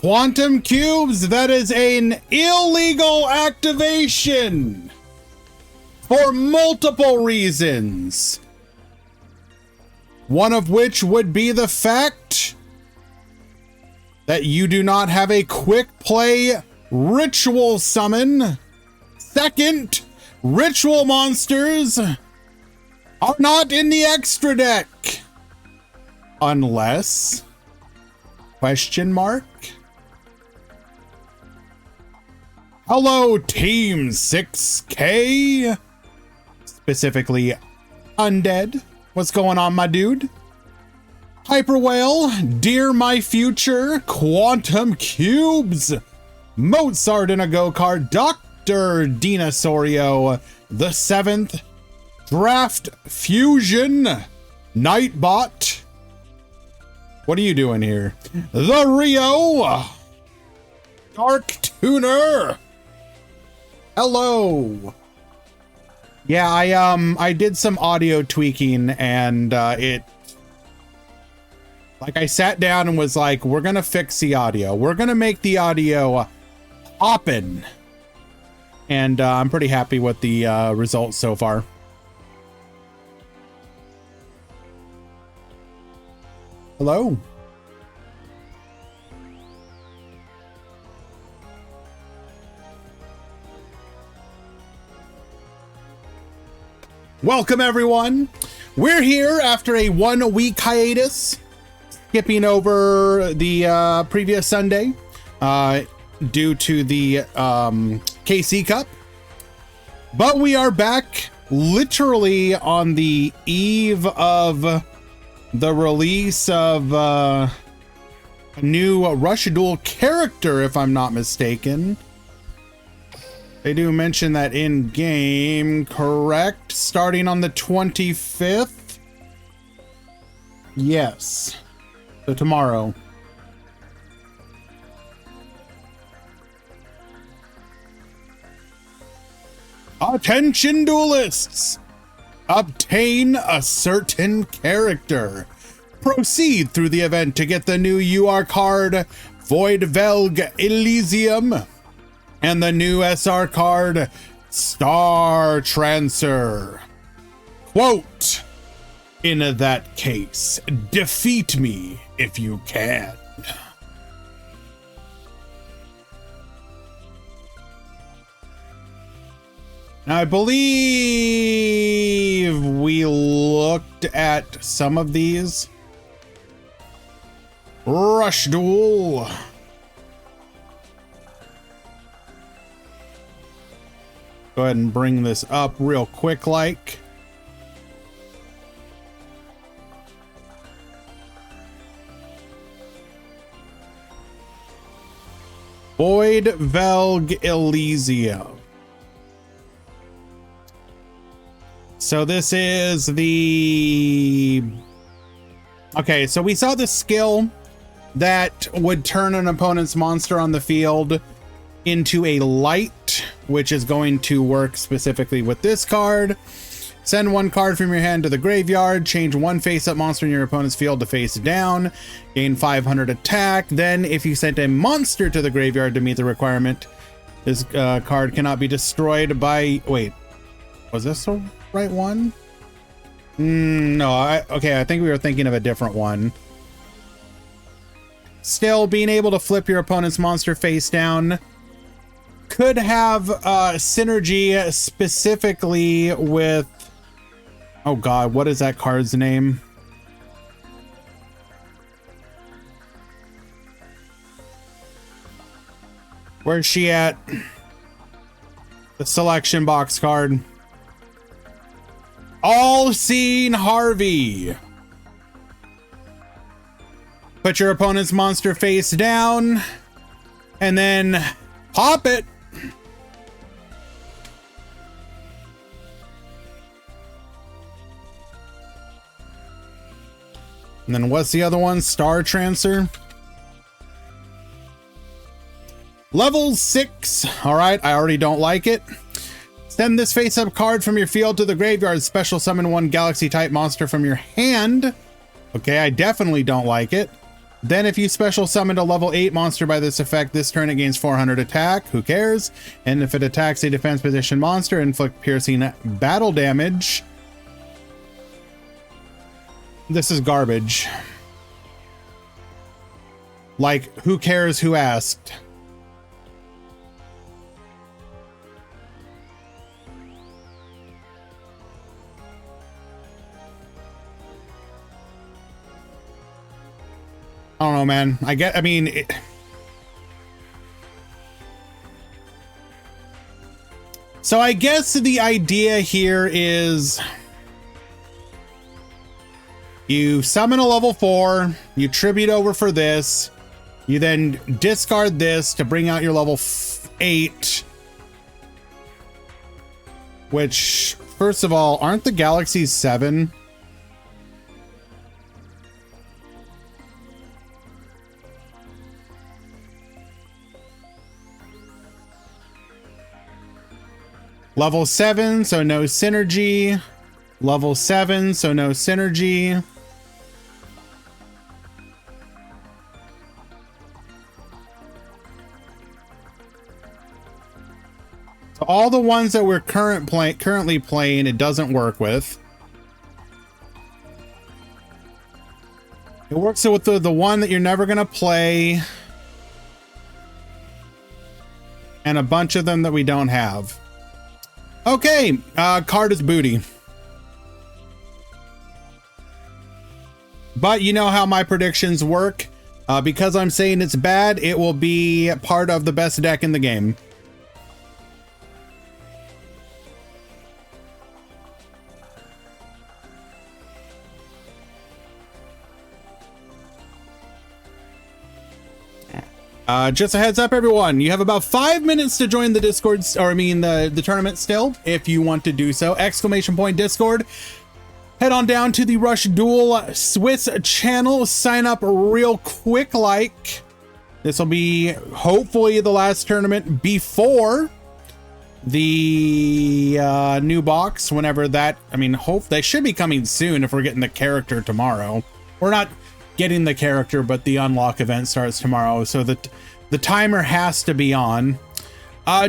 Quantum cubes, that is an illegal activation for multiple reasons. One of which would be the fact that you do not have a quick play ritual summon. Second, ritual monsters are not in the extra deck. Unless, question mark. Hello, Team 6K. Specifically, Undead. What's going on, my dude? Hyper Whale, Dear My Future, Quantum Cubes, Mozart in a Go-Kart, Dr. Dinosaurio, the 7th, Draft Fusion, Nightbot. What are you doing here? The Rio, Dark Tuner. Hello. Yeah, I did some audio tweaking and it, like, I sat down and was like, we're gonna fix the audio. We're gonna make the audio poppin'. And I'm pretty happy with the results so far. Hello. Welcome, everyone. We're here after a 1 week hiatus, skipping over the previous Sunday due to the KC Cup. But we are back literally on the eve of the release of a new Rush Duel character, if I'm not mistaken. They do mention that in game, correct? Starting on the 25th? Yes. So tomorrow. Attention, duelists! Obtain a certain character. Proceed through the event to get the new UR card, Void Velg Elysium, and the new SR card, Star Trancer. Quote, in that case, defeat me if you can. Now, I believe we looked at some of these. Rush Duel. Go ahead and bring this up real quick like. Void Velg Elysium. So this is the... Okay, so we saw the skill that would turn an opponent's monster on the field into a light, which is going to work specifically with this card. Send one card from your hand to the graveyard, change one face-up monster in your opponent's field to face down, gain 500 attack. Then if you sent a monster to the graveyard to meet the requirement, this card cannot be destroyed by... Wait, was this the right one? No, okay, I think we were thinking of a different one. Still, being able to flip your opponent's monster face down could have synergy specifically with... Oh god, what is that card's name? Where's she at? The selection box card. All-Seeing Harvey. Put your opponent's monster face down and then pop it. And then what's the other one? Star Trancer. Level 6. All right, I already don't like it. Send this face-up card from your field to the graveyard. Special summon one Galaxy-type monster from your hand. Okay, I definitely don't like it. Then if you special summon a level 8 monster by this effect, this turn it gains 400 attack. Who cares? And if it attacks a defense position monster, inflict piercing battle damage. This is garbage. Like, who cares who asked? I don't know, man. I mean, so I guess the idea here is you summon a level 4, you tribute over for this, you then discard this to bring out your level 8, which, first of all, aren't the galaxies 7? Level 7, so no synergy. Level 7, so no synergy. So all the ones that we're currently playing, it doesn't work with. It works with the one that you're never gonna play, and a bunch of them that we don't have. Okay, card is booty. But you know how my predictions work. Because I'm saying it's bad, it will be part of the best deck in the game. Just a heads up, everyone. You have about 5 minutes to join the Discord, or I mean the tournament still, if you want to do so. ! Discord. Head on down to the Rush Duel Swiss channel. Sign up real quick, like. This will be hopefully the last tournament before the new box, whenever that, I mean, they should be coming soon if we're getting the character tomorrow. We're not getting the character, but the unlock event starts tomorrow, so that the timer has to be on.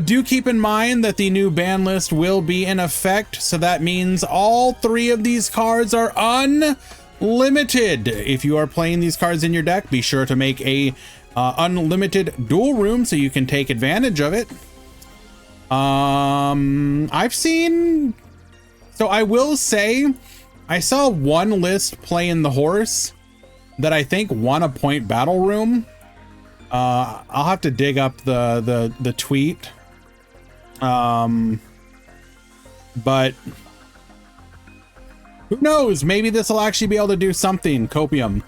Do keep in mind that the new ban list will be in effect, so that means all 3 of these cards are unlimited. If you are playing these cards in your deck, be sure to make a unlimited duel room so you can take advantage of it. I've seen, so I will say, I saw one list play in the horse that I think won a point battle room. I'll have to dig up the tweet. But who knows? Maybe this will actually be able to do something. Copium.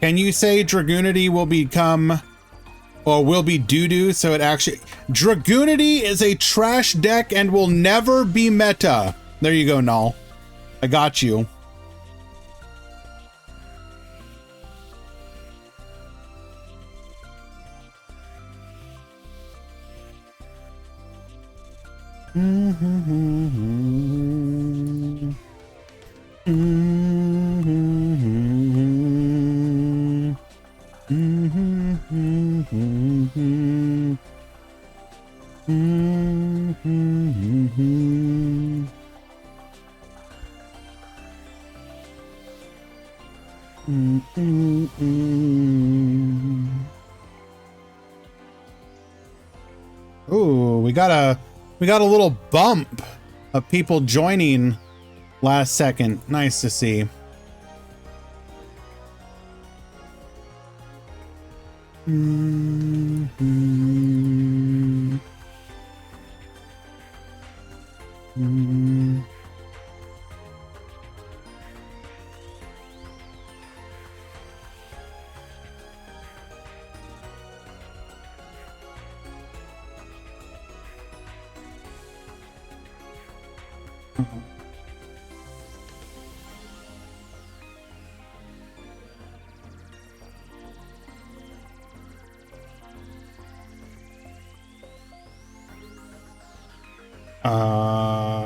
Can you say Dragoonity will become, or will be doo-doo, so it actually... Dragoonity is a trash deck and will never be meta. There you go, Null. I got you. Ooh, we got a little bump of people joining last second. Nice to see.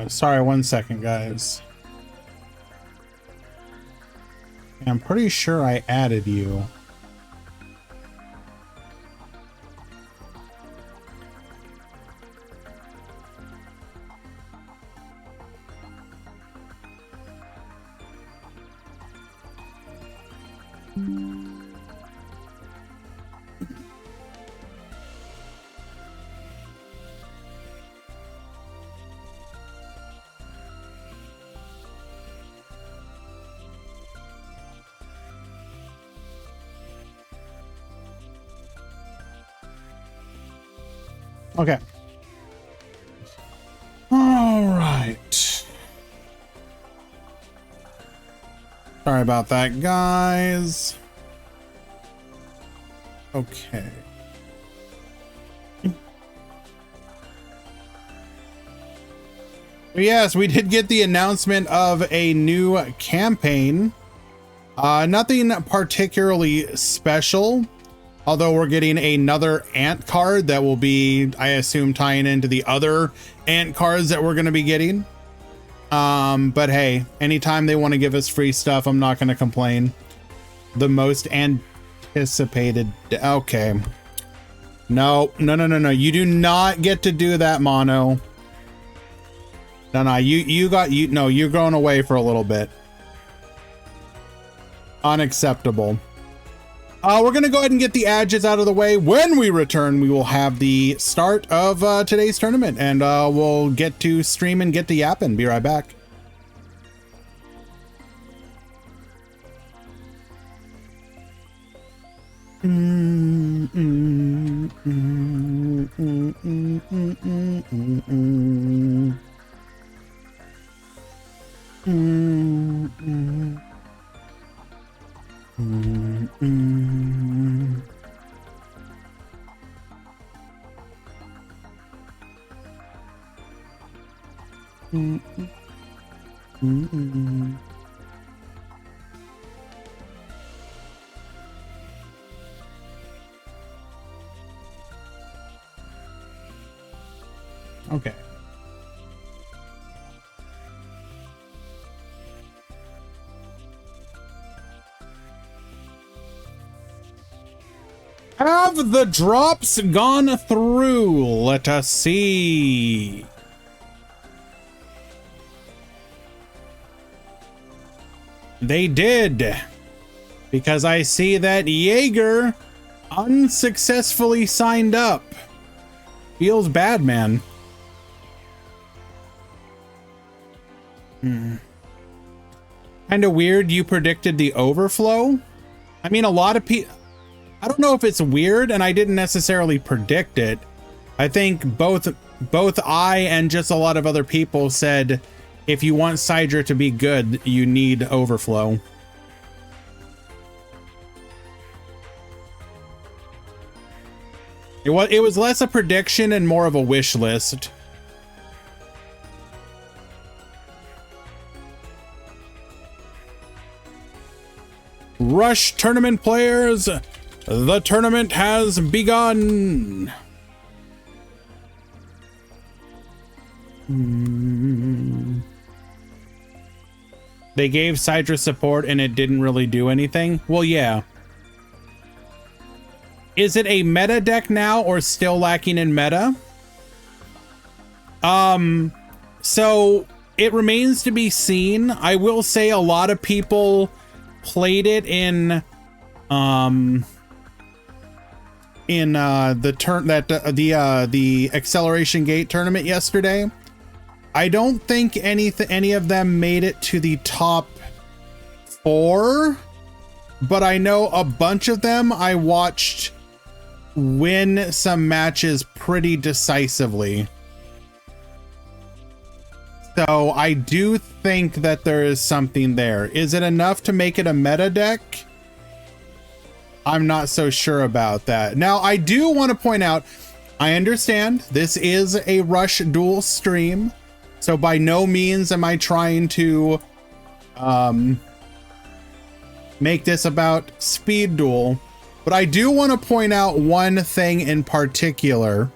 Sorry, 1 second, guys. I'm pretty sure I added you. Okay. All right. Sorry about that, guys. Okay. Yes, we did get the announcement of a new campaign. Nothing particularly special, although we're getting another ant card that will be, I assume, tying into the other ant cards that we're going to be getting. But hey, anytime they want to give us free stuff, I'm not going to complain. The most anticipated. Okay. No. You do not get to do that, Mono. No, you're going away for a little bit. Unacceptable. We're going to go ahead and get the adges out of the way. When we return, we will have the start of today's tournament, and we'll get to stream and get to yapping. Be right back. Okay. Have the drops gone through? Let us see. They did, because I see that Jaeger unsuccessfully signed up. Feels bad, man. Kind of weird you predicted the overflow. I mean, a lot of people, I don't know if it's weird, and I didn't necessarily predict it. I think both I and just a lot of other people said, if you want Sidra to be good, you need overflow. It was less a prediction and more of a wish list. Rush tournament players, the tournament has begun. They gave Sidra support and it didn't really do anything. Well, yeah. Is it a meta deck now or still lacking in meta? So it remains to be seen. I will say a lot of people played it in the Acceleration Gate tournament yesterday. I don't think any of them made it to the top 4, but I know a bunch of them I watched win some matches pretty decisively. So I do think that there is something there. Is it enough to make it a meta deck? I'm not so sure about that. Now, I do want to point out, I understand this is a Rush Duel stream, so by no means am I trying to make this about Speed Duel, but I do want to point out one thing in particular.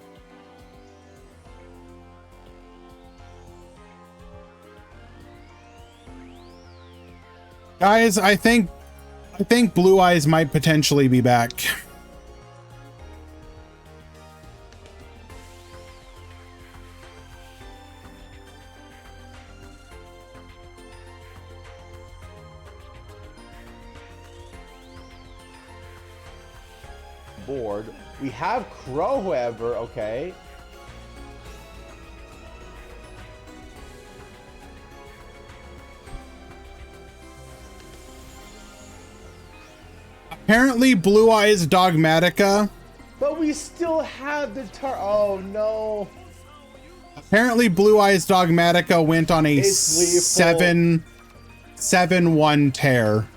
Guys, I think I think Blue Eyes might potentially be back. Board. We have Crow, however, okay. Apparently Blue Eyes Dogmatica. But we still have the oh no. Apparently Blue Eyes Dogmatica went on a 7-1 tear.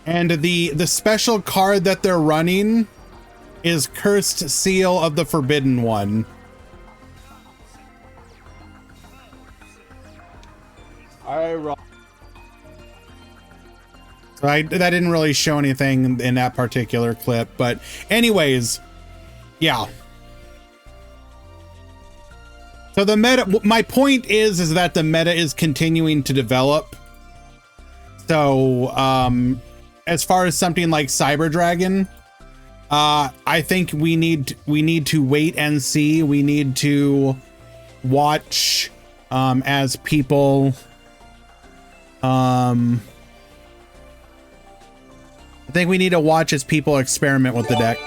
And the special card that they're running is Cursed Seal of the Forbidden One. All right, So that didn't really show anything in that particular clip, but anyways, yeah. So the meta, my point is that the meta is continuing to develop. So, as far as something like Cyber Dragon, I think we need to wait and see. We need to watch, as people, I think we need to watch as people experiment with the deck.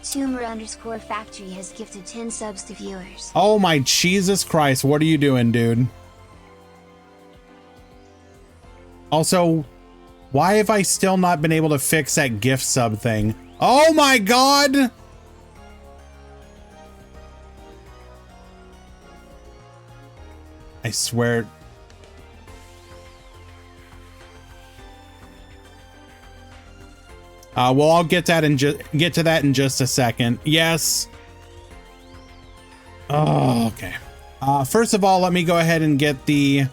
Tumor_factory has gifted 10 subs to viewers. Oh my Jesus Christ, what are you doing, dude? Also, why have I still not been able to fix that gift sub thing? Oh my God! I swear. Well, I'll get to that in just a second. Yes. Oh, okay. First of all, let me go ahead and get the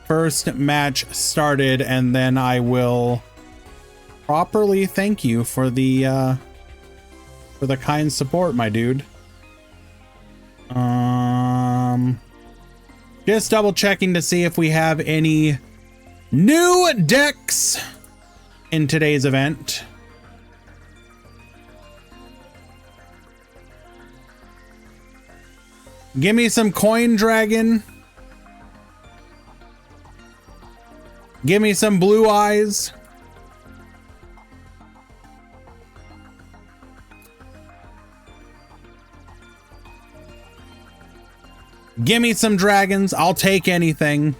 first match started, and then I will properly thank you for the kind support, my dude. Just double checking to see if we have any new decks in today's event. Give me some Coin Dragon. Give me some Blue Eyes. Give me some dragons. I'll take anything.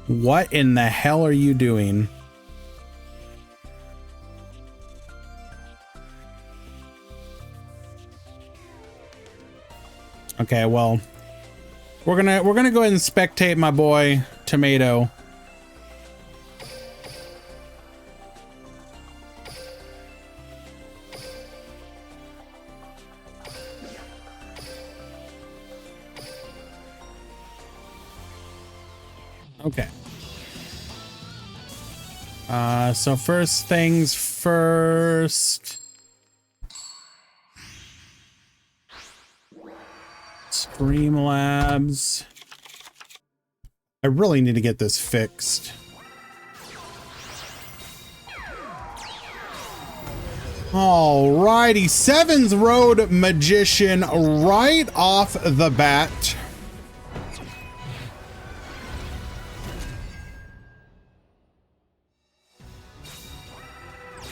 What in the hell are you doing? Okay, well, we're gonna go ahead and spectate my boy Tomato. Okay. So first things first. Streamlabs. I really need to get this fixed. Alrighty, Sevens Road Magician right off the bat.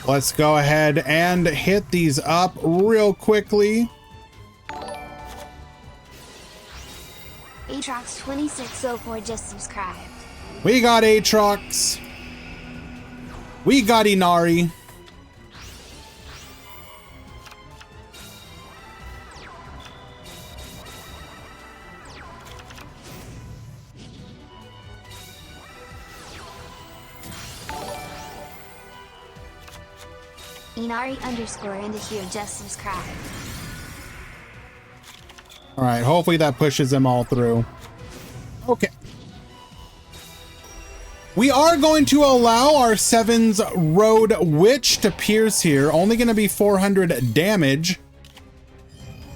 Let's go ahead and hit these up real quickly. Aatrox 2604 just subscribed. We got Aatrox. We got Inari. Inari _ into here just subscribed. All right, hopefully that pushes them all through. Okay. We are going to allow our 7's Road Witch to pierce here. Only going to be 400 damage.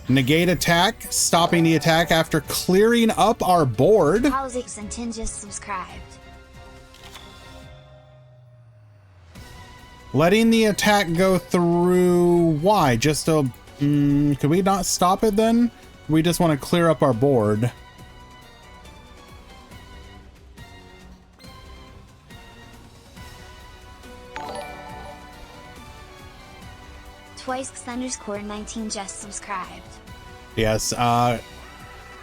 Negate attack, stopping the attack after clearing up our board. Politics and 10 just subscribed. Letting the attack go through. Why? Just to... could we not stop it then? We just want to clear up our board. Twice_19 just subscribed. Yes,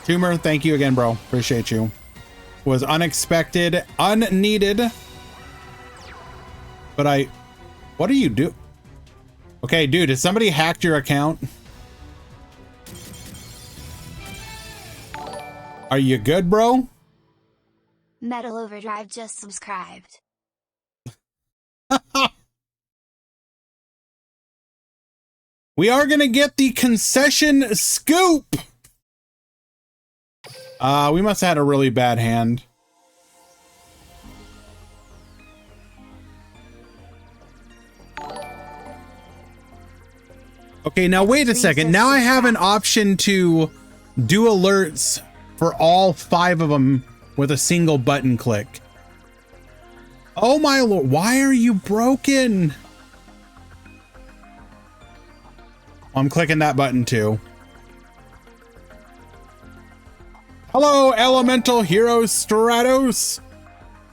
Tumor, thank you again, bro. Appreciate you. Was unexpected, unneeded. But what do you do? Okay, dude, has somebody hacked your account? Are you good, bro? Metal Overdrive just subscribed. We are gonna get the concession scoop. We must have had a really bad hand. Okay, now wait a second. Now I have an option to do alerts for all 5 of them with a single button click. Oh my lord, why are you broken? I'm clicking that button too. Hello, Elemental Hero Stratos.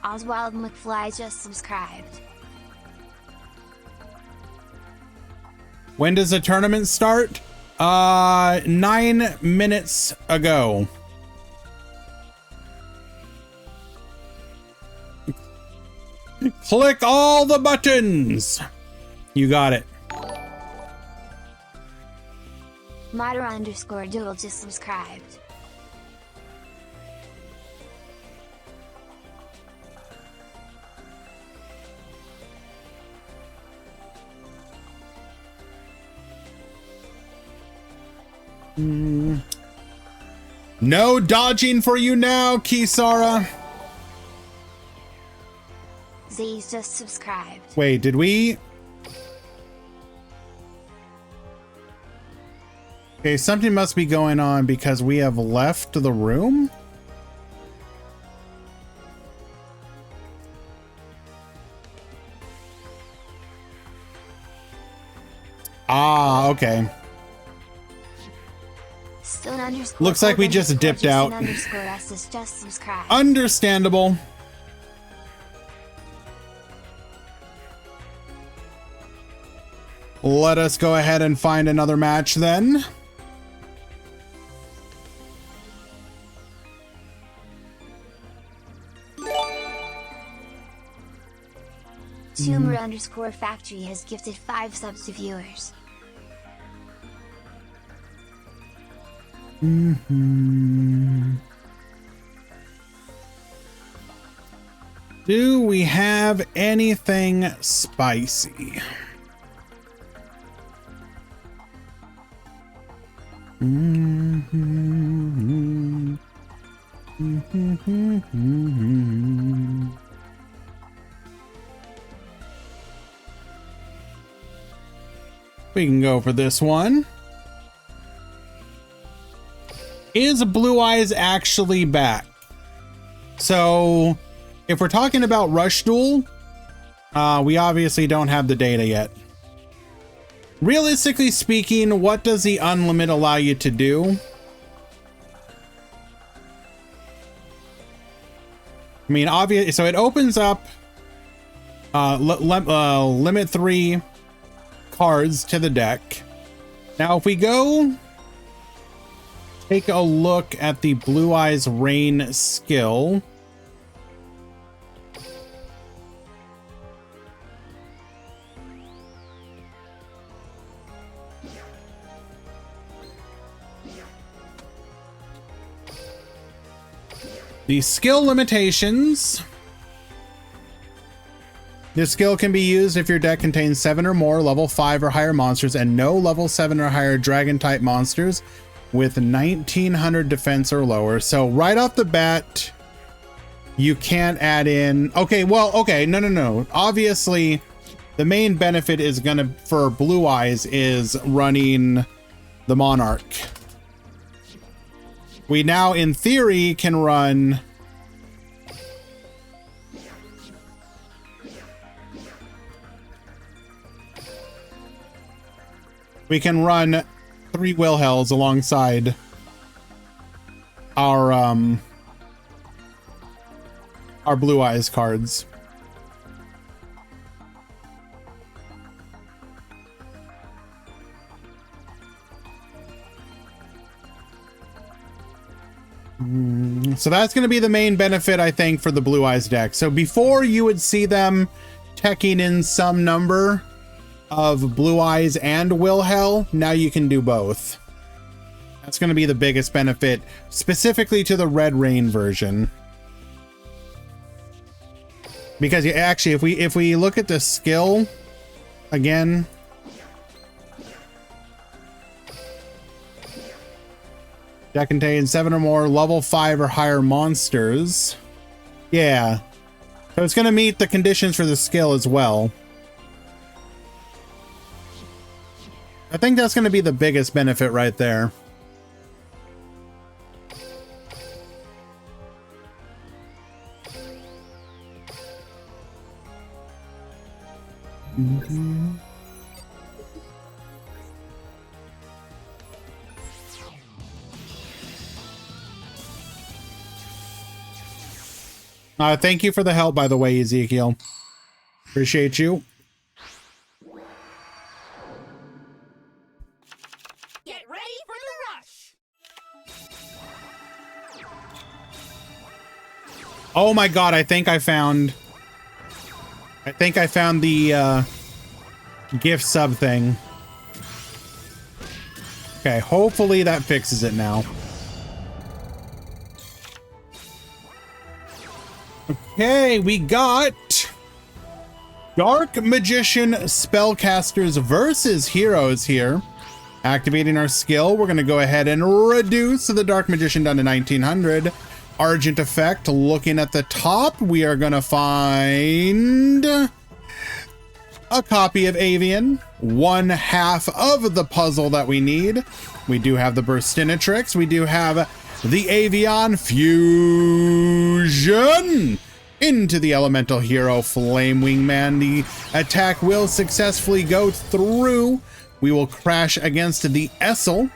Oswald McFly just subscribed. When does the tournament start? 9 minutes ago. Click all the buttons. You got it. Modera_dual just subscribed. No dodging for you now, Kisara. Z's just subscribed. Wait, did we? Okay, something must be going on because we have left the room. Ah, okay. Looks like we just dipped out. Understandable. Let us go ahead and find another match then. Tumor_factory has gifted 5 subs to viewers. Do we have anything spicy? We can go for this one. Is Blue Eyes actually back? So, if we're talking about Rush Duel, we obviously don't have the data yet. Realistically speaking, what does the Unlimit allow you to do? I mean, obviously, so it opens up limit 3 cards to the deck. Now, if we go take a look at the Blue Eyes Rain skill. The skill limitations. This skill can be used if your deck contains 7 or more level 5 or higher monsters and no level 7 or higher dragon type monsters with 1900 defense or lower. So right off the bat, you can't add in. Okay, well, okay, no. Obviously, the main benefit is gonna for Blue Eyes is running the Monarch. We now, in theory, can run. We can run 3 Wilhells alongside our Blue Eyes cards. So that's going to be the main benefit, I think, for the Blue Eyes deck. So before you would see them teching in some number of Blue Eyes and Wilhell, now you can do both. That's going to be the biggest benefit, specifically to the Red Rain version. Because actually, if we look at the skill again, that contains 7 or more level 5 or higher monsters. Yeah. So it's going to meet the conditions for the skill as well. I think that's going to be the biggest benefit right there. Mm-hmm. Thank you for the help, by the way, Ezekiel. Appreciate you. Get ready for the rush. Oh my god, I think I found the gift sub thing. Okay, hopefully that fixes it now. Okay, we got Dark Magician Spellcasters versus Heroes here. Activating our skill, we're going to go ahead and reduce the Dark Magician down to 1900. Argent effect, looking at the top, we are going to find a copy of Avian, 1/2 of the puzzle that we need. We do have the Burstinatrix, we do have the Avian Fusion into the Elemental Hero Flame Wingman. The attack will successfully go through. We will crash against the Essel.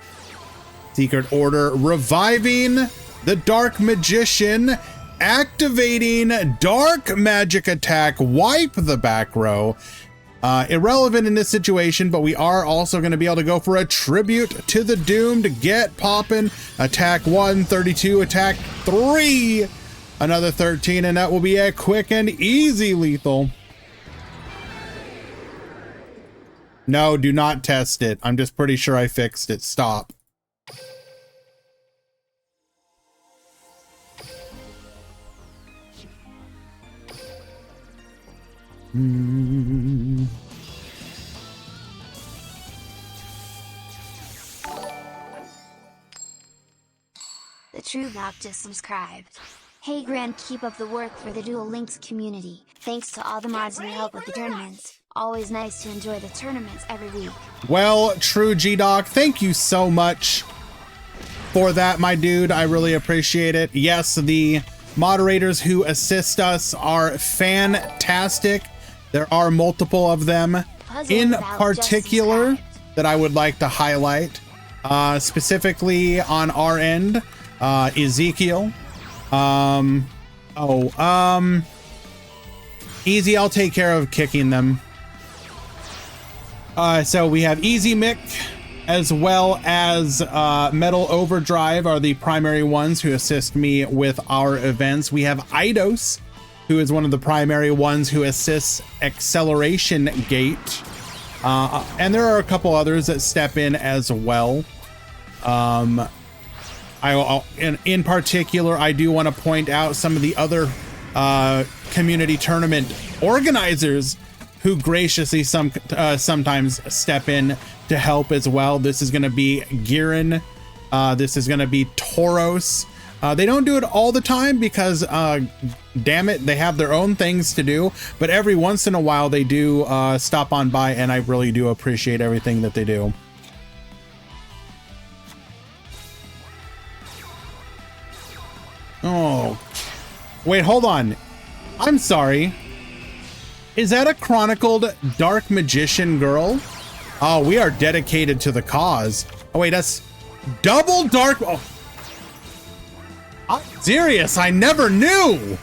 Secret Order reviving the Dark Magician, activating Dark Magic Attack, wipe the back row. Irrelevant in this situation, but we are also going to be able to go for a tribute to the Doomed. Get poppin'. Attack 1, 32, attack 3, another 13, and that will be a quick and easy lethal. No, do not test it. I'm just pretty sure I fixed it. Stop. The True Block just subscribed. Hey Grand, keep up the work for the Duel Links community. Thanks to all the mods who help with the tournaments. Always nice to enjoy the tournaments every week. Well, True G-Doc, thank you so much for that, my dude. I really appreciate it. Yes, the moderators who assist us are fantastic. There are multiple of them in particular that I would like to highlight, specifically on our end. Ezekiel. Easy, I'll take care of kicking them. So we have Easy Mick as well as Metal Overdrive are the primary ones who assist me with our events. We have Eidos, who is one of the primary ones who assists Acceleration Gate. And there are a couple others that step in as well. In particular, I do want to point out some of the other community tournament organizers who graciously sometimes step in to help as well. This is going to be Girin. This is going to be Tauros. They don't do it all the time because damn it, they have their own things to do, but every once in a while they do stop on by, and I really do appreciate everything that they do. Oh, wait, hold on. I'm sorry. Is that a chronicled dark magician girl? Oh, we are dedicated to the cause. Oh, wait, that's double dark. Oh, I'm serious. I never knew.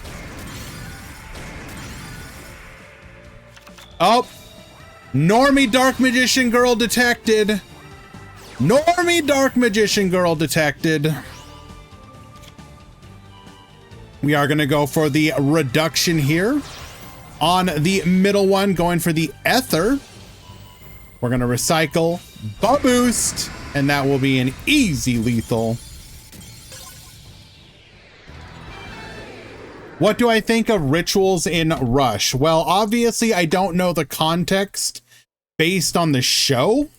Oh, normie dark magician girl detected. Normie dark magician girl detected. We are going to go for the reduction here. On the middle one, going for the ether. We're going to recycle the boost, and that will be an easy lethal. What do I think of rituals in Rush? Well, obviously, I don't know the context based on the show.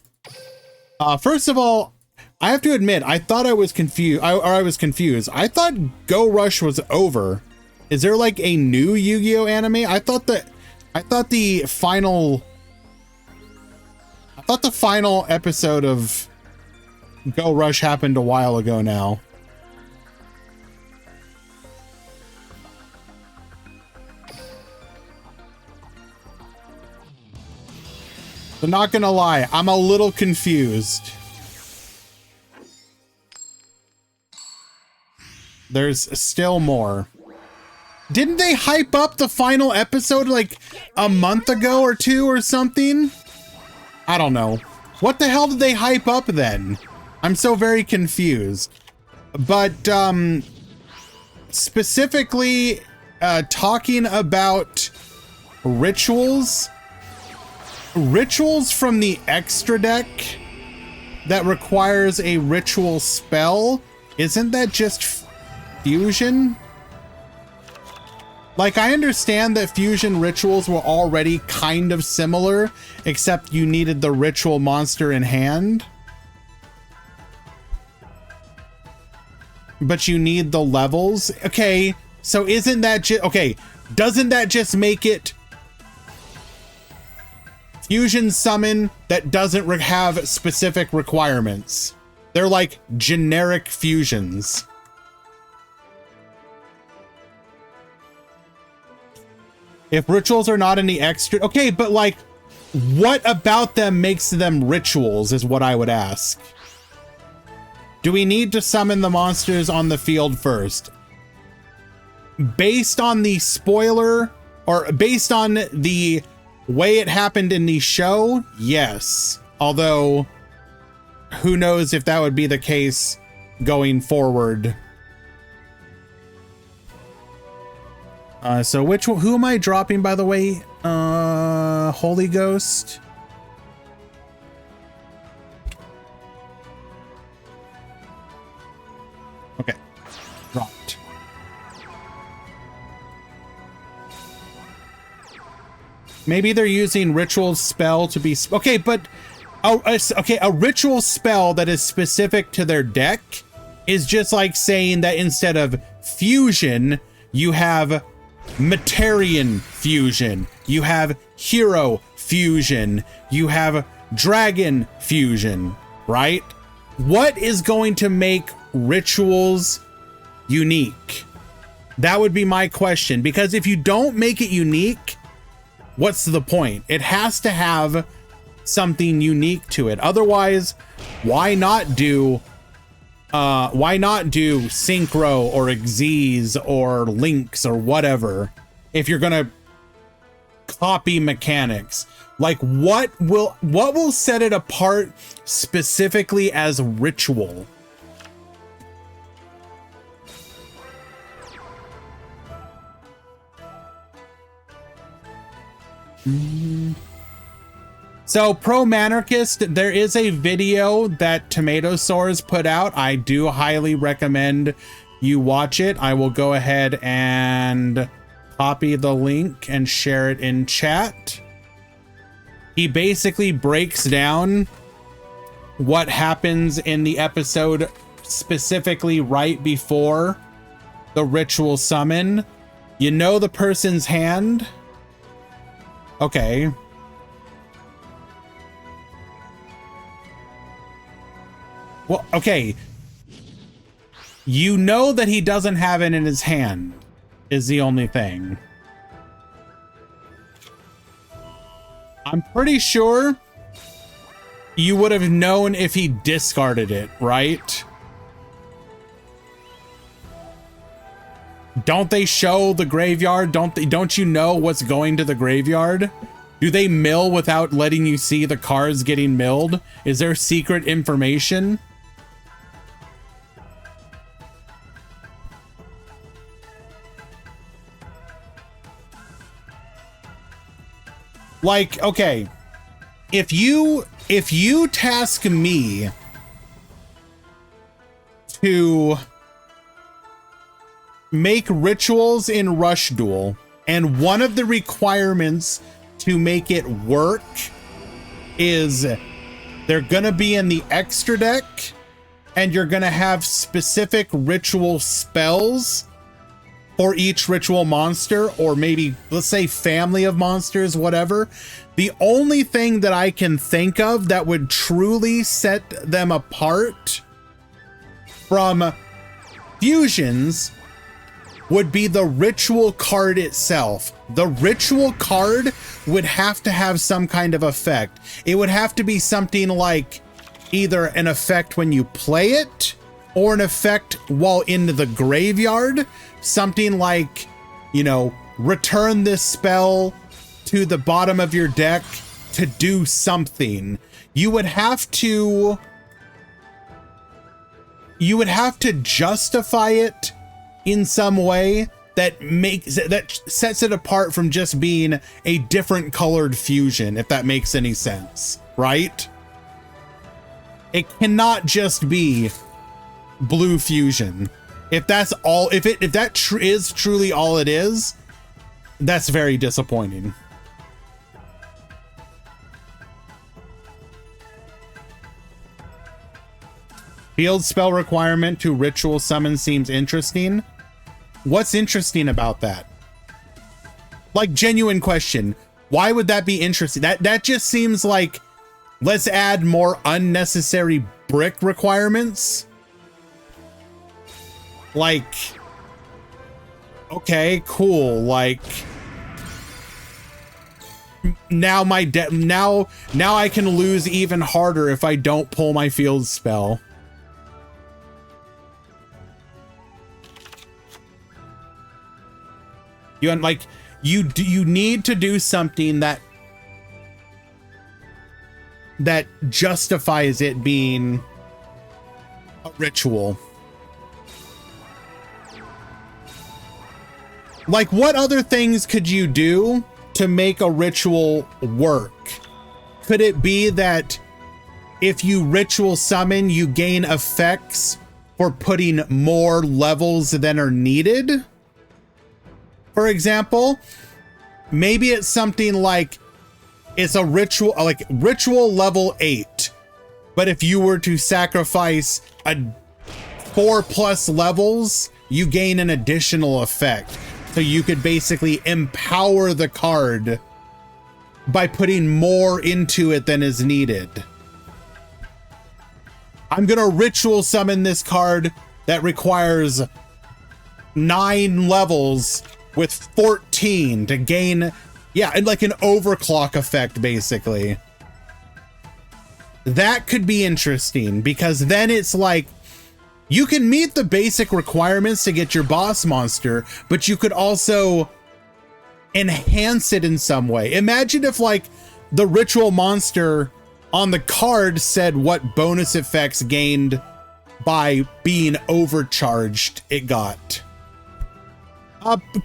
First of all, I have to admit, I thought I was confused. I was confused. I thought Go Rush was over. Is there like a new Yu-Gi-Oh anime? I thought the final episode of Go Rush happened a while ago now. So not gonna lie, I'm a little confused. There's still more. Didn't they hype up the final episode like a month ago or two or something? I don't know. What the hell did they hype up then? I'm so very confused. But specifically talking about rituals from the extra deck that requires a ritual spell, isn't that just fusion? Like, I understand that fusion rituals were already kind of similar, except you needed the ritual monster in hand. But you need the levels. Okay, so isn't that just... Okay, doesn't that just make it fusion summon that doesn't have specific requirements? They're like generic fusions. If rituals are not in the extra... Okay, but like, what about them makes them rituals is what I would ask. Do we need to summon the monsters on the field first? Based on the spoiler, or based on the way it happened in the show, yes. Although, who knows if that would be the case going forward. So who am I dropping, by the way? Holy Ghost. Okay, dropped. Maybe they're using ritual spell to be okay, but okay, a ritual spell that is specific to their deck is just like saying that instead of fusion, you have Materian fusion, you have hero fusion, you have dragon fusion, right? What is going to make rituals unique? That would be my question, because if you don't make it unique, what's the point? It has to have something unique to it. Otherwise, why not do synchro or Xyz or links or whatever if you're gonna copy mechanics? Like, what will set it apart specifically as ritual? So, Pro Manarchist, there is a video that Tomato Sores put out. I do highly recommend you watch it. I will go ahead and copy the link and share it in chat. He basically breaks down what happens in the episode specifically right before the ritual summon You know the person's hand? Okay. Well, okay. You know that he doesn't have it in his hand, is the only thing. I'm pretty sure you would have known if he discarded it, right? Don't they show the graveyard? Don't you know what's going to the graveyard? Do they mill without letting you see the cards getting milled? Is there secret information? Like, okay, if you task me to make rituals in Rush Duel, and one of the requirements to make it work is they're gonna be in the extra deck, and you're gonna have specific ritual spells for each ritual monster, or maybe let's say family of monsters, whatever. The only thing that I can think of that would truly set them apart from fusions would be the ritual card itself. The ritual card would have to have some kind of effect. It would have to be something like either an effect when you play it, or an effect while in the graveyard. Something like, you know, return this spell to the bottom of your deck to do something. You would have to justify it in some way that sets it apart from just being a different colored fusion, if that makes any sense, right? It cannot just be blue fusion. If that's all, if that is truly all it is, that's very disappointing. Field spell requirement to ritual summon seems interesting. What's interesting about that? Like, genuine question. Why would that be interesting? That just seems like, let's add more unnecessary brick requirements. Like, okay, cool. Like, now now I can lose even harder if I don't pull my field spell. You need to do something that justifies it being a ritual. Like, what other things could you do to make a ritual work? Could it be that if you ritual summon, you gain effects for putting more levels than are needed? For example, maybe it's something like it's a ritual, like ritual level 8. But if you were to sacrifice a 4+ levels, you gain an additional effect. So you could basically empower the card by putting more into it than is needed. I'm gonna ritual summon this card that requires 9 levels with 14 to gain, yeah, and like an overclock effect, basically. That could be interesting, because then it's like, you can meet the basic requirements to get your boss monster, but you could also enhance it in some way. Imagine if, like, the ritual monster on the card said what bonus effects gained by being overcharged it got.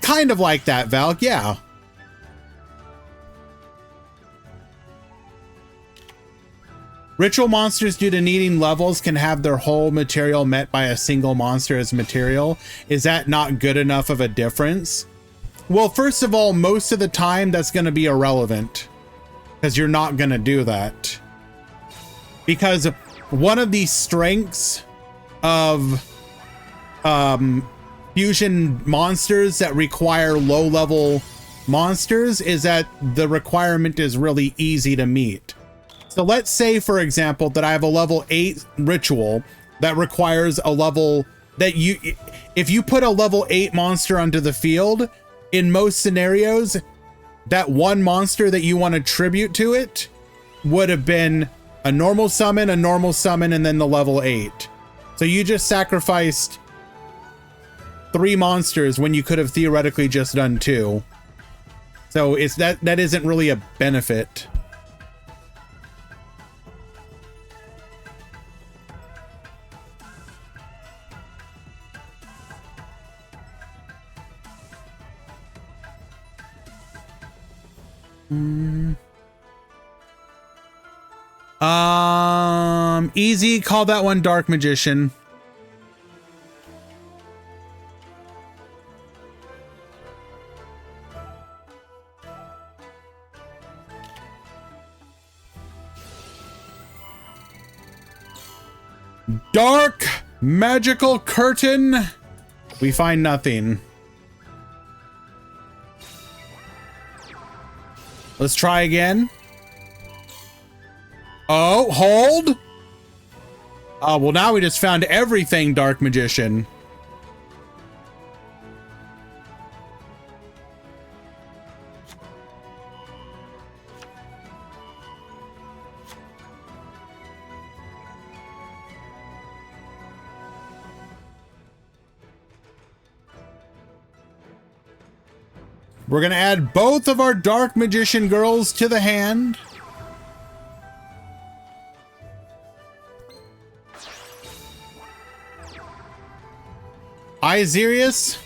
Kind of like that, Valk, yeah. Ritual monsters, due to needing levels, can have their whole material met by a single monster as material. Is that not good enough of a difference? Well, first of all, most of the time that's going to be irrelevant, because you're not going to do that. Because one of the strengths of fusion monsters that require low level monsters is that the requirement is really easy to meet. So let's say, for example, that I have a level 8 ritual that requires a level that if you put a level 8 monster onto the field, in most scenarios, that one monster that you want to tribute to it would have been a normal summon, and then the level 8. So you just sacrificed 3 monsters when you could have theoretically just done 2. So it's that isn't really a benefit. Easy, call that one Dark Magician. Dark Magical Curtain. We find nothing. Let's try again. Oh, hold. Well, now we just found everything Dark Magician. We're gonna add both of our Dark Magician girls to the hand. Isirius,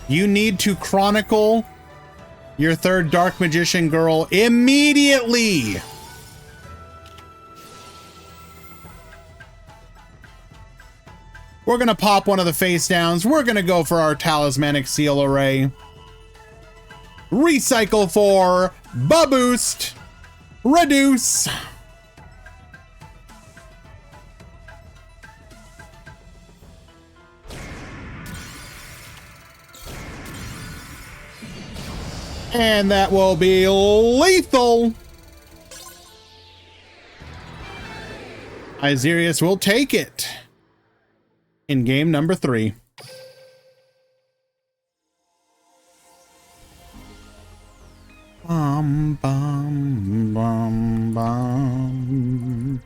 you need to chronicle your third Dark Magician girl immediately. We're gonna pop one of the face downs. We're gonna go for our Talismanic Seal Array. Recycle for Boost. Reduce. And that will be lethal. Isirius will take it in game number 3. Bum, bum, bum, bum.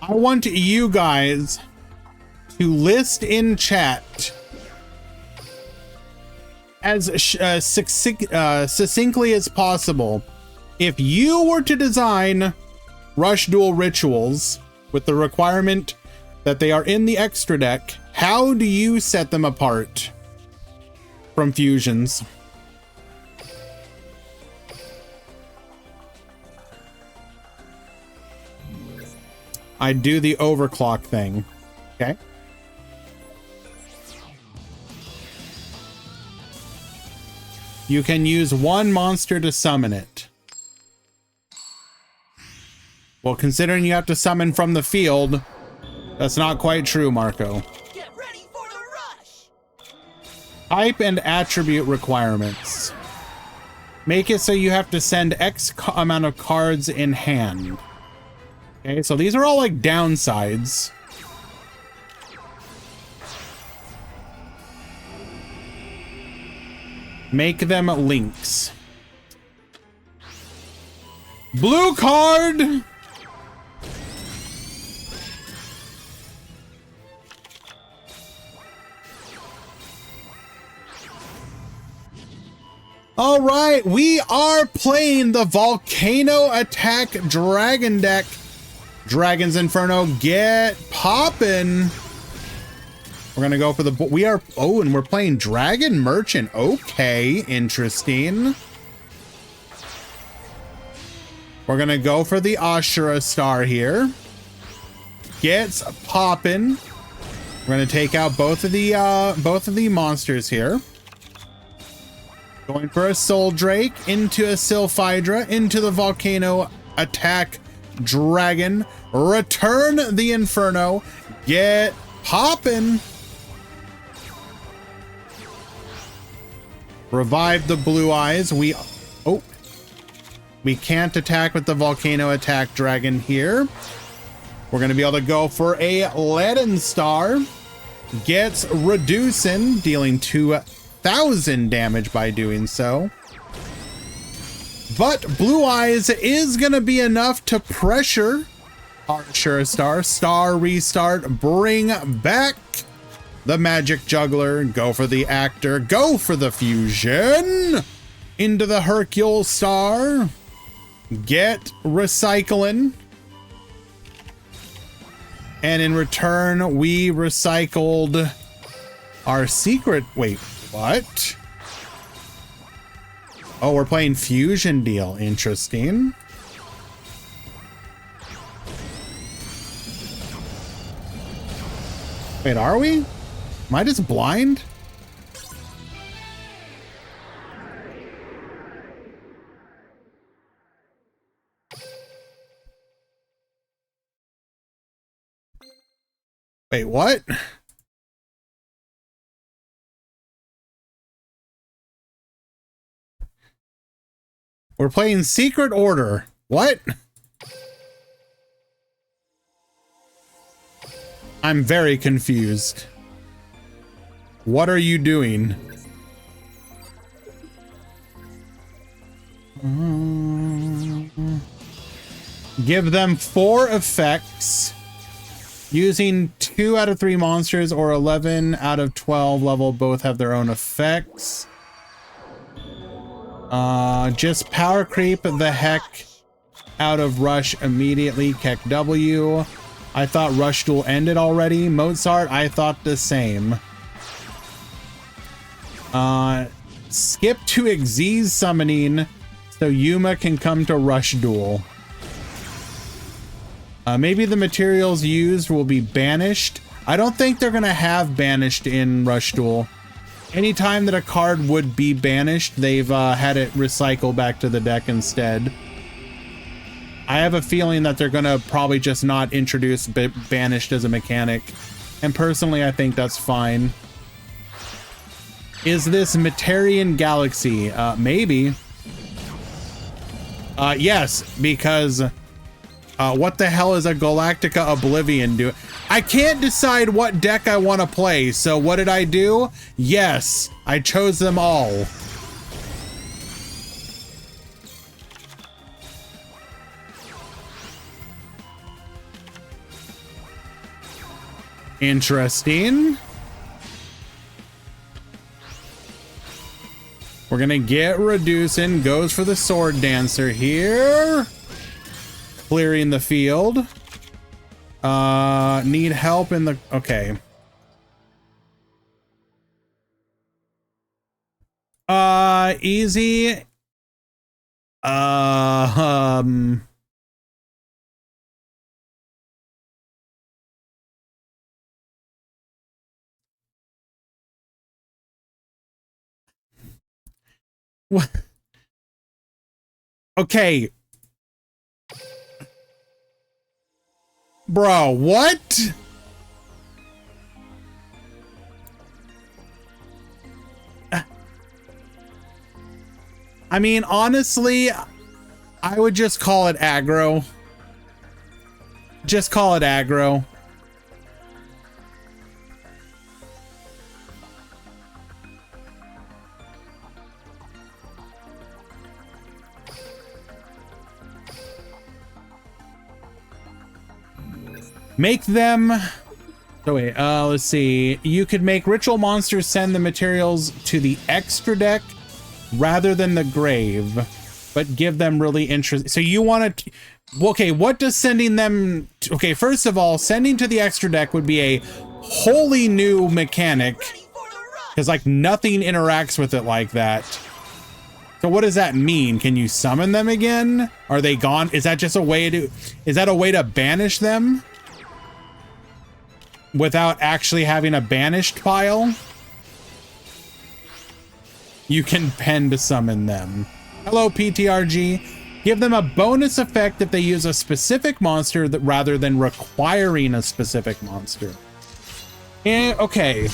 I want you guys to list in chat as succinctly as possible. If you were to design Rush Duel rituals with the requirement that they are in the extra deck, how do you set them apart from fusions? I do the overclock thing. Okay. You can use one monster to summon it. Well, considering you have to summon from the field, that's not quite true, Marco. Get ready for the rush. Type and attribute requirements. Make it so you have to send X amount of cards in hand. Okay, so these are all like downsides. Make them links. Blue card. All right, we are playing the Volcano Attack Dragon deck. Dragon's Inferno, get poppin'. We're gonna go for the, and we're playing Dragon Merchant. Okay, interesting. We're gonna go for the Ashura star here. Gets poppin'. We're gonna take out both of the monsters here. Going for a Soul Drake into a Sylphidra into the Volcano Attack Dragon. Return the Inferno. Get poppin'. Revive the Blue Eyes. We can't attack with the Volcano Attack Dragon here. We're going to be able to go for a Leaden Star. Gets reducing, dealing 2,000 damage by doing so. But Blue Eyes is going to be enough to pressure our Sure Star. Star restart, bring back the Magic Juggler. Go for the Actor. Go for the Fusion. Into the Hercule Star. Get recycling. And in return, we recycled our secret. Wait, what? Oh, we're playing Fusion Deal. Interesting. Wait, are we? Am I just blind? Wait, what? We're playing Secret Order. What? I'm very confused. What are you doing? Give them 4 effects. Using 2 out of 3 monsters or 11 out of 12 level both have their own effects. Just power creep the heck out of Rush immediately. Keck W. I thought Rush Duel ended already. Mozart, I thought the same. Skip to Xyz summoning so Yuma can come to Rush Duel. Maybe the materials used will be banished. I don't think they're gonna have banished in Rush Duel. Anytime that a card would be banished, they've had it recycle back to the deck instead. I have a feeling that they're gonna probably just not introduce banished as a mechanic. And personally, I think that's fine. Is this Materian Galaxy? Maybe. Yes, because what the hell is a Galactica Oblivion do? I can't decide what deck I want to play, so what did I do? Yes, I chose them all. Interesting. We're gonna get reducing. Goes for the Sword Dancer here. Clearing the field. Need help in the... Okay. Easy. What? Okay. Bro, what? I mean, honestly, I would just call it aggro. Just call it aggro. Make them... So wait, let's see. You could make ritual monsters send the materials to the extra deck rather than the grave, but give them really interesting... So you want to... Okay, what does sending them... Okay, first of all, sending to the extra deck would be a wholly new mechanic, because like nothing interacts with it like that. So what does that mean? Can you summon them again? Are they gone? Is that just a way to, is that a way to banish them? Without actually having a banished pile? You can pen to summon them. Hello, PTRG. Give them a bonus effect if they use a specific monster that, rather than requiring a specific monster. And, okay.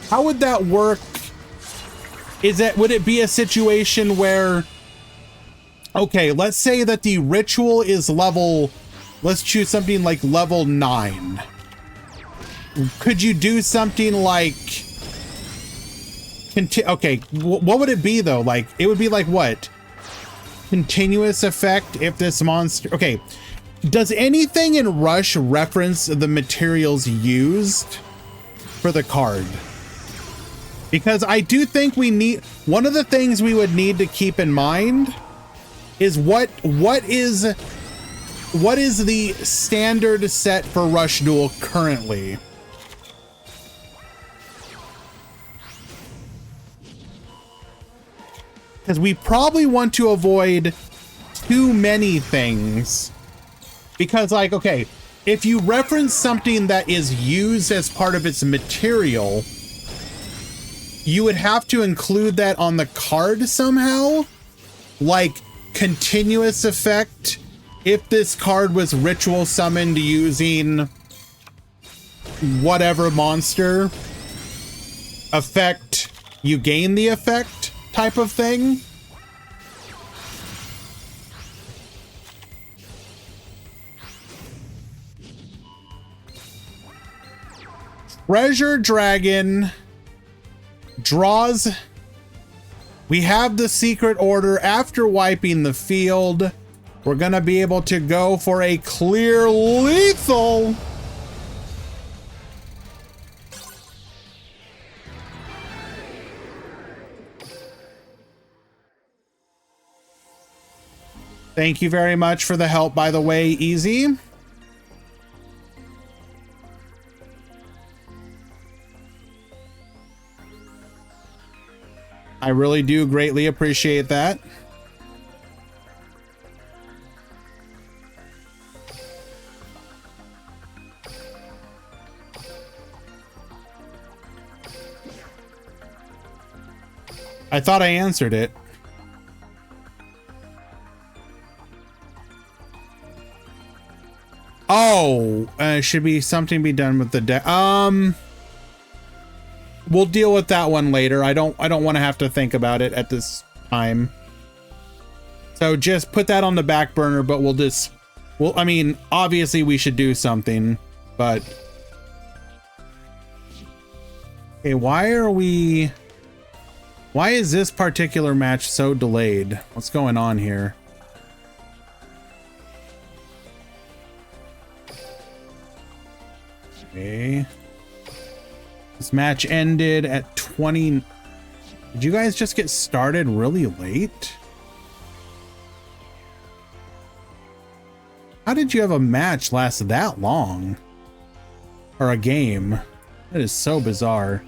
How would that work? Would it be a situation where, okay, let's say that the ritual is level, let's choose something like level 9. Could you do something like, okay, what would it be though? Like, it would be like what? Continuous effect if this monster, okay. Does anything in Rush reference the materials used for the card? Because I do think we need, one of the things we would need to keep in mind is what is the standard set for Rush Duel currently? Because we probably want to avoid too many things. Because like, okay, if you reference something that is used as part of its material, you would have to include that on the card somehow, like continuous effect. If this card was ritual summoned using whatever monster effect, you gain the effect type of thing. Treasure Dragon draws. We have the secret order. After wiping the field, we're gonna be able to go for a clear lethal. Thank you very much for the help, by the way, Easy. I really do greatly appreciate that. I thought I answered it. Oh, should be something be done with the deck. We'll deal with that one later. I don't want to have to think about it at this time. So just put that on the back burner, but I mean, obviously we should do something, but okay, why is this particular match so delayed? What's going on here? Okay. This match ended at 20. Did you guys just get started really late? How did you have a match last that long? Or a game? That is so bizarre.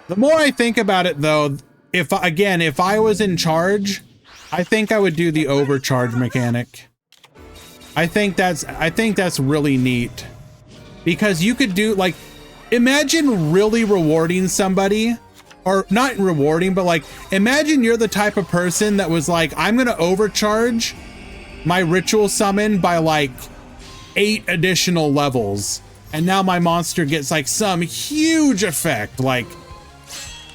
The more I think about it though, if I was in charge, I think I would do the overcharge mechanic. I think that's really neat. Because you could do, like, imagine really rewarding somebody, or not rewarding, but like, imagine you're the type of person that was like, I'm gonna overcharge my ritual summon by like 8 additional levels. And now my monster gets like some huge effect, like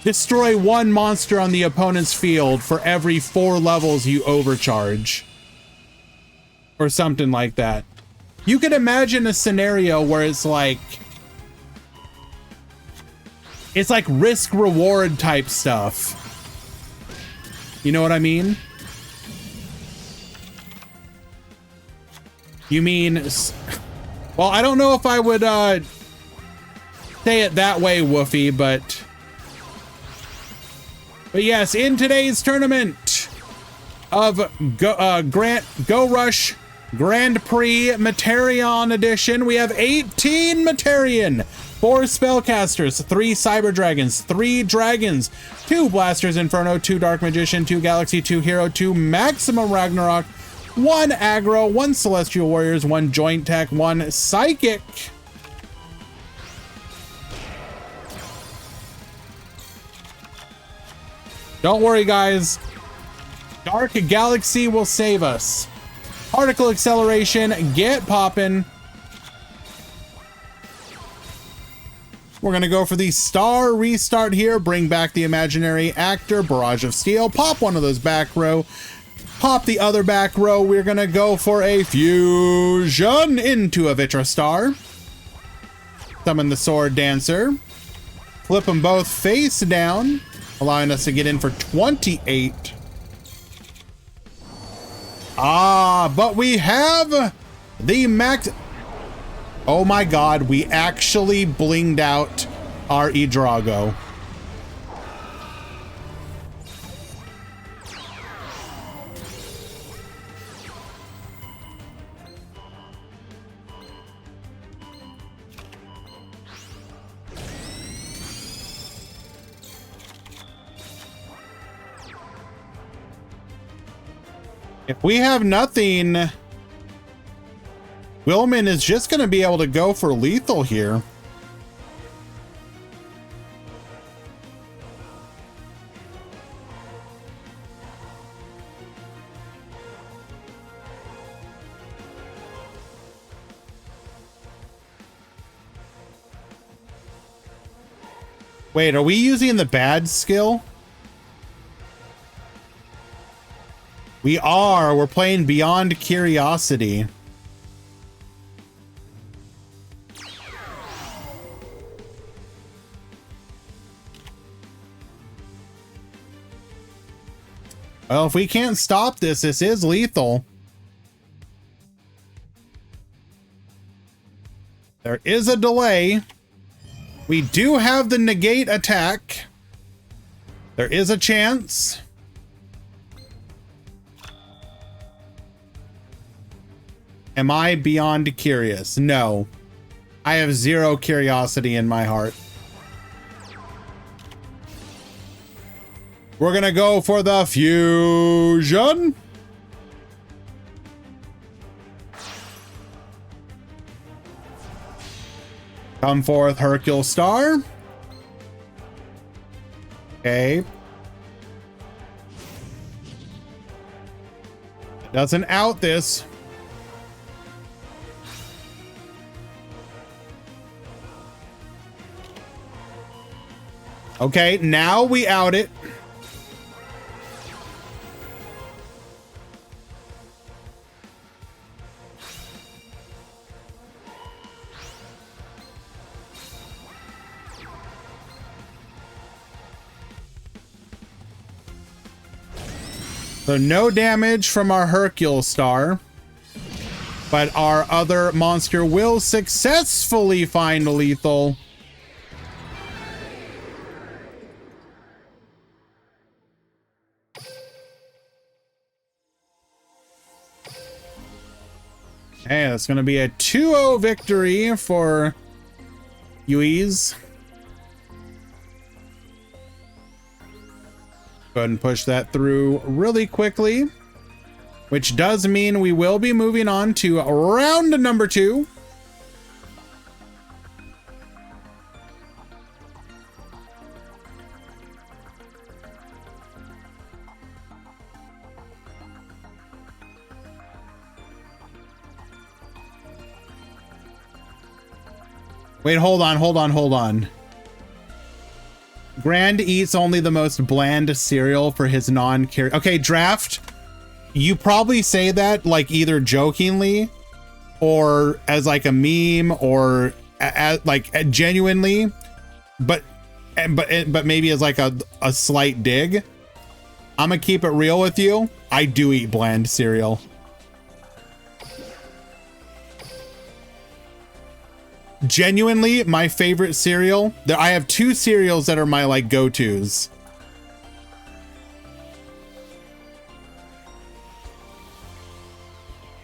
destroy 1 monster on the opponent's field for every 4 levels you overcharge. Or something like that. You could imagine a scenario where it's like risk reward type stuff. You know what I mean? You mean, well, I don't know if I would say it that way, Woofy, but yes, in today's tournament, of Go Rush Grand Prix Materion Edition. We have 18 Materion, 4 Spellcasters, 3 Cyber Dragons, 3 Dragons, 2 Blasters Inferno, 2 Dark Magician, 2 Galaxy, 2 Hero, 2 Maximum Ragnarok, 1 Aggro, 1 Celestial Warriors, 1 Joint Tech, 1 Psychic. Don't worry, guys. Dark Galaxy will save us. Particle Acceleration, get poppin'. We're gonna go for the Star Restart here. Bring back the Imaginary Actor, Barrage of Steel. Pop one of those back row. Pop the other back row. We're gonna go for a Fusion into a Vitra Star. Summon the Sword Dancer. Flip them both face down, allowing us to get in for 28. But we have the max. Oh my god, we actually blinged out our Idrago. If we have nothing, Willman is just going to be able to go for lethal here. Wait, are we using the bad skill? We are. We're playing Beyond Curiosity. Well, if we can't stop this, this is lethal. There is a delay. We do have the negate attack. There is a chance. Am I beyond curious? No. I have 0 curiosity in my heart. We're gonna go for the Fusion. Come forth, Hercule Star. Okay. Doesn't out this. Okay, now we out it. So no damage from our Hercule Star, but our other monster will successfully find lethal. Hey, that's going to be a 2-0 victory for Yui's. Go ahead and push that through really quickly, which does mean we will be moving on to round number 2. Wait, hold on. Grand eats only the most bland cereal for his non-carry. Okay, Draft, you probably say that like either jokingly or as like a meme or like genuinely, but maybe as like a slight dig. I'm gonna keep it real with you. I do eat bland cereal. Genuinely, my favorite cereal. I have 2 cereals that are my like go-tos.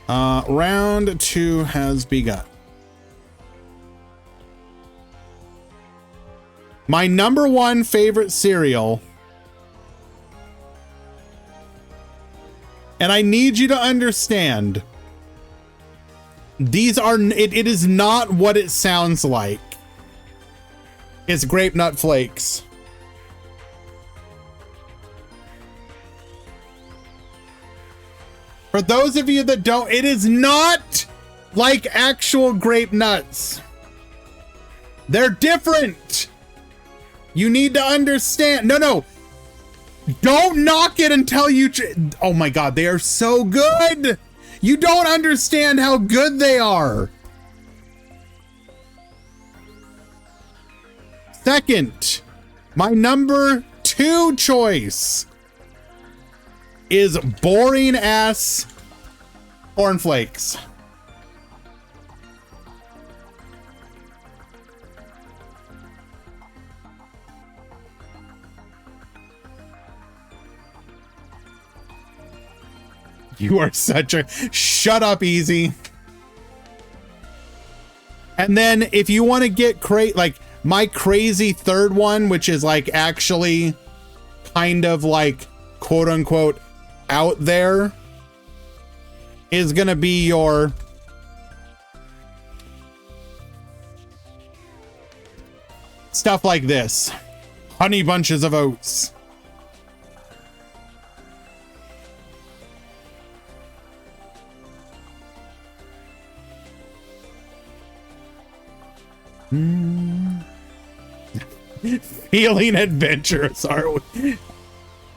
Round 2 has begun. My number 1 favorite cereal, and I need you to understand, these are, it is not what it sounds like. It's Grape Nut Flakes. For those of you that don't, it is not like actual grape nuts. They're different. You need to understand. No. Don't knock it until you... Oh my God, they are so good. You don't understand how good they are. Second, my number 2 choice is boring ass cornflakes. You are such a... Shut up, Easy. And then if you want to get like my crazy third one, which is like actually kind of like quote unquote out there, is gonna be your stuff like this. Honey Bunches of Oats. Feeling adventurous, are we?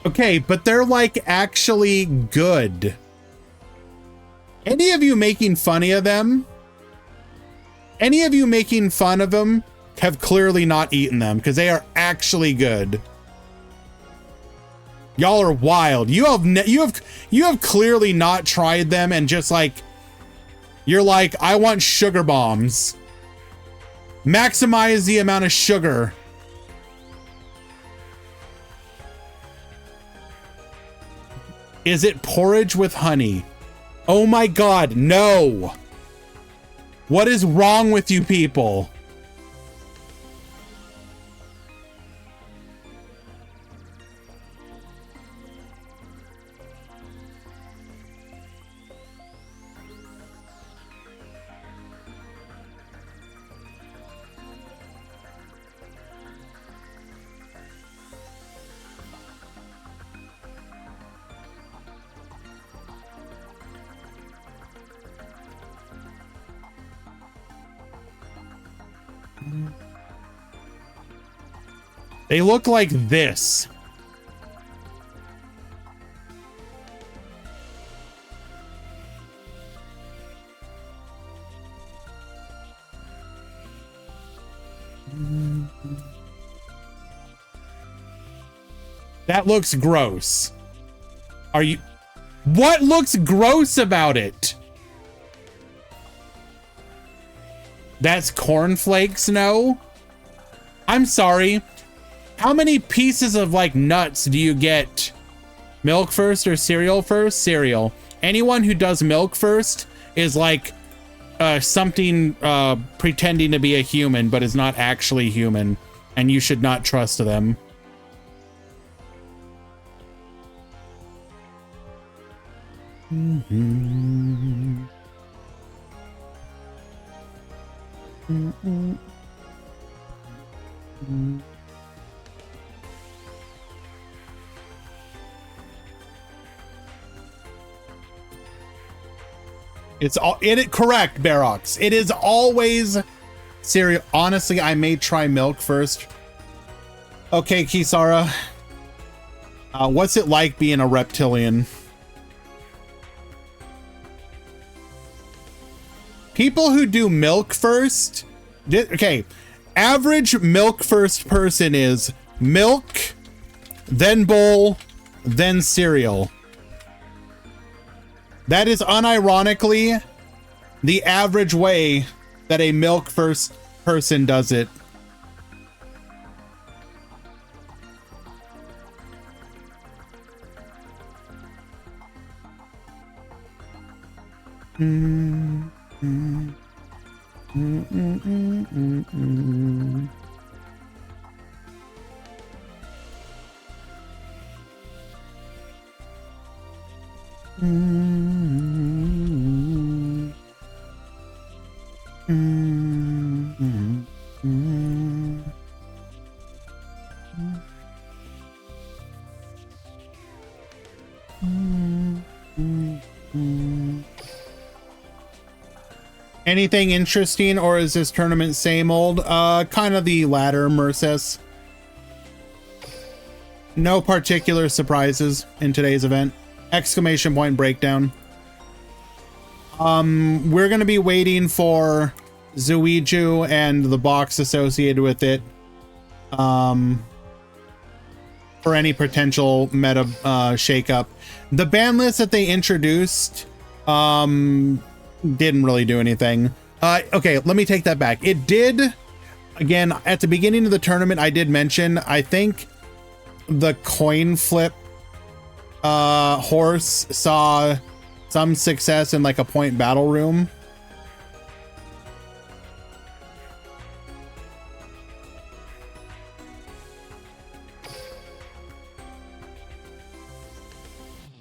Okay, but they're like actually good. Any of you making funny of them? Any of you making fun of them have clearly not eaten them because they are actually good. Y'all are wild. You have clearly not tried them and just like, you're like, I want sugar bombs. Maximize the amount of sugar. Is it porridge with honey? Oh my God, no. What is wrong with you people? They look like this. That looks gross. Are you... What looks gross about it? That's cornflakes, no? I'm sorry. How many pieces of like nuts do you get? Milk first or cereal first? Cereal. Anyone who does milk first is like something pretending to be a human but is not actually human, and you should not trust them. Mm-hmm. Mm-mm. Mm-hmm. It's all in it. Correct, Barox. It is always cereal. Honestly, I may try milk first. Okay, Kisara. What's it like being a reptilian? People who do milk first. Okay, average milk first person is milk, then bowl, then cereal. That is unironically the average way that a milk first person does it. Mm, mm, mm, mm, mm, mm, mm. Mm, mm, mm, mm. Anything interesting, or is this tournament same old? Kind of the latter, Mercis. No particular surprises in today's event. Exclamation point breakdown. We're gonna be waiting for Zuiju and the box associated with it. For any potential meta shakeup. The ban list that they introduced didn't really do anything. Okay, let me take that back. It did, again, at the beginning of the tournament, I did mention, I think the coin flip horse saw some success in like a point battle room.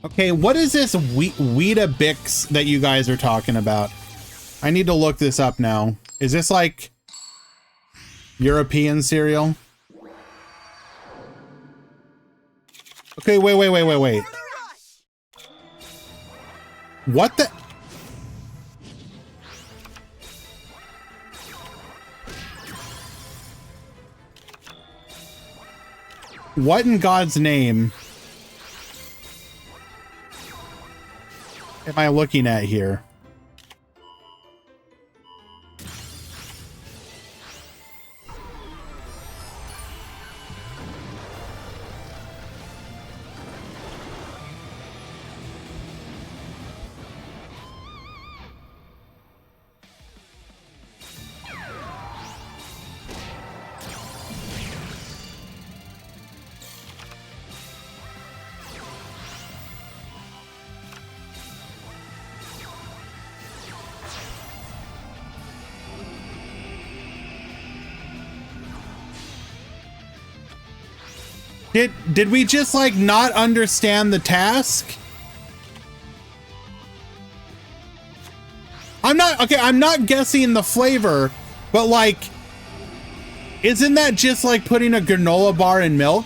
Okay, what is this Weetabix that you guys are talking about? I need to look this up now. Is this like European cereal? Okay, wait. What the? What in God's name am I looking at here? Did we just like not understand the task? I'm not guessing the flavor, but like, isn't that just like putting a granola bar in milk?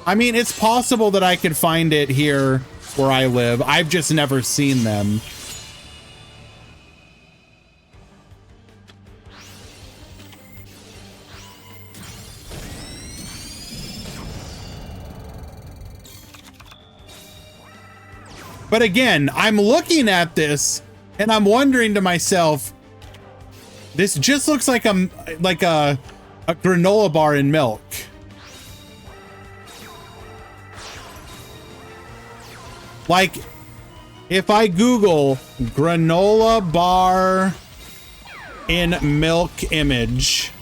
I mean, it's possible that I could find it here where I live. I've just never seen them. But again, I'm looking at this and I'm wondering to myself, this just looks like a granola bar in milk. Like, if I Google granola bar in milk image,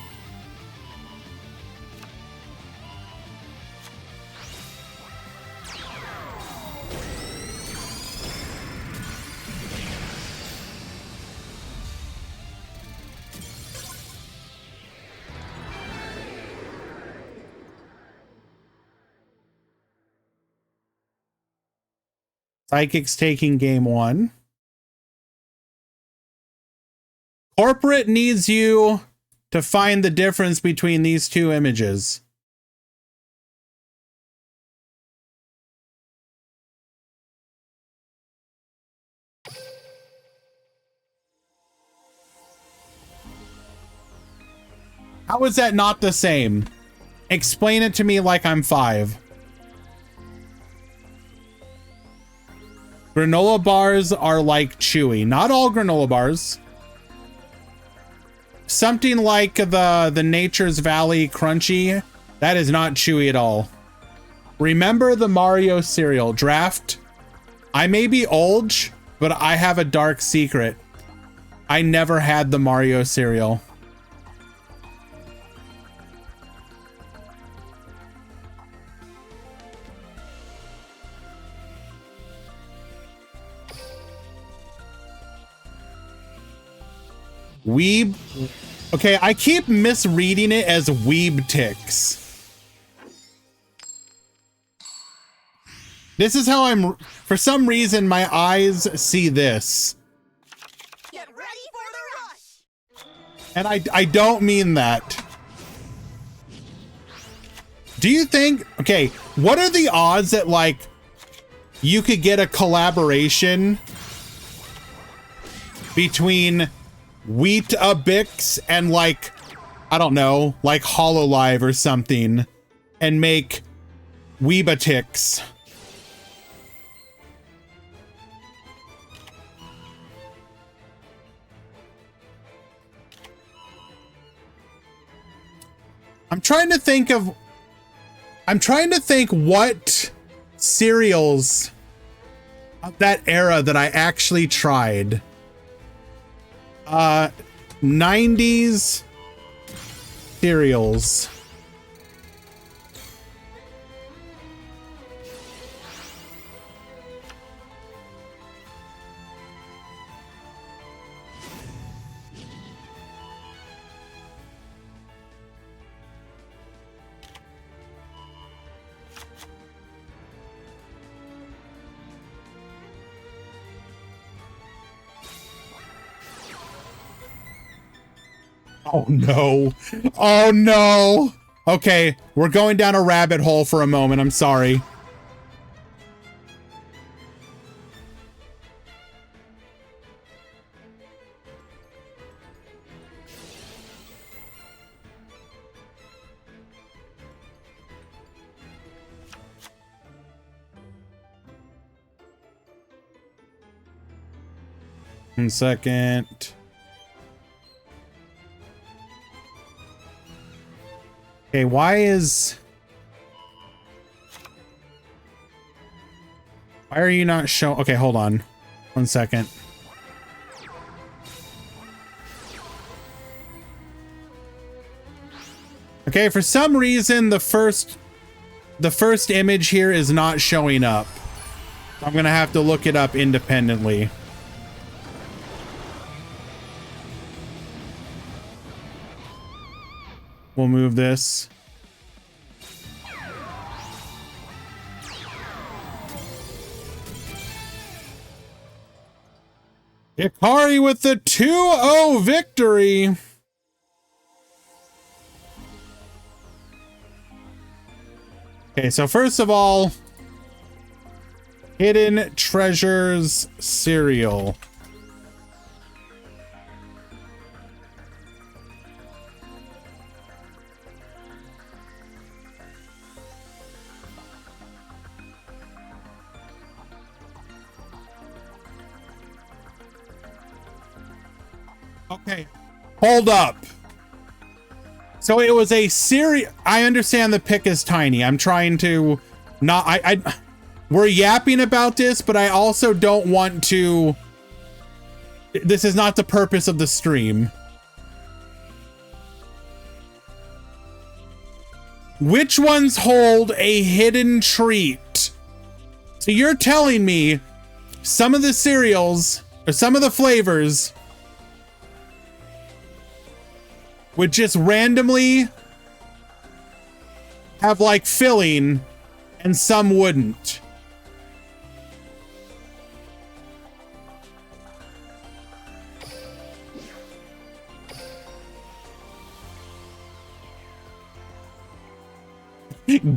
Psychic's taking game one. Corporate needs you to find the difference between these two images. How is that not the same? Explain it to me like I'm 5. Granola bars are like chewy. Not all granola bars. Something like the Nature's Valley Crunchy, that is not chewy at all. Remember the Mario cereal draft? I may be old, but I have a dark secret. I never had the Mario cereal. Weeb. Okay, I keep misreading it as Weeb Ticks. This is how I'm, for some reason, my eyes see this. Get ready for the rush! And I don't mean that. Do you think, okay, what are the odds that, like, you could get a collaboration between Weetabix and, like, I don't know, like HoloLive or something, and make Weebatix? I'm trying to think what cereals of that era that I actually tried. 90s cereals. Oh no. Oh no. Okay, we're going down a rabbit hole for a moment. I'm sorry. One second. Okay, why are you not showing? Okay, hold on. 1 second. Okay, for some reason the first image here is not showing up. I'm gonna have to look it up independently. We'll move this. Ikari with the 2-0 victory. Okay, so first of all, Hidden Treasures cereal. Okay, hold up. So it was a cereal. I understand the pick is tiny. I'm trying to not, we're yapping about this, but I also don't want to, this is not the purpose of the stream. Which ones hold a hidden treat? So you're telling me some of the cereals or some of the flavors would just randomly have like filling and some wouldn't.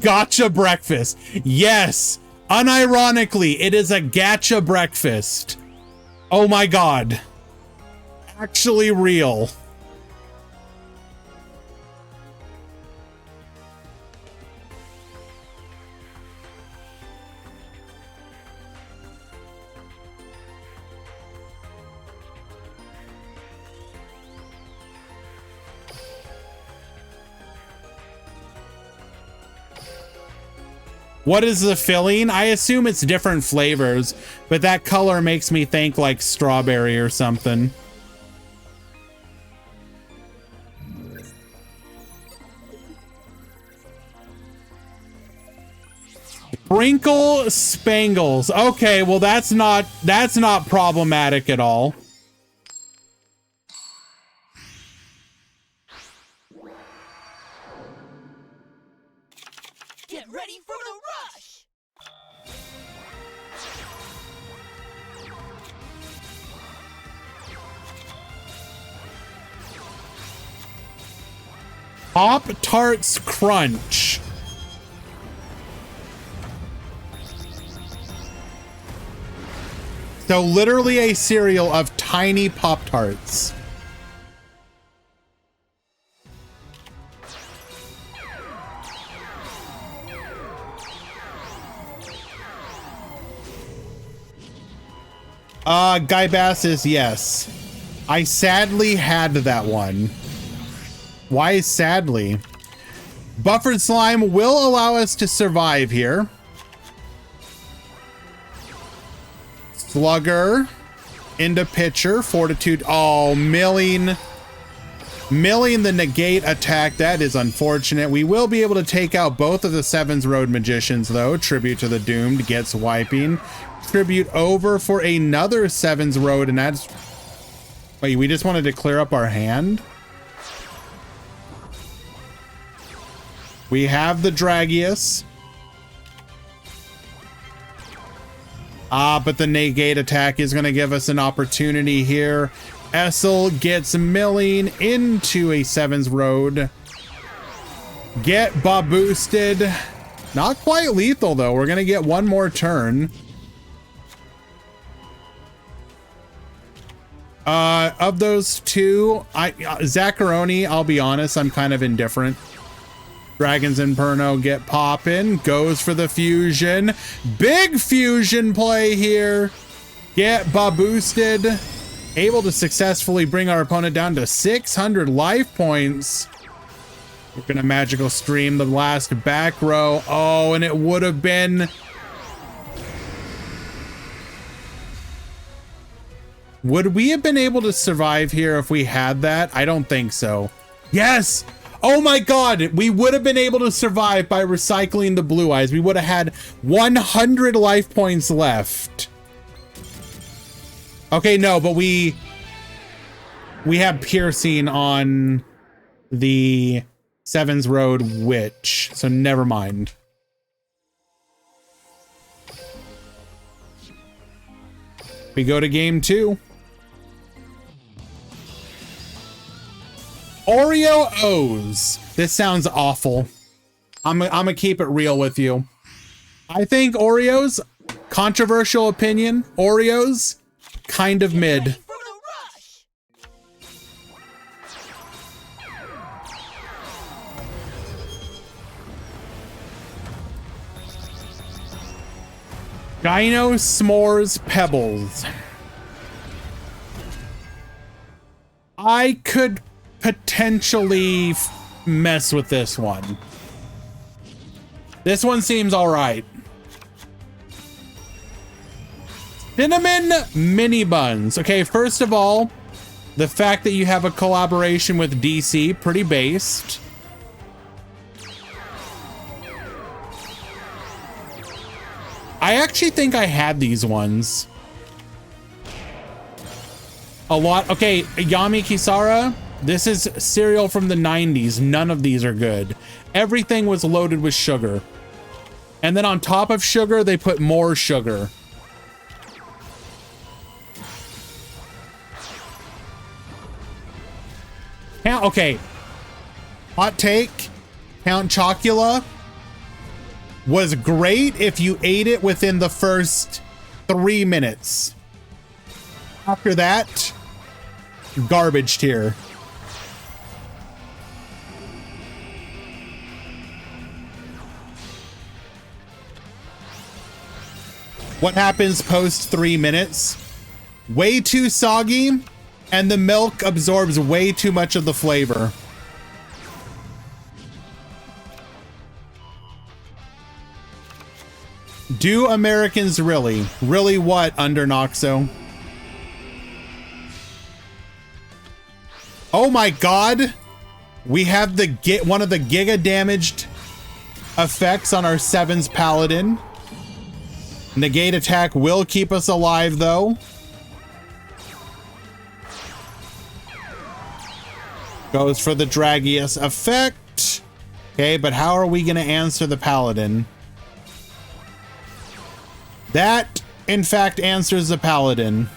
Gotcha breakfast. Yes, unironically, it is a gacha breakfast. Oh my God. Actually real. What is the filling? I assume it's different flavors, but that color makes me think like strawberry or something. Sprinkle Spangles. Okay, well that's not problematic at all. Pop-Tarts Crunch. So literally a cereal of tiny Pop-Tarts. Guy Bass is yes. I sadly had that one. Why sadly? Buffered slime will allow us to survive here. Slugger into pitcher, fortitude. Oh, milling the negate attack. That is unfortunate. We will be able to take out both of the Sevens Road Magicians though. Tribute to the Doomed gets wiping. Tribute over for another Sevens Road, and that's... Wait, we just wanted to clear up our hand? We have the Dragius. But the negate attack is going to give us an opportunity here. Essel gets milling into a Sevens Road. Get boosted. Not quite lethal though. We're going to get one more turn. Of those two, Zacharoni, I'll be honest, I'm kind of indifferent. Dragons Inferno get poppin', goes for the fusion. Big fusion play here. Get boosted. Able to successfully bring our opponent down to 600 life points. We're gonna magical stream the last back row. Oh, and it would have been... Would we have been able to survive here if we had that? I don't think so. Yes! Oh my god! We would have been able to survive by recycling the blue eyes. We would have had 100 life points left. Okay, no, but we have piercing on the Sevens Road Witch, so never mind. We go to game 2. Oreo O's. This sounds awful. I'm gonna keep it real with you. I think Oreos, controversial opinion, Oreos, kind of mid. Dino S'mores Pebbles. I could potentially mess with this one. This one seems all right. Cinnamon mini buns. Okay, first of all, the fact that you have a collaboration with DC, pretty based. I actually think I had these ones. A lot. Okay, Yami Kisara. This is cereal from the 90s. None of these are good. Everything was loaded with sugar. And then on top of sugar, they put more sugar. Count, okay. Hot take. Count Chocula was great if you ate it within the first 3 minutes. After that, garbage tier. What happens post 3 minutes? Way too soggy, and the milk absorbs way too much of the flavor. Do Americans really? Really what, Undernoxo? Oh my god! We have the one of the giga damaged effects on our Sevens Paladin. Negate attack will keep us alive though. Goes for the Dragius effect. Okay, but how are we gonna answer the Paladin? That, in fact, answers the Paladin.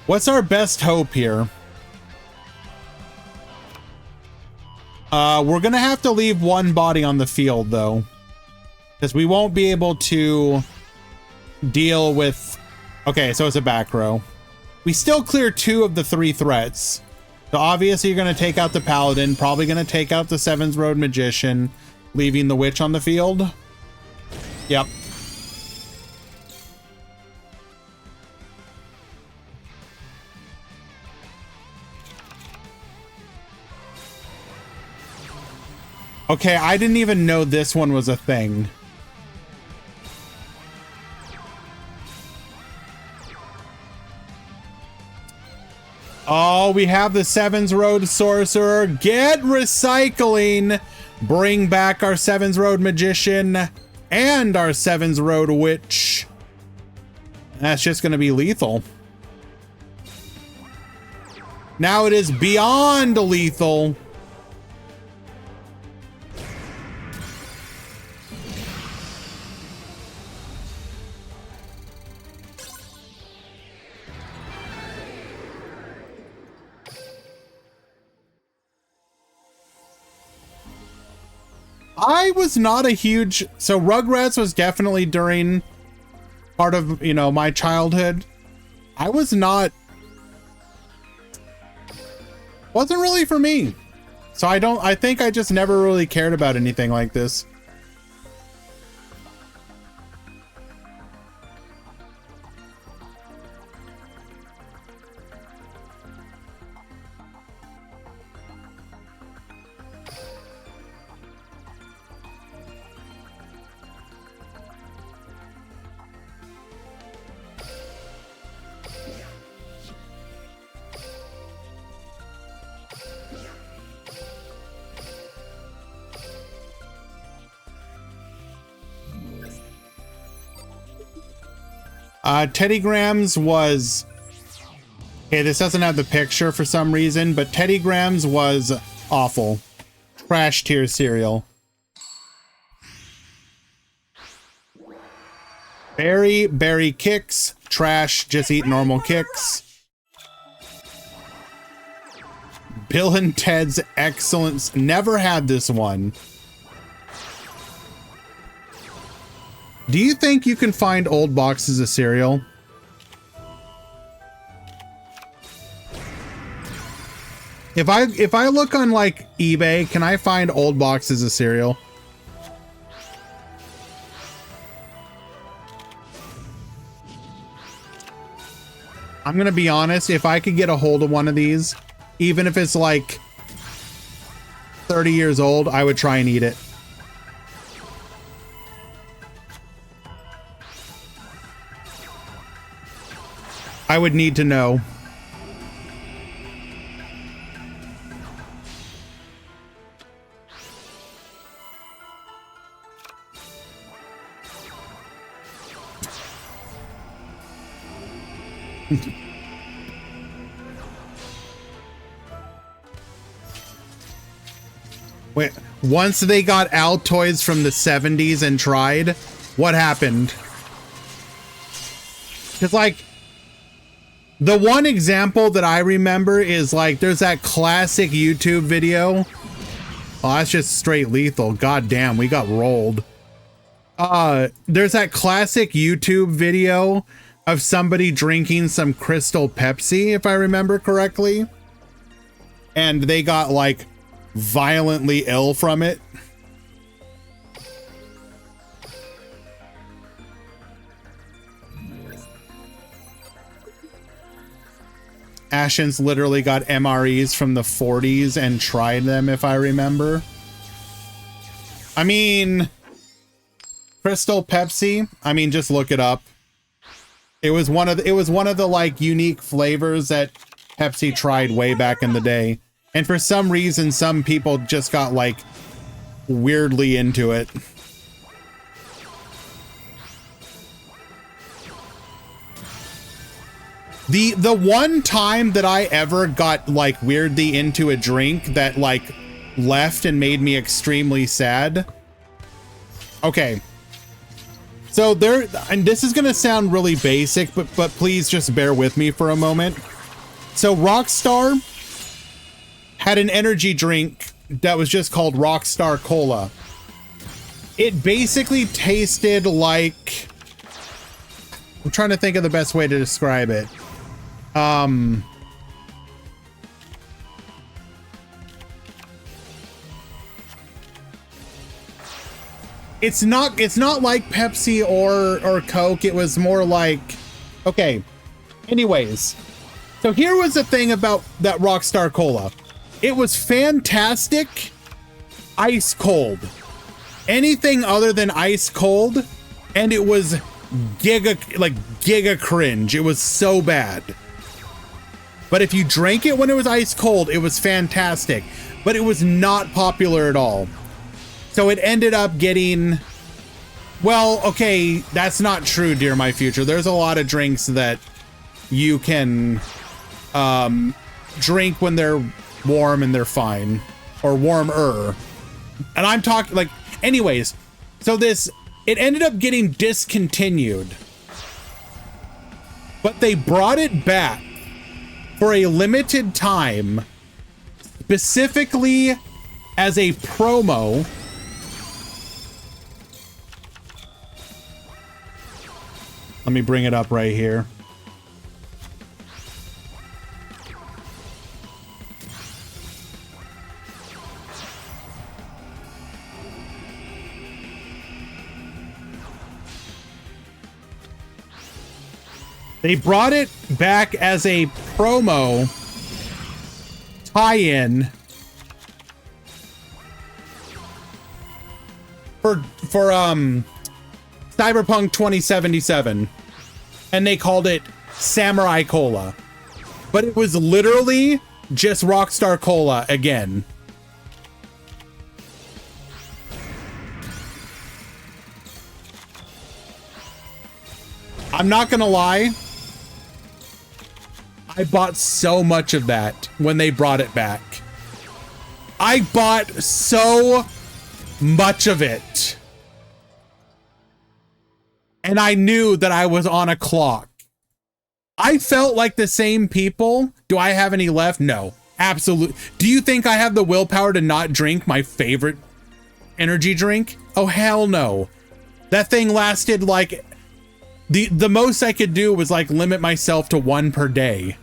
What's our best hope here? We're gonna have to leave one body on the field though, because we won't be able to deal with... Okay, so it's a back row. We still clear 2 of the 3 threats. So obviously you're gonna take out the Paladin, probably gonna take out the Sevens Road Magician, leaving the Witch on the field. Yep. Okay, I didn't even know this one was a thing. Oh, we have the Sevens Road Sorcerer. Get recycling. Bring back our Sevens Road Magician and our Sevens Road Witch. That's just going to be lethal. Now it is beyond lethal. I was not a huge... So Rugrats was definitely during part of, you know, my childhood. I was not... Wasn't really for me. So I think I just never really cared about anything like this. Teddy Grahams was... Okay, this doesn't have the picture for some reason, but Teddy Grahams was awful. Trash tier cereal. Berry Kicks. Trash, just eat normal Kicks. Bill and Ted's Excellence. Never had this one. Do you think you can find old boxes of cereal? If I look on like eBay, can I find old boxes of cereal? I'm gonna be honest, if I could get a hold of one of these, even if it's like 30 years old, I would try and eat it. I would need to know. Wait, once they got Altoids from the 70s and tried, what happened? Because like, the one example that I remember is like, there's that classic YouTube video. Oh, that's just straight lethal. God damn, we got rolled. There's that classic YouTube video of somebody drinking some Crystal Pepsi, if I remember correctly. And they got like violently ill from it. Ashens literally got MREs from the 40s and tried them, if I remember. I mean, Crystal Pepsi, I mean, just look it up. It was one of the like unique flavors that Pepsi tried way back in the day. And for some reason, some people just got like weirdly into it. The one time that I ever got like weirdly into a drink that like left and made me extremely sad. Okay. So there, and this is gonna sound really basic, but please just bear with me for a moment. So Rockstar had an energy drink that was just called Rockstar Cola. It basically tasted like, I'm trying to think of the best way to describe it. It's not like Pepsi or Coke. It was more like, okay. Anyways, so here was the thing about that Rockstar Cola. It was fantastic, ice cold. Anything other than ice cold, and it was giga cringe. It was so bad. But if you drank it when it was ice cold, it was fantastic. But it was not popular at all. So it ended up getting, well, okay, that's not true, dear my future. There's a lot of drinks that you can drink when they're warm and they're fine, or warmer. And I'm talking like, anyways, so it ended up getting discontinued, but they brought it back for a limited time, specifically as a promo. Let me bring it up right here. They brought it back as a promo tie-in for Cyberpunk 2077, and they called it Samurai Cola, but it was literally just Rockstar Cola again. I'm not gonna lie, I bought so much of that when they brought it back. I bought so much of it. And I knew that I was on a clock. I felt like the same people. Do I have any left? No, absolutely. Do you think I have the willpower to not drink my favorite energy drink? Oh, hell no. That thing lasted like, the most I could do was like limit myself to one per day.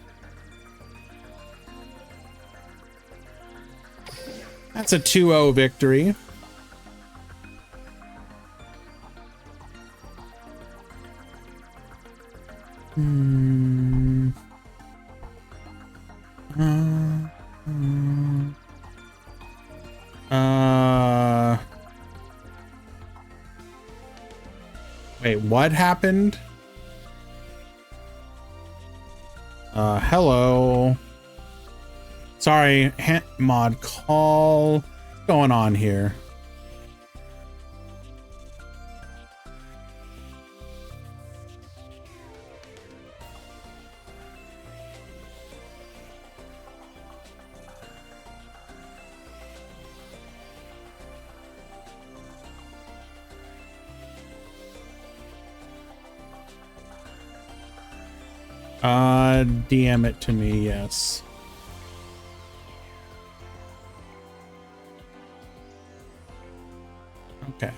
That's a 2-0 victory. Wait, what happened? Hello. Sorry, mod call. What's going on here? DM it to me, yes. Okay.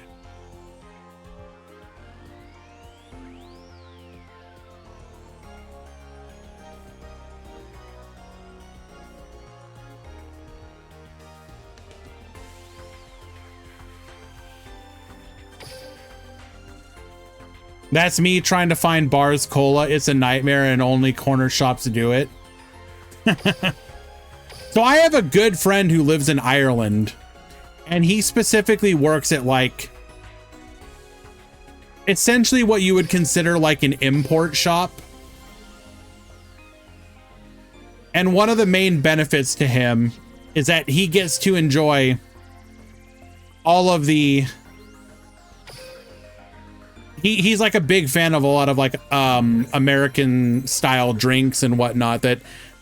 That's me trying to find Bars Cola. It's a nightmare and only corner shops do it. So I have a good friend who lives in Ireland, and he specifically works at like essentially what you would consider like an import shop. And one of the main benefits to him is that he gets to enjoy all of the he's like a big fan of a lot of like American style drinks and whatnot that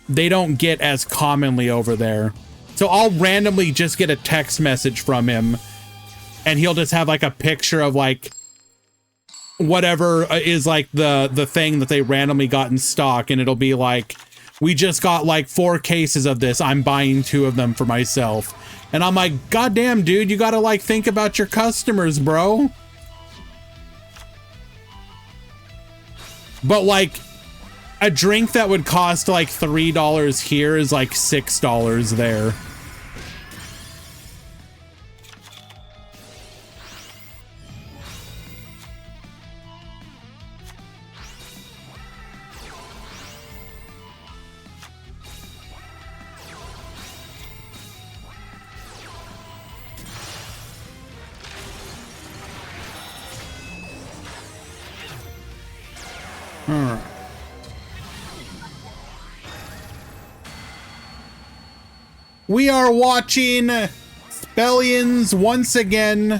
they don't get as commonly over there. So I'll randomly just get a text message from him and he'll just have like a picture of like whatever is like the thing that they randomly got in stock, and it'll be like We just got like 4 cases of this. I'm buying 2 of them for myself. And I'm like, goddamn, dude, you gotta like think about your customers, bro. But like a drink that would cost like $3 here is like $6 there. We are watching Spellions once again.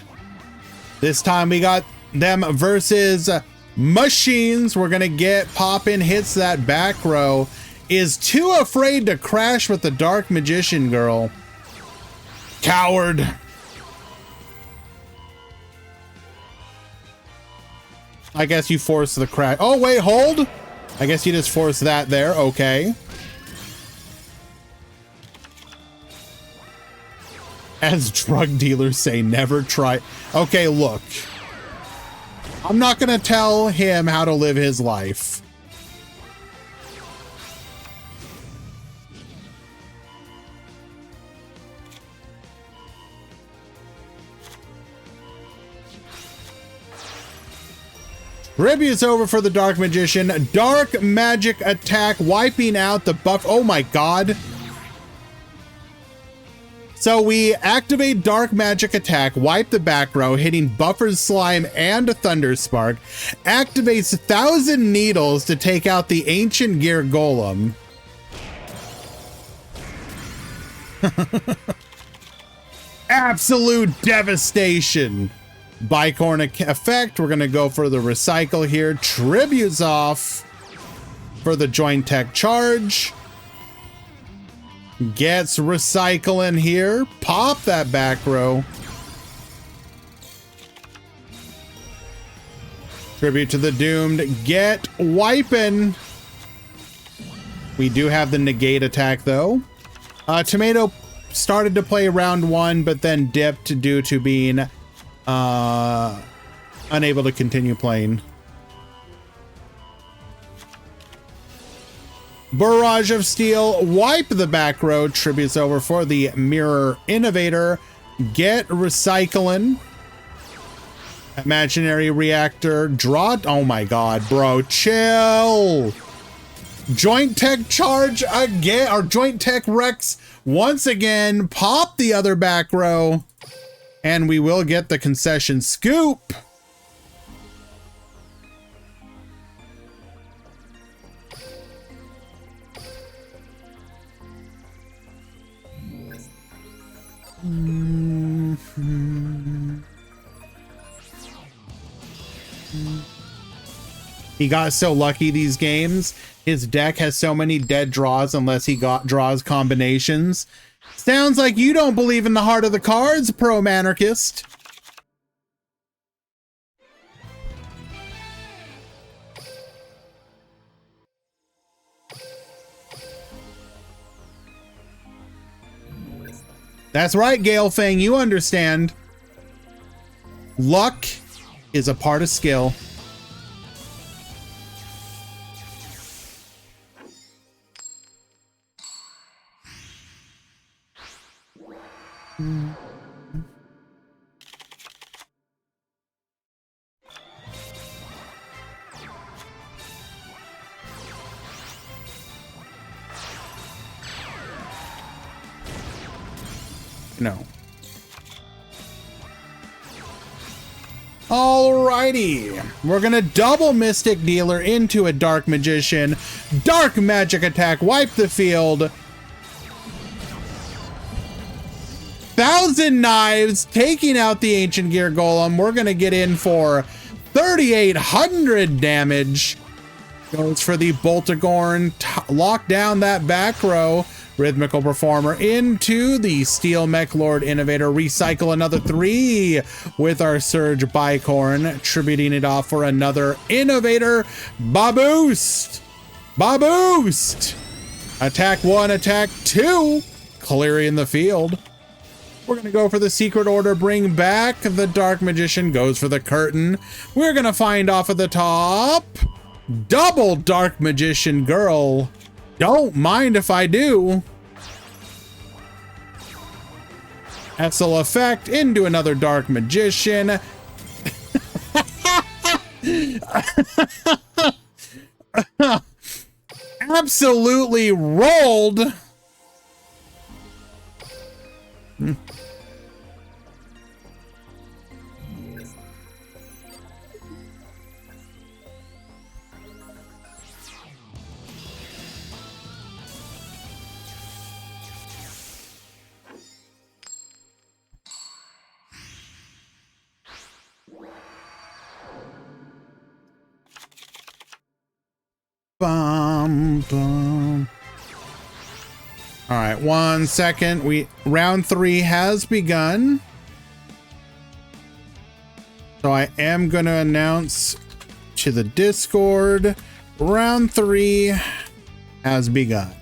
This time we got them versus machines. We're gonna get Poppin hits that back row. Is too afraid to crash with the Dark Magician girl. Coward. I guess you force the crash. Oh, wait, hold. I guess you just force that there. Okay. As drug dealers say, never try. Okay, look. I'm not gonna tell him how to live his life. Tribute's over for the Dark Magician. Dark Magic Attack, wiping out the buff. Oh my god. So we activate Dark Magic Attack, wipe the back row, hitting Buffer's Slime and a Thunder Spark. Activates 1,000 Needles to take out the Ancient Gear Golem. Absolute devastation. Bicorn effect. We're going to go for the recycle here. Tribute's off for the Joint Tech charge. Gets recycling here. Pop that back row. Tribute to the Doomed. Get wiping. We do have the negate attack though. Tomato started to play round 1, but then dipped due to being unable to continue playing. Barrage of Steel, wipe the back row. Tribute's over for the Mirror Innovator. Get recycling. Imaginary Reactor, draw. Oh my god, bro, chill. Joint Tech charge again, or Joint Tech Rex once again. Pop the other back row. And we will get the concession scoop. He got so lucky these games. His deck has so many dead draws unless he draws combinations. Sounds like you don't believe in the heart of the cards, Pro Manarchist. That's right, Gale Fang, you understand. Luck is a part of skill. No. Alrighty. We're gonna double Mystic Dealer into a Dark Magician. Dark Magic Attack, wipe the field. 1,000 Knives, taking out the Ancient Gear Golem. We're gonna get in for 3,800 damage. Goes for the Boltagorn. Lock down that back row. Rhythmical Performer into the Steel Mech Lord Innovator. Recycle another 3 with our Surge Bicorn. Tributing it off for another Innovator. Baboost! Baboost! Attack 1, attack 2, clearing the field. We're going to go for the secret order, bring back the Dark Magician, goes for the curtain. We're going to find off at the top, double Dark Magician girl. Don't mind if I do. Essel effect into another Dark Magician. Absolutely rolled. Bum, bum. All right, 1 second. Round 3 has begun. So I am going to announce to the Discord, round 3 has begun.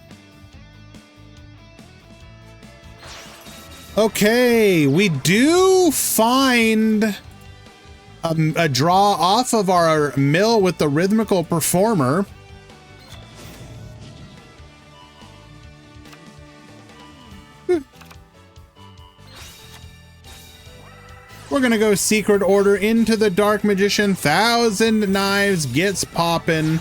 Okay, we do find a draw off of our mill with the rhythmical performer. We're gonna go secret order into the Dark Magician. 1,000 knives gets poppin'.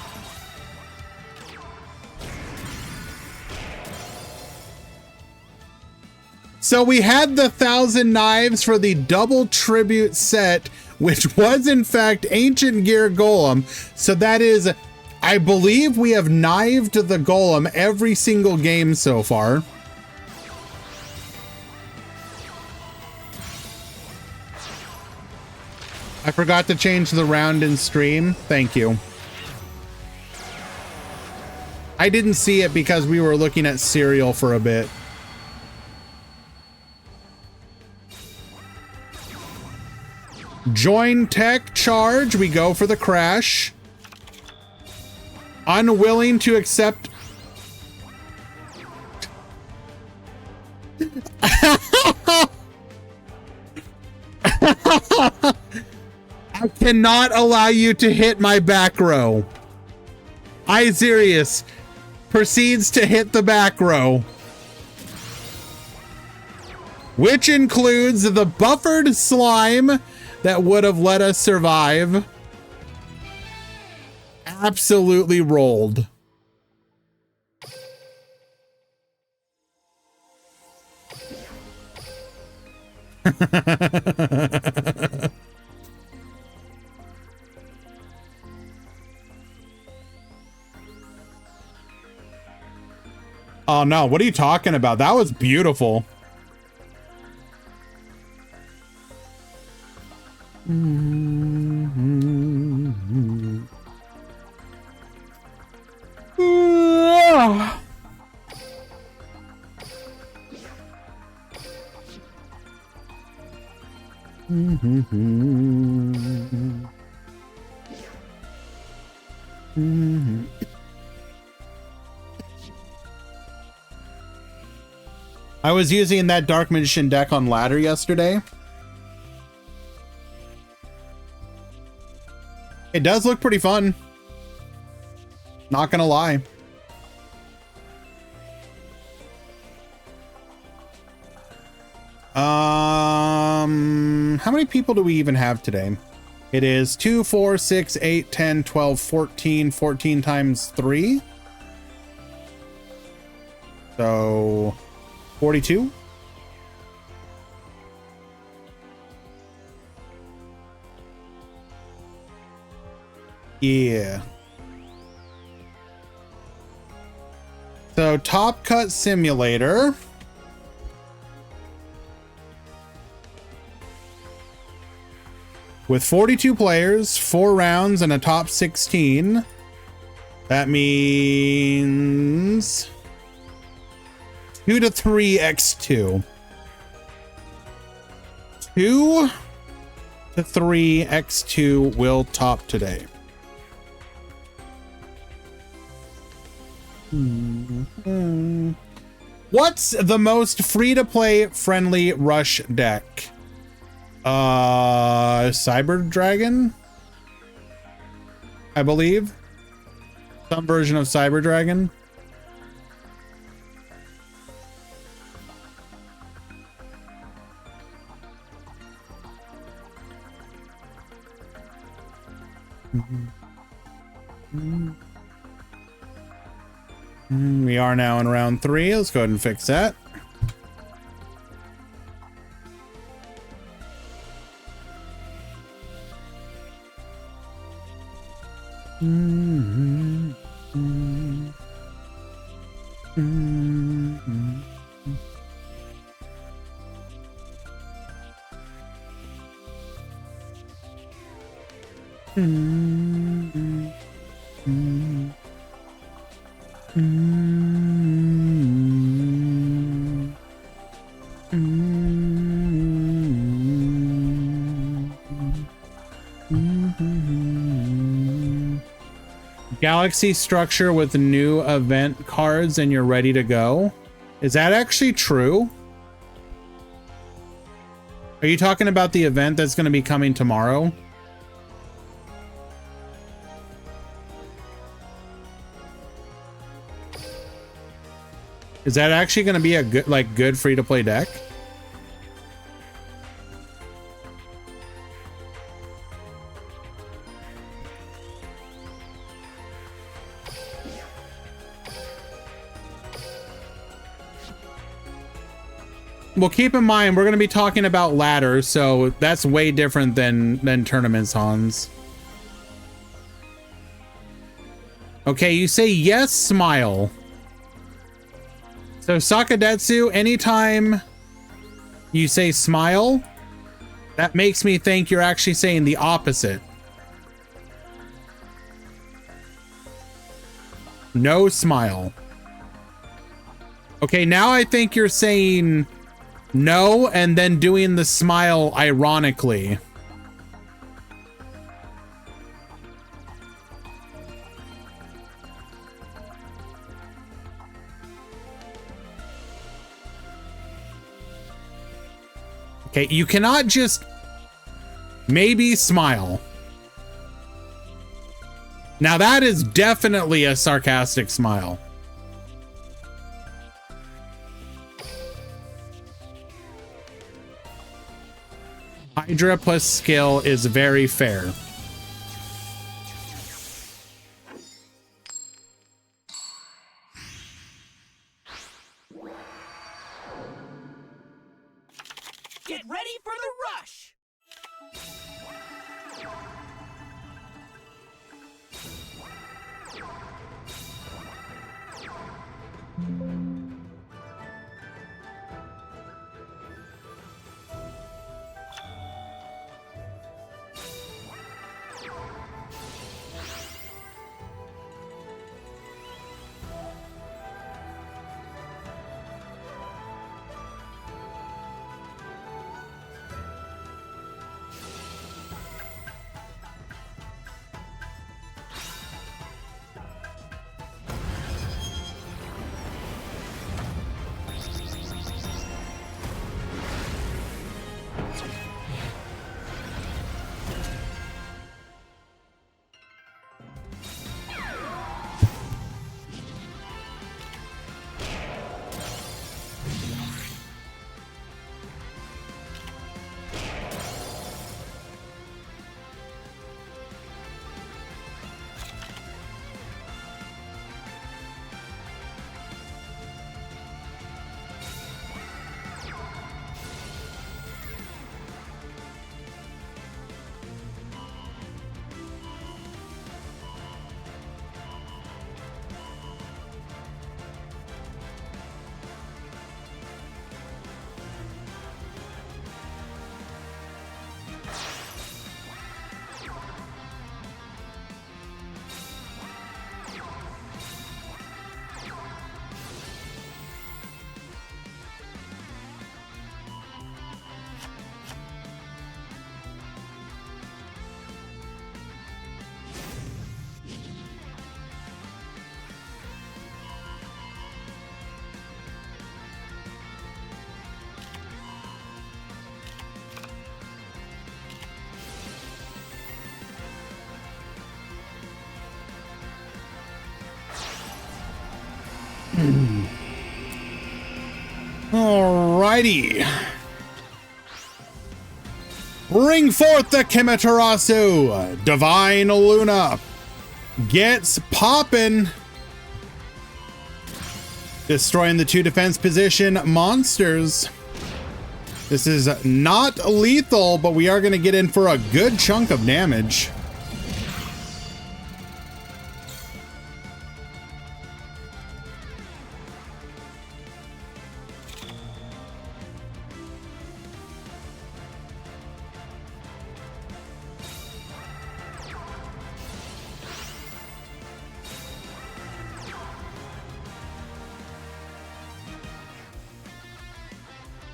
So we had the 1,000 knives for the double tribute set, which was in fact Ancient Gear Golem. So that is, I believe we have knived the Golem every single game so far. I forgot to change the round in stream. Thank you. I didn't see it because we were looking at cereal for a bit. Join tech charge. We go for the crash. Unwilling to accept. I cannot allow you to hit my back row. Isirius proceeds to hit the back row, which includes the buffered slime that would have let us survive. Absolutely rolled. Oh no, what are you talking about? That was beautiful. I was using that Dark Magician deck on ladder yesterday. It does look pretty fun. Not gonna lie. How many people do we even have today? It is 2, 4, 6, 8, 10, 12, 14, 14 times 3. So 42. Yeah. So Top Cut Simulator. With 42 players, 4 rounds, and a top 16. That means 2 to 3 x2. 2 to 3 x2 will top today. What's the most free-to-play friendly rush deck? Cyber Dragon, I believe. Some version of Cyber Dragon. We are now in round 3. Let's go ahead and fix that. Galaxy structure with new event cards and you're ready to go. Is that actually true? Are you talking about the event that's going to be coming tomorrow? Is that actually going to be a good free-to-play deck? Well, keep in mind, we're going to be talking about ladders, so that's way different than tournaments, Hans. Okay, you say yes, smile. So Sakadetsu, anytime you say smile, that makes me think you're actually saying the opposite. No smile. Okay, now I think you're saying no and then doing the smile ironically. Okay, you cannot just maybe smile. Now that is definitely a sarcastic smile. Hydra plus skill is very fair. Get ready for the rush! Alrighty. Bring forth the Kimitarasu. Divine Luna gets poppin'. Destroying the 2 defense position monsters. This is not lethal, but we are going to get in for a good chunk of damage.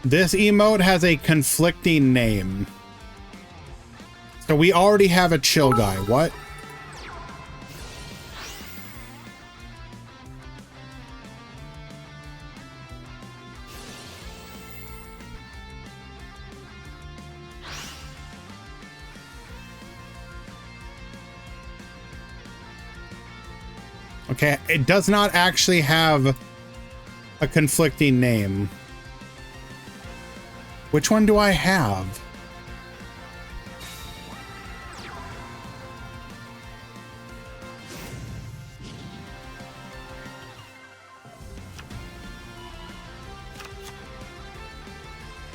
This emote has a conflicting name. So we already have a chill guy. What? Okay, it does not actually have a conflicting name. Which one do I have?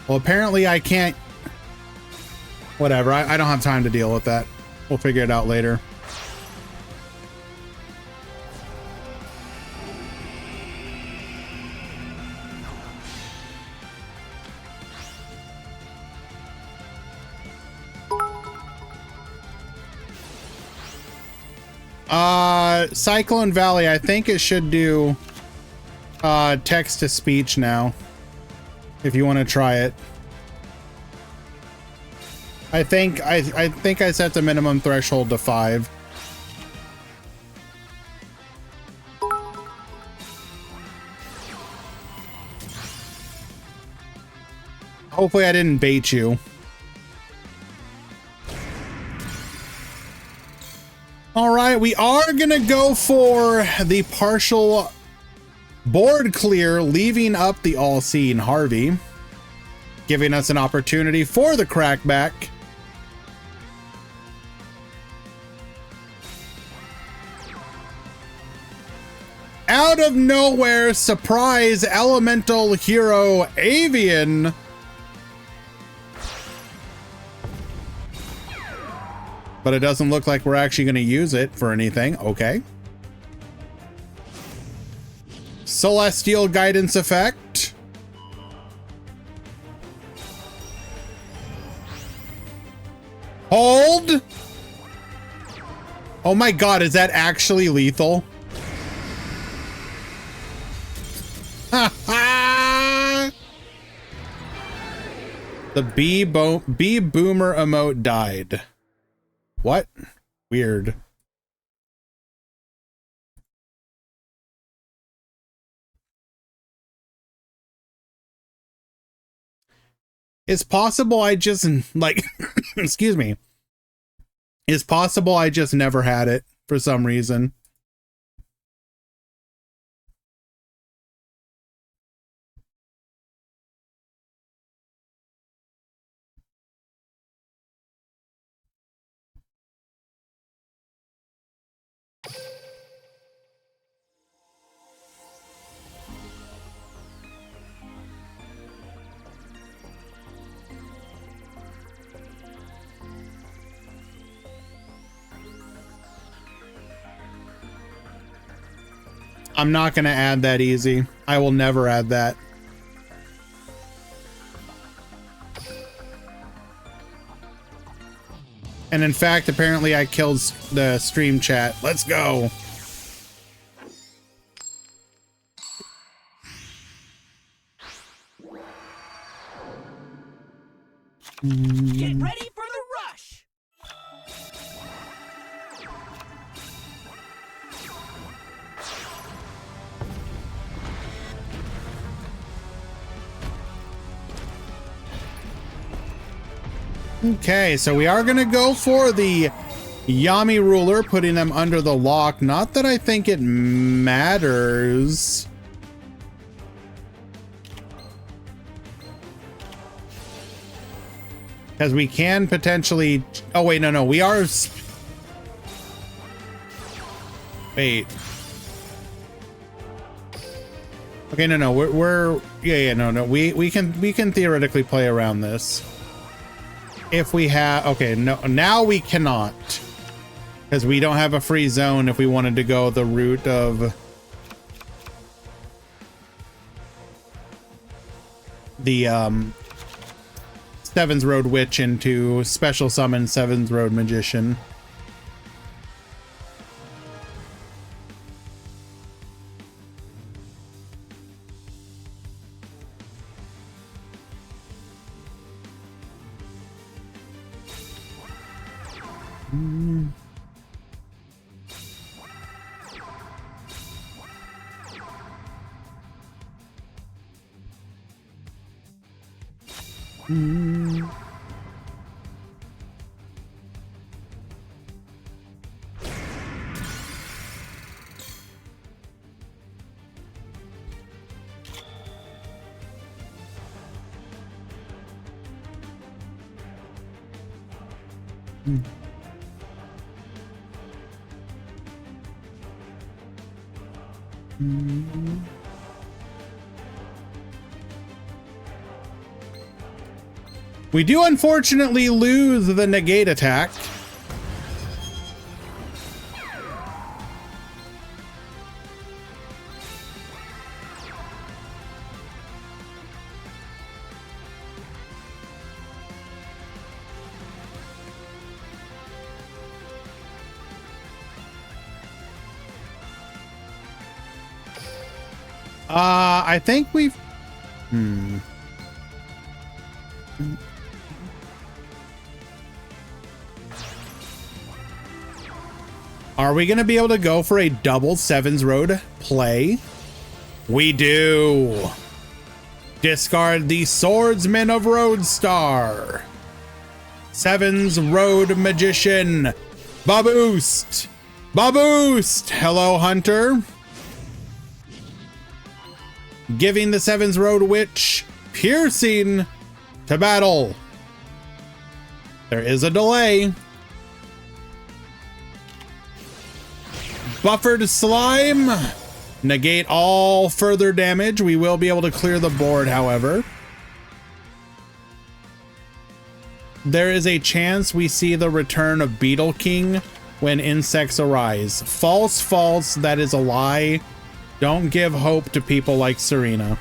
Well, apparently I can't. Whatever, I don't have time to deal with that. We'll figure it out later. Cyclone Valley, I think it should do text to speech now. If you want to try it. I think I set the minimum threshold to 5. Hopefully I didn't bait you. All right, we are gonna go for the partial board clear, leaving up the all-seeing Harvey, giving us an opportunity for the crackback. Out of nowhere, surprise elemental hero Avian. But it doesn't look like we're actually going to use it for anything. Okay. Celestial guidance effect. Hold. Oh my God, is that actually lethal? The bee boomer emote died. What? Weird. It's possible I just, like, excuse me. It's possible I just never had it for some reason. I'm not going to add that easy. I will never add that. And in fact, apparently I killed the stream chat. Let's go. Get ready for the rush. Okay, so we are going to go for the Yami ruler, putting them under the lock. Not that I think it matters. Because we can potentially... Oh, wait, no. We are... Wait. Okay, no. We're... Yeah, no. We can theoretically play around this. If we have... Okay, no. Now we cannot. Because we don't have a free zone if we wanted to go the route of... the, Sevens Road Witch into special summon Sevens Road Magician. We do unfortunately lose the negate attack. I think we've... Are we going to be able to go for a double Sevens Road play? We do. Discard the Swordsman of Roadstar. Sevens Road Magician. Baboost. Baboost. Hello, Hunter. Giving the Sevens Road Witch piercing to battle. There is a delay. Buffered Slime. Negate all further damage. We will be able to clear the board, however. There is a chance we see the return of Beetle King when insects arise. False, false. That is a lie. Don't give hope to people like Serena.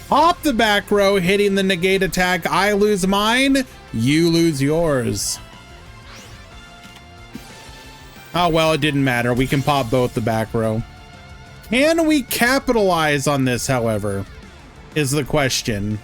Pop the back row, hitting the negate attack. I lose mine, you lose yours. Oh, well, it didn't matter. We can pop both the back row. Can we capitalize on this, however, is the question.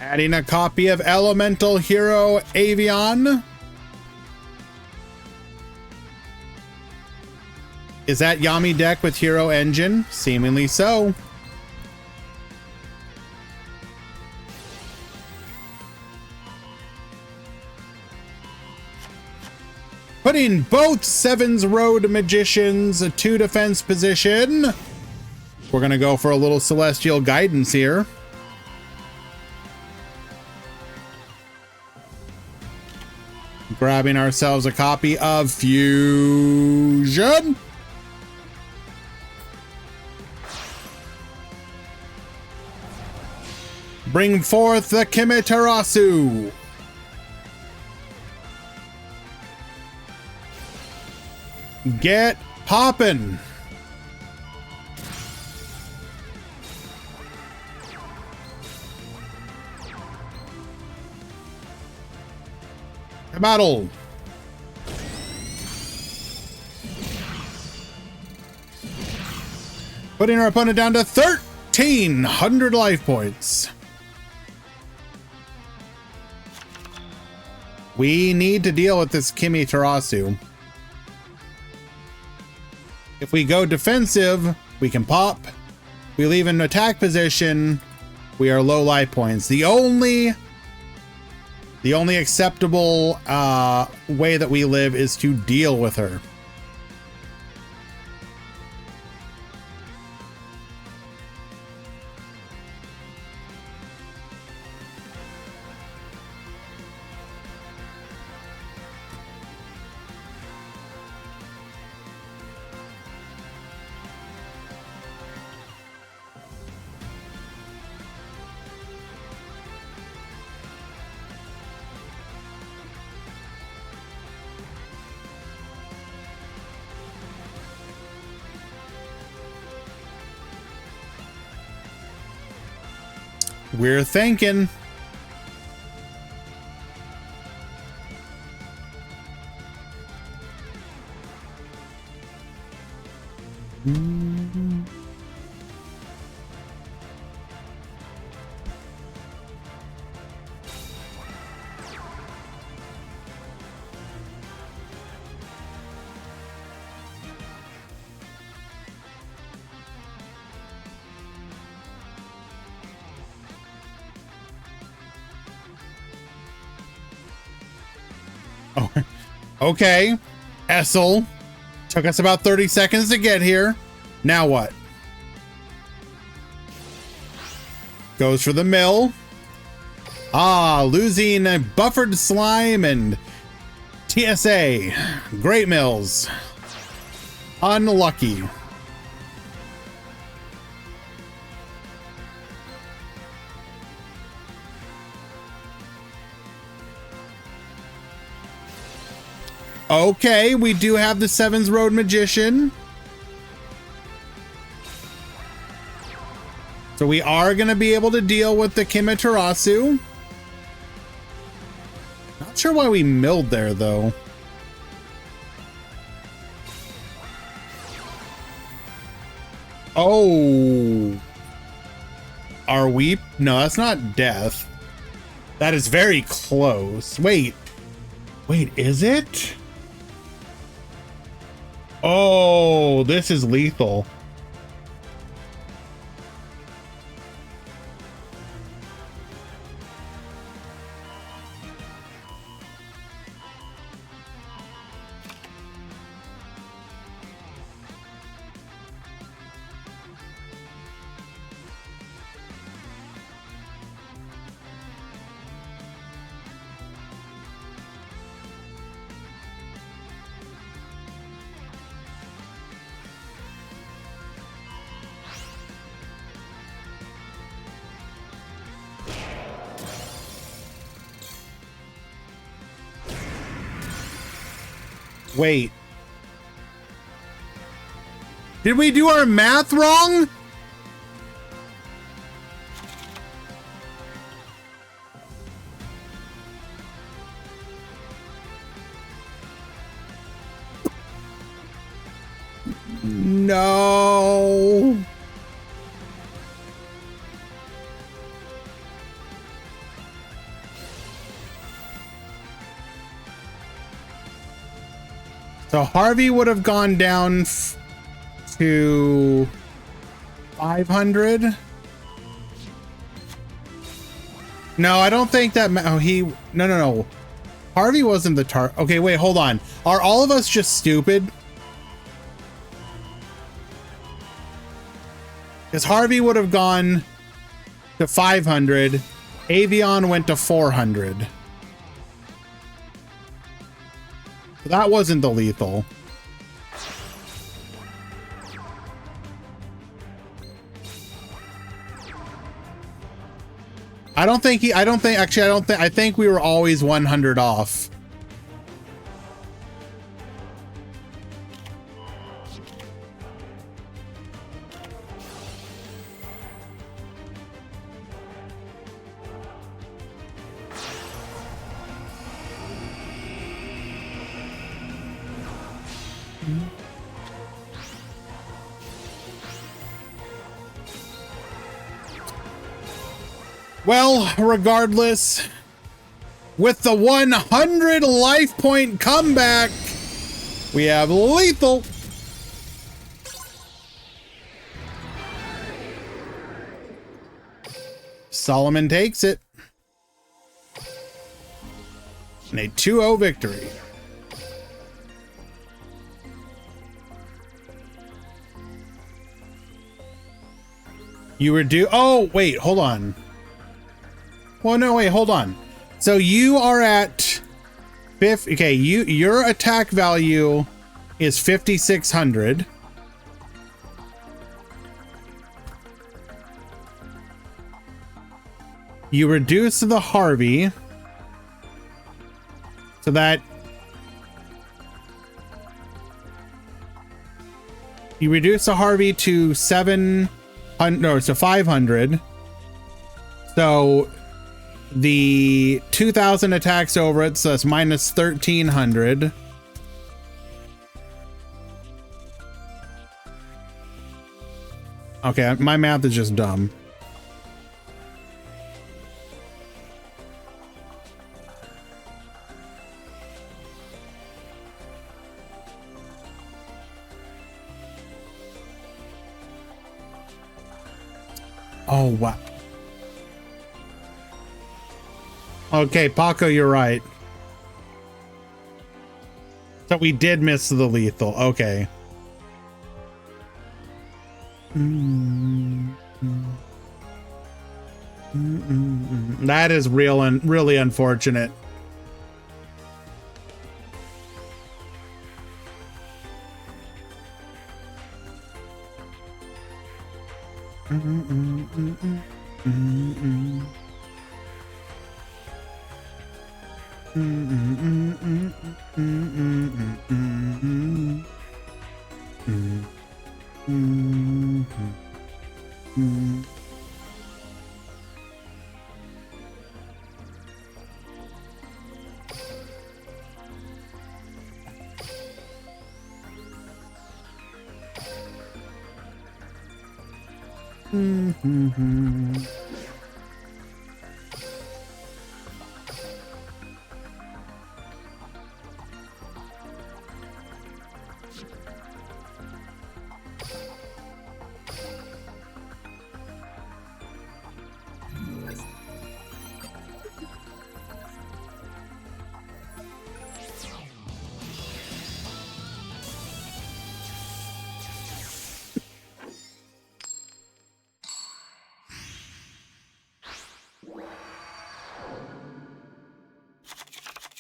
Adding a copy of Elemental Hero Avion. Is that Yami deck with Hero Engine? Seemingly so. Putting both Sevens Road Magicians to defense position. We're going to go for a little Celestial Guidance here. Grabbing ourselves a copy of Fusion. Bring forth the Kimitarasu. Get poppin'. Battle. putting our opponent down to 1,300 life points. We need to deal with this Kimitarasu. If we go defensive, we can pop. We leave in attack position, we are low life points. The only acceptable way that we live is to deal with her. We're thinking. Oh, okay. Essel. Took us about 30 seconds to get here. Now what? Goes for the mill. Ah, losing a buffered slime and TSA. Great mills. Unlucky. Okay, we do have the Sevens Road Magician. So we are going to be able to deal with the Kimitarasu. Not sure why we milled there, though. Oh. Are we? No, that's not death. That is very close. Wait. Wait, is it? Oh, this is lethal. Wait. Did we do our math wrong? No. So Harvey would have gone down to 500. No, I don't think that. Oh, no. Harvey wasn't the target. Okay, wait, hold on. Are all of us just stupid? Because Harvey would have gone to 500. Avion went to 400. That wasn't the lethal. I think we were always 100 off. Well, regardless, with the 100 life point comeback, we have lethal. Solomon takes it. And a 2-0 victory. You were due. Oh, wait, hold on. Well, no, wait, hold on. So you are at 50. Okay, your attack value is 5,600. You reduce the Harvey so that you reduce the Harvey to 700, no, so 500. So the 2,000 attacks over it, so that's minus 1,300. Okay, my math is just dumb. Oh, wow. Okay, Paco, you're right. So we did miss the lethal. Okay. That is real and really unfortunate.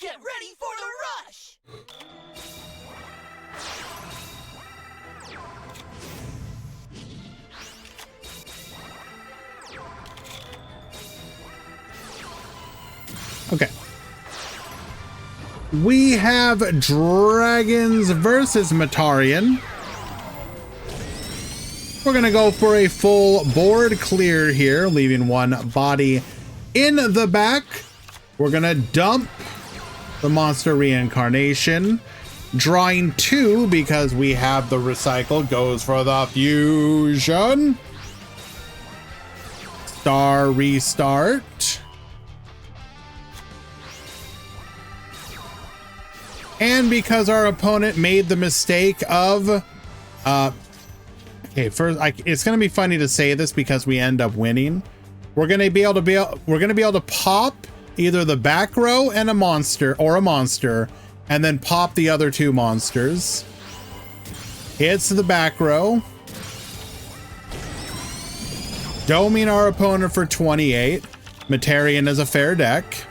Get ready for the rush! Okay. We have Dragons versus Matarian. We're gonna go for a full board clear here, leaving one body in the back. We're gonna dump the monster reincarnation, drawing 2 because we have the recycle, goes for the fusion. Star restart. And because our opponent made the mistake of okay, first it's gonna be funny to say this because we end up winning. We're gonna be able to pop either the back row and a monster, and then pop the other 2 monsters. Hits the back row. Doming our opponent for 28. Matarian is a fair deck.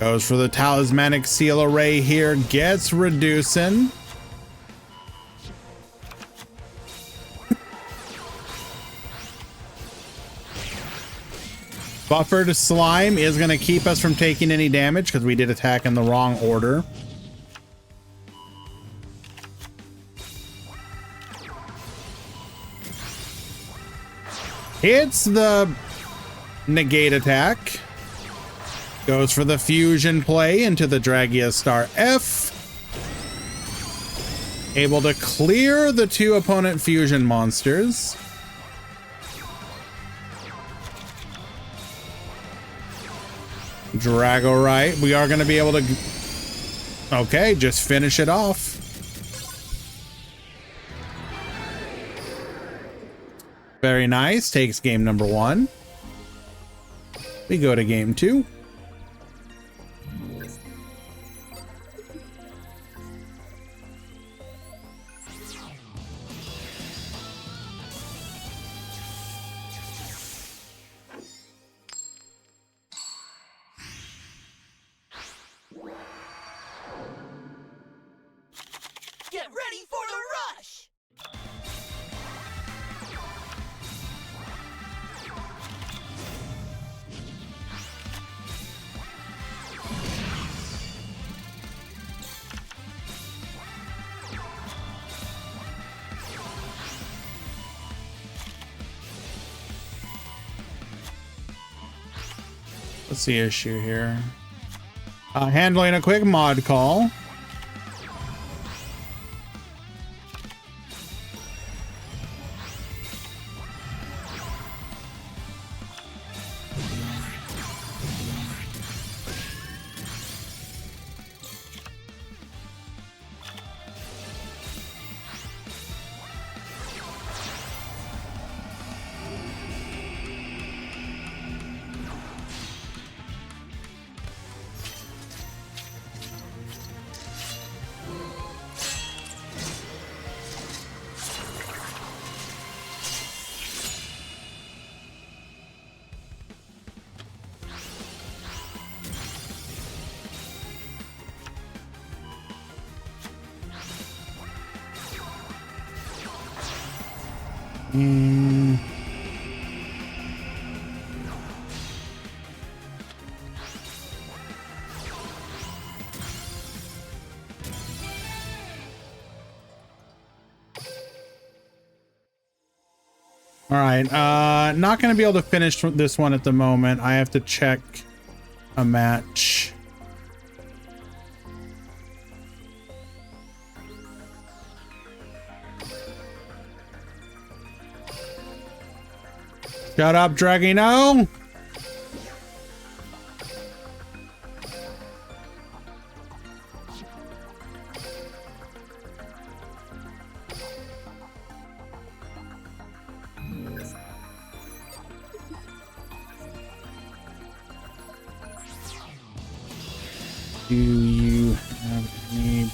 Goes for the talismanic seal array here, gets reducing. Buffered slime is going to keep us from taking any damage because we did attack in the wrong order. Hits the negate attack. Goes for the fusion play into the Dragia Star F. Able to clear the 2 opponent fusion monsters. Dragorite. We are going to be able to... Okay, just finish it off. Very nice. Takes game number 1. We go to game 2. Get ready for the rush! What's the issue here? Handling a quick mod call. All right, not going to be able to finish this one at the moment. I have to check a match. Shut up, Dragino. Do you have any?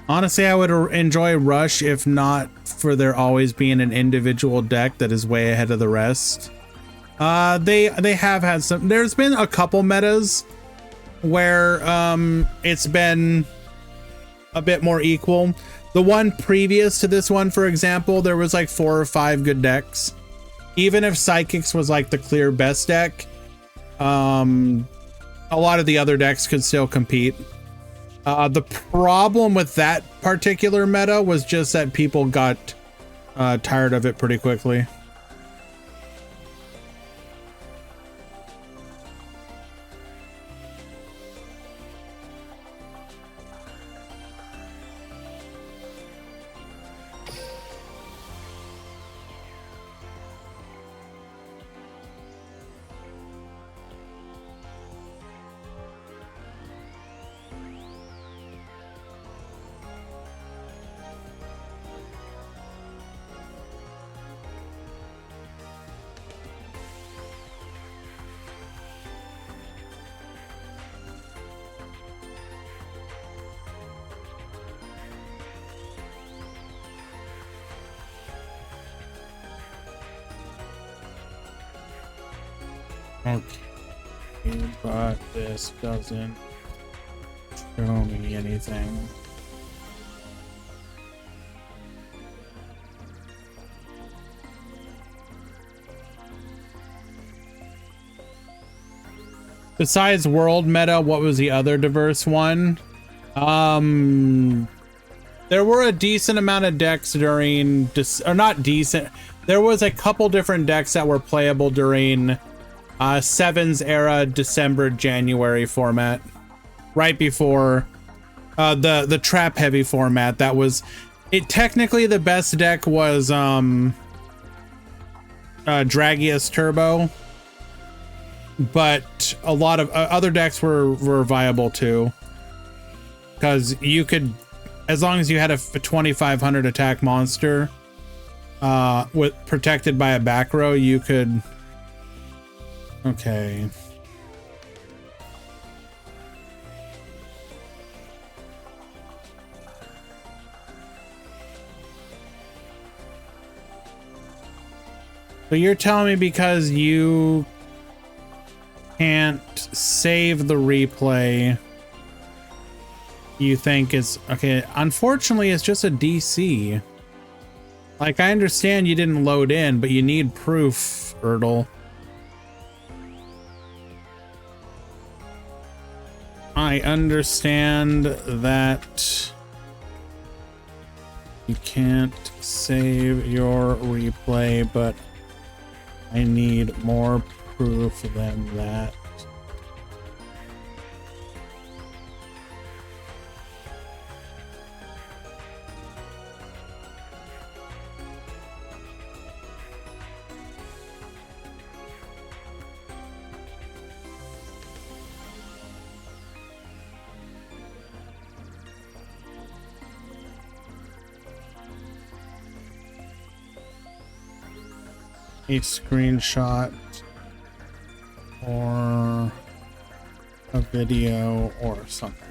Honestly, I would enjoy Rush if not for there always being an individual deck that is way ahead of the rest. They have had some. There's been a couple metas where it's been a bit more equal. The one previous to this one, for example, there was like 4 or 5 good decks. Even if Psychics was like the clear best deck, a lot of the other decks could still compete. The problem with that particular meta was just that people got tired of it pretty quickly. Okay, but this doesn't show me anything. Besides world meta, what was the other diverse one? There were a decent amount of decks during, or not decent. There was a couple different decks that were playable during Sevens era December January format, right before the trap heavy format. That was it. Technically, the best deck was Dragius Turbo, but a lot of other decks were viable too, because you could, as long as you had a 2500 attack monster with protected by a back row, you could. Okay. So you're telling me because you can't save the replay, you think it's okay? Unfortunately, it's just a DC. Like, I understand you didn't load in, but you need proof, Erdl. I understand that you can't save your replay, but I need more proof than that. A screenshot or a video or something.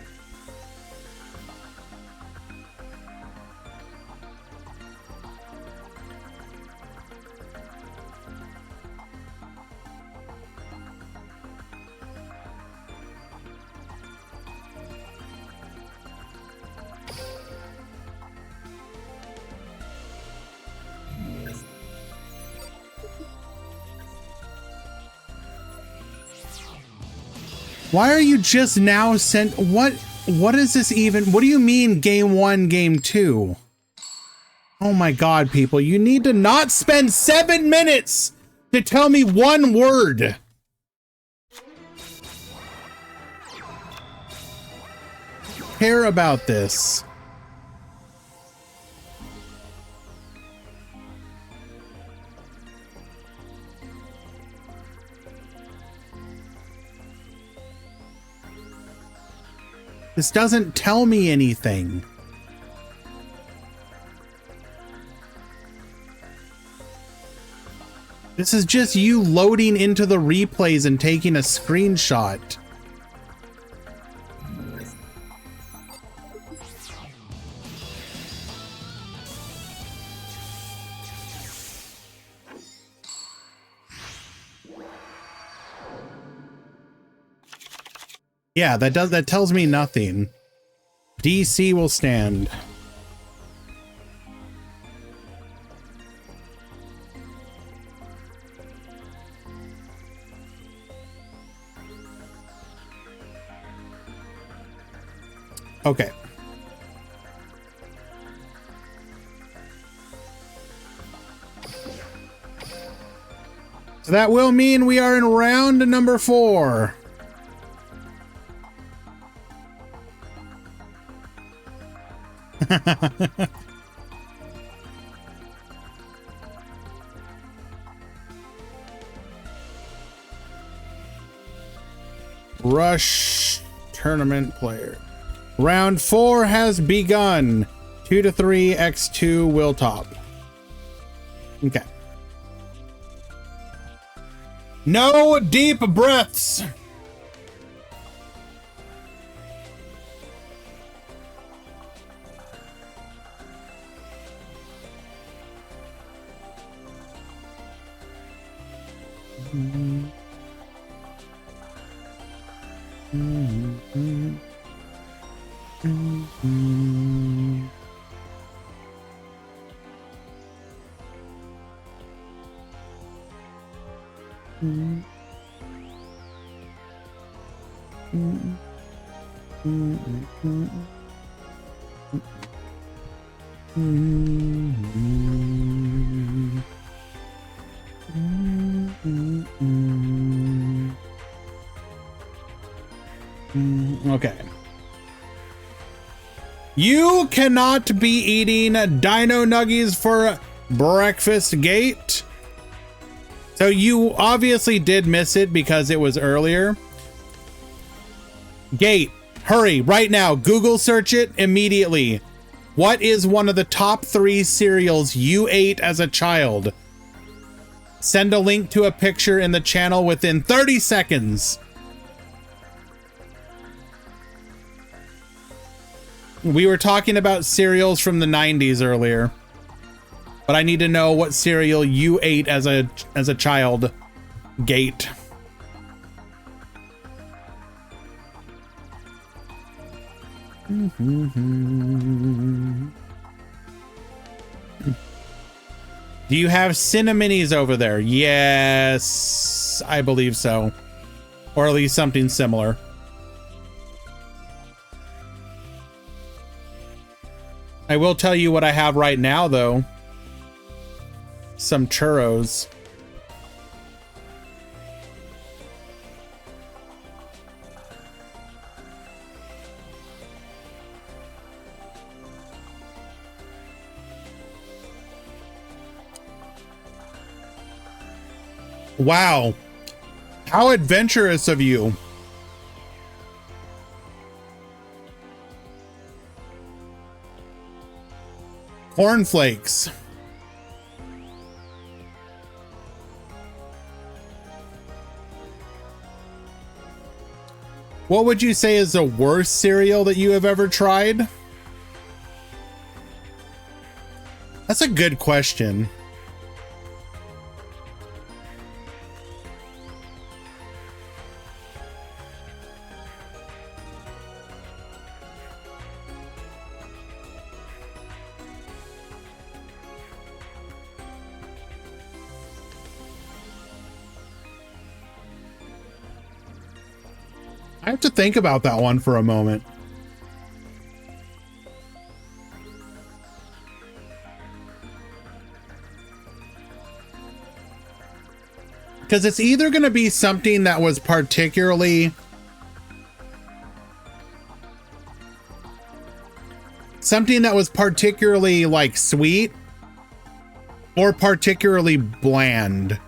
Why are you just now sent? What is this even? What do you mean game 1, game 2? Oh my God, people, you need to not spend 7 minutes to tell me one word. I care about this. This doesn't tell me anything. This is just you loading into the replays and taking a screenshot. Yeah, that tells me nothing. DC will stand. Okay. So that will mean we are in round number 4. Rush tournament player. Round 4 has begun. 2 to 3 X2 will top. Okay. No deep breaths. Okay. You cannot be eating dino nuggies for breakfast, Gate. So you obviously did miss it because it was earlier. Gate, hurry right now. Google search it immediately. What is one of the top 3 cereals you ate as a child? Send a link to a picture in the channel within 30 seconds. We were talking about cereals from the 90s earlier, but I need to know what cereal you ate as a child, Gate. Do you have Cinnaminis over there? Yes, I believe so. Or at least something similar. I will tell you what I have right now, though. Some churros. Wow. How adventurous of you. Cornflakes. What would you say is the worst cereal that you have ever tried? That's a good question. I have to think about that one for a moment. Because it's either going to be something that was particularly like sweet or particularly bland.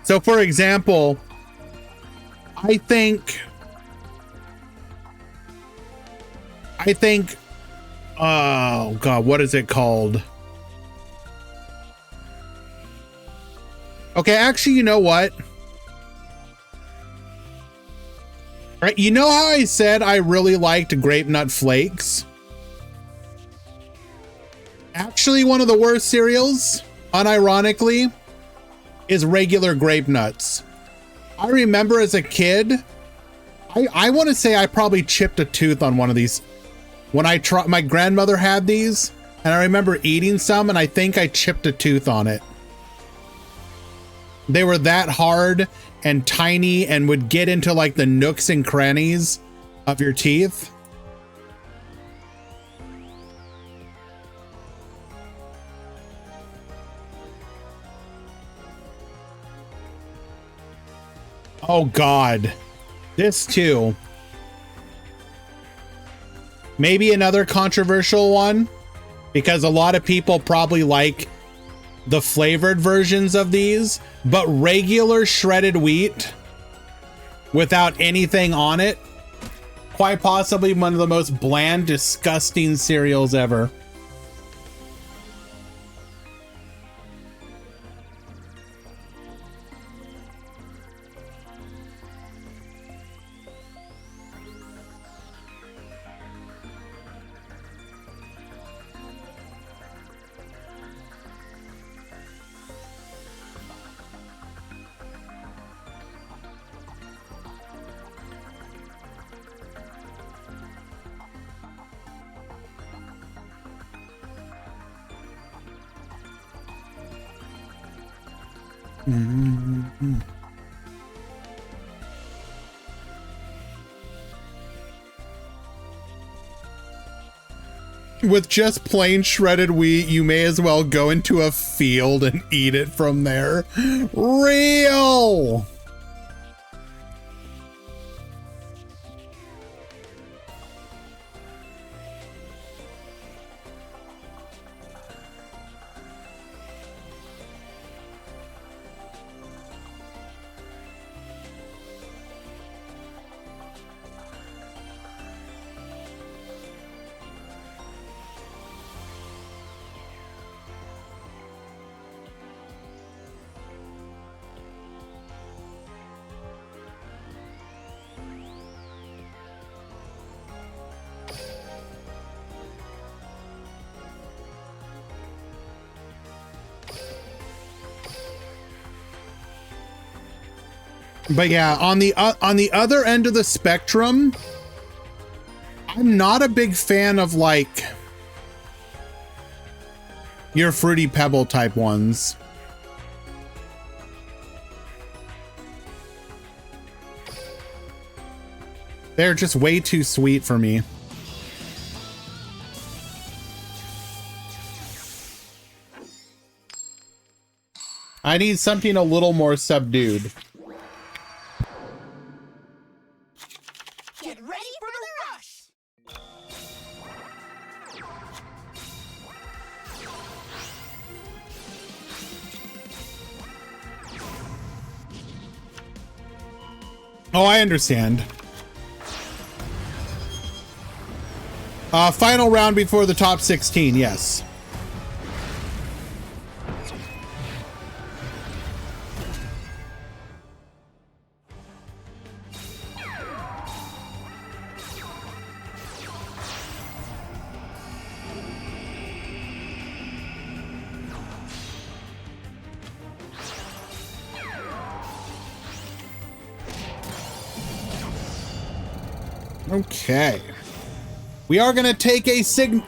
So for example, I think, oh God, what is it called? Okay, actually, you know what? Right, you know how I said I really liked Grape Nut Flakes? Actually, one of the worst cereals, unironically, is regular Grape Nuts. I remember as a kid, I want to say I probably chipped a tooth on one of these. When my grandmother had these, and I remember eating some, and I think I chipped a tooth on it. They were that hard and tiny and would get into like the nooks and crannies of your teeth. Oh God, this too. Maybe another controversial one, because a lot of people probably like the flavored versions of these, but regular shredded wheat without anything on it, quite possibly one of the most bland, disgusting cereals ever. Mm-hmm. With just plain shredded wheat, you may as well go into a field and eat it from there. Real! But yeah, on the other end of the spectrum, I'm not a big fan of like your Fruity Pebble type ones. They're just way too sweet for me. I need something a little more subdued. Get ready for the rush! Oh, I understand. Final round before the top 16, yes. Okay. We are going to take a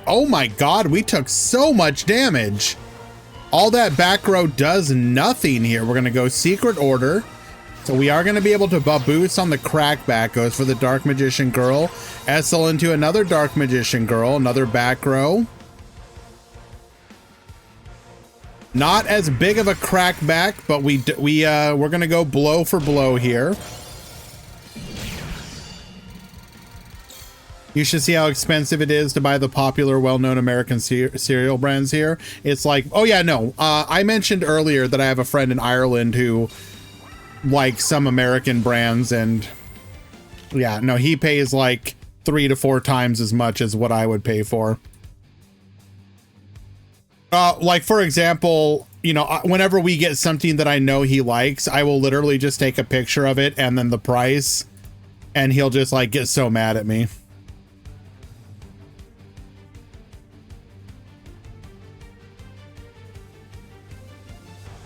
oh my God, we took so much damage. All that back row does nothing here. We're going to go Secret Order. So we are going to be able to boost on the crackback. Goes for the Dark Magician Girl. SL into another Dark Magician Girl. Another back row. Not as big of a crackback, but we're going to go blow for blow here. You should see how expensive it is to buy the popular, well-known American cereal brands here. It's like, oh yeah, no. I mentioned earlier that I have a friend in Ireland who likes some American brands, and yeah, no, he pays like 3 to 4 times as much as what I would pay for. Like for example, you know, whenever we get something that I know he likes, I will literally just take a picture of it and then the price, and he'll just like get so mad at me.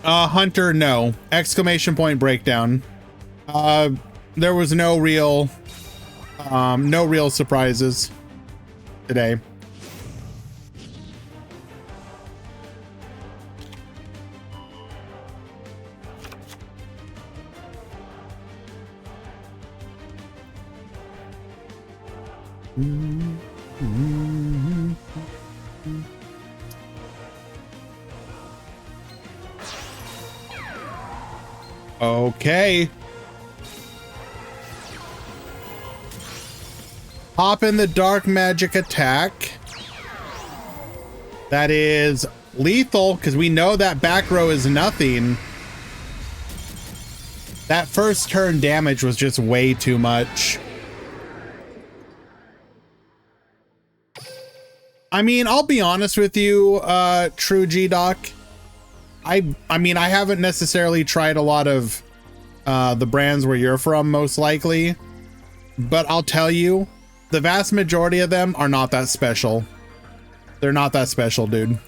Hunter, no. Exclamation point breakdown. There was no real surprises today. Okay. Hop in the dark magic attack. That is lethal because we know that back row is nothing. That first turn damage was just way too much. I mean, I'll be honest with you, True G-Doc. I mean, I haven't necessarily tried a lot of the brands where you're from, most likely. But I'll tell you, the vast majority of them are not that special. They're not that special, dude.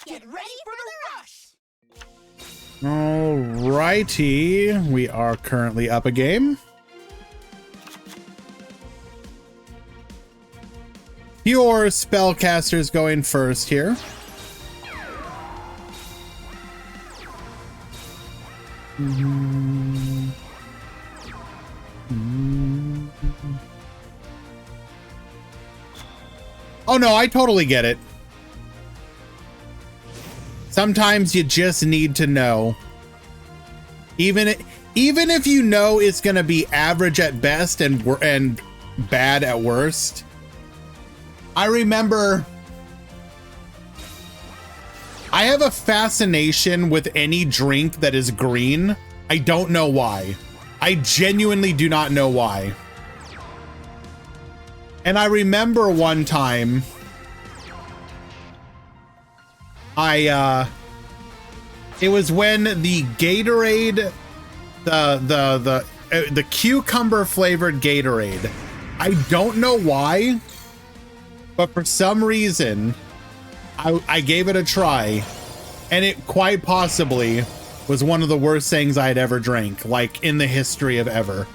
Get ready for the rush. Alrighty, we are currently up a game. Pure spellcasters going first here. Oh no, I totally get it. Sometimes you just need to know. Even if you know it's gonna be average at best and bad at worst. I remember I have a fascination with any drink that is green. I don't know why. I genuinely do not know why. And I remember one time it was when the Gatorade, the cucumber flavored Gatorade. I don't know why, but for some reason I gave it a try, and it quite possibly was one of the worst things I had ever drank, like in the history of ever.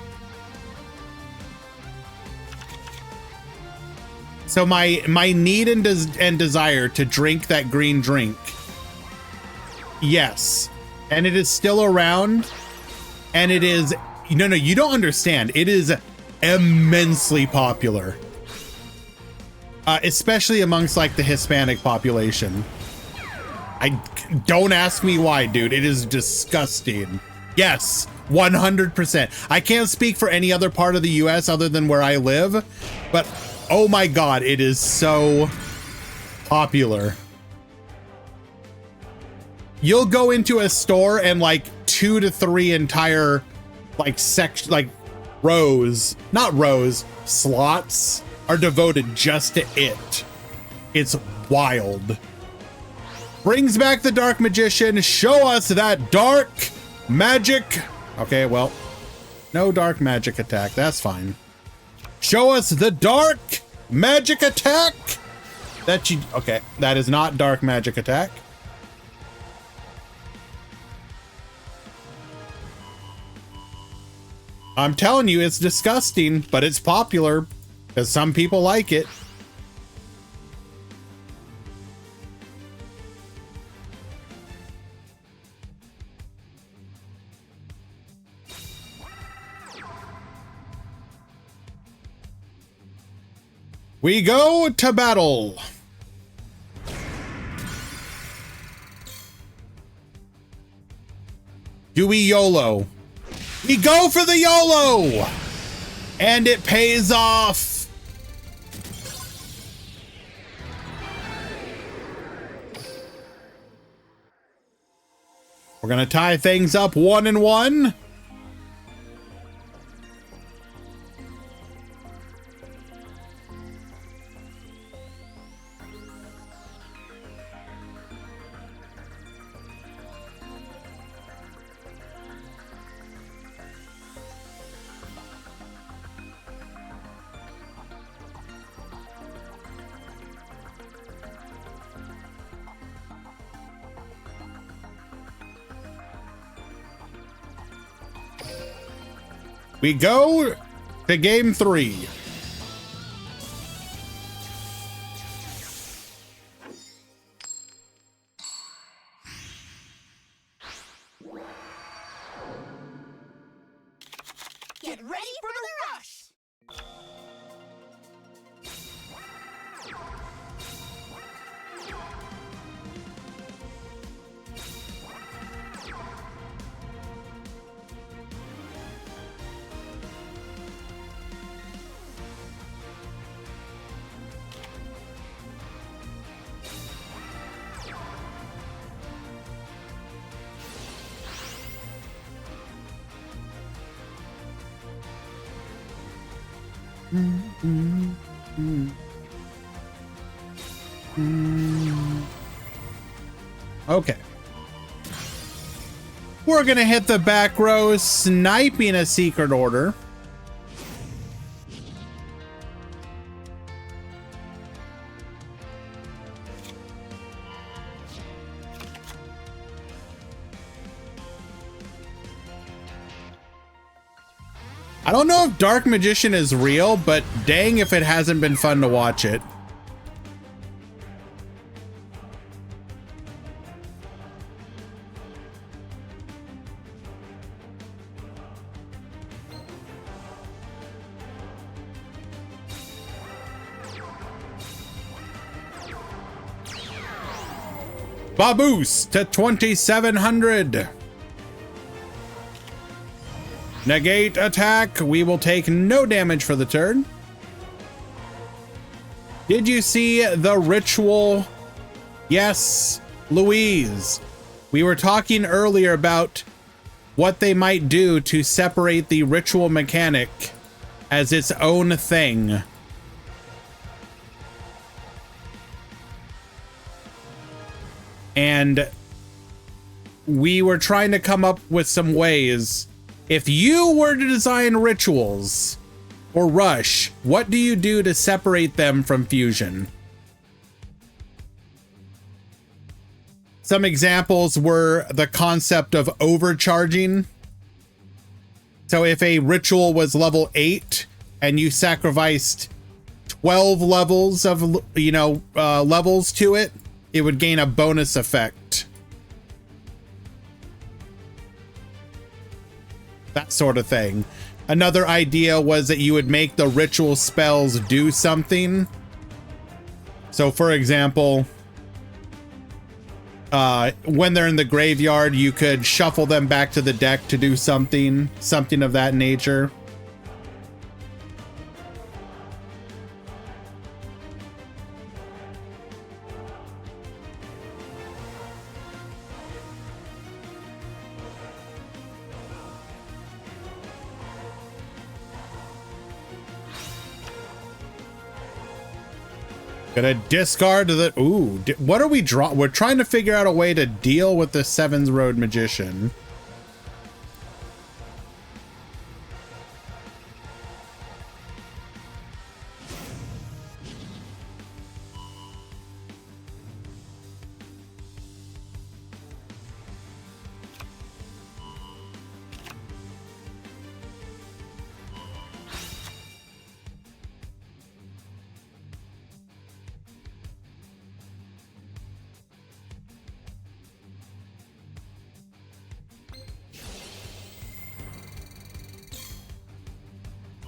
So my need and desire to drink that green drink, yes, and it is still around, and it is, no, you don't understand. It is immensely popular, especially amongst like the Hispanic population. Don't ask me why, dude. It is disgusting. Yes, 100%. I can't speak for any other part of the US other than where I live, but oh my God, it is so popular. You'll go into a store and like 2 to 3 entire like slots are devoted just to it. It's wild. Brings back the Dark Magician. Show us that dark magic. Okay, well, no dark magic attack. That's fine. Show us the dark magic attack that you, okay, that is not dark magic attack. I'm telling you, it's disgusting, but it's popular because some people like it. We go to battle. Do we YOLO? We go for the YOLO! And it pays off. We're gonna tie things up 1-1. We go to game 3. Okay. We're gonna hit the back row, sniping a secret order. I don't know if Dark Magician is real, but dang if it hasn't been fun to watch it. Baboose to 2,700. Negate attack. We will take no damage for the turn. Did you see the ritual? Yes, Louise. We were talking earlier about what they might do to separate the ritual mechanic as its own thing. And we were trying to come up with some ways. If you were to design rituals or rush, what do you do to separate them from fusion? Some examples were the concept of overcharging. So if a ritual was level 8 and you sacrificed 12 levels of, levels to it, it would gain a bonus effect. That sort of thing. Another idea was that you would make the ritual spells do something. So for example, when they're in the graveyard, you could shuffle them back to the deck to do something of that nature. Gonna discard the... Ooh, what are we draw? We're trying to figure out a way to deal with the Seven's Road Magician.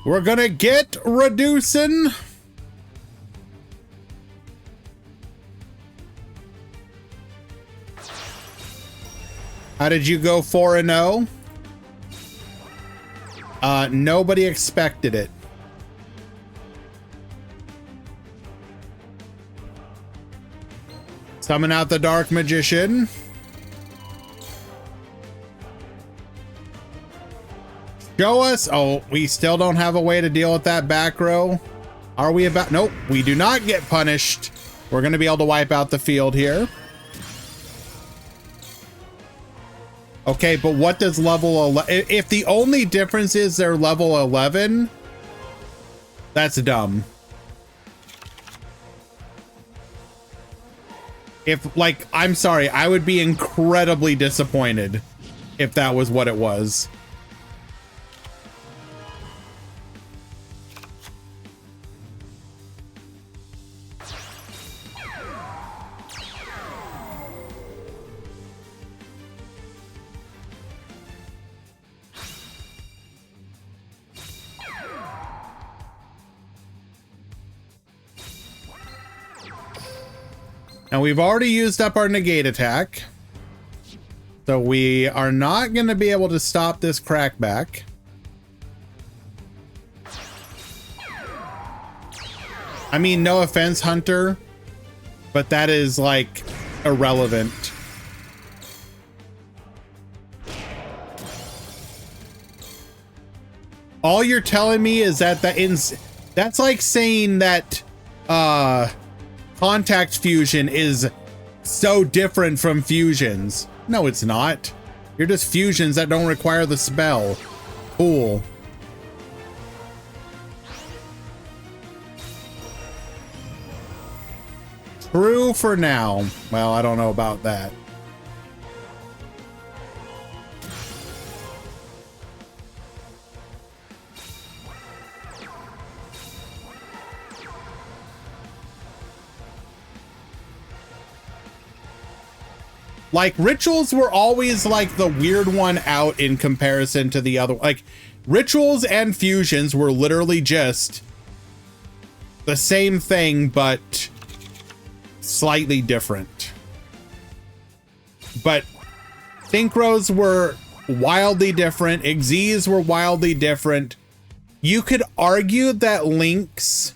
We're gonna get reducing. How did you go 4-0? Nobody expected it. Summon out the Dark Magician. Show us. Oh, we still don't have a way to deal with that back row. Are we about? Nope, we do not get punished. We're going to be able to wipe out the field here. Okay, but what does level 11? If the only difference is they're level 11, that's dumb. If, like, I'm sorry, I would be incredibly disappointed if that was what it was. Now we've already used up our negate attack, so we are not going to be able to stop this crackback. I mean, no offense, Hunter, but that is like irrelevant. All you're telling me is that That's like saying that contact fusion is so different from fusions. No, it's not. You're just fusions that don't require the spell. Cool. True for now. Well, I don't know about that. Like, rituals were always like the weird one out in comparison to the other. Like, rituals and fusions were literally just the same thing, but slightly different. But synchros were wildly different. Xyzs were wildly different. You could argue that links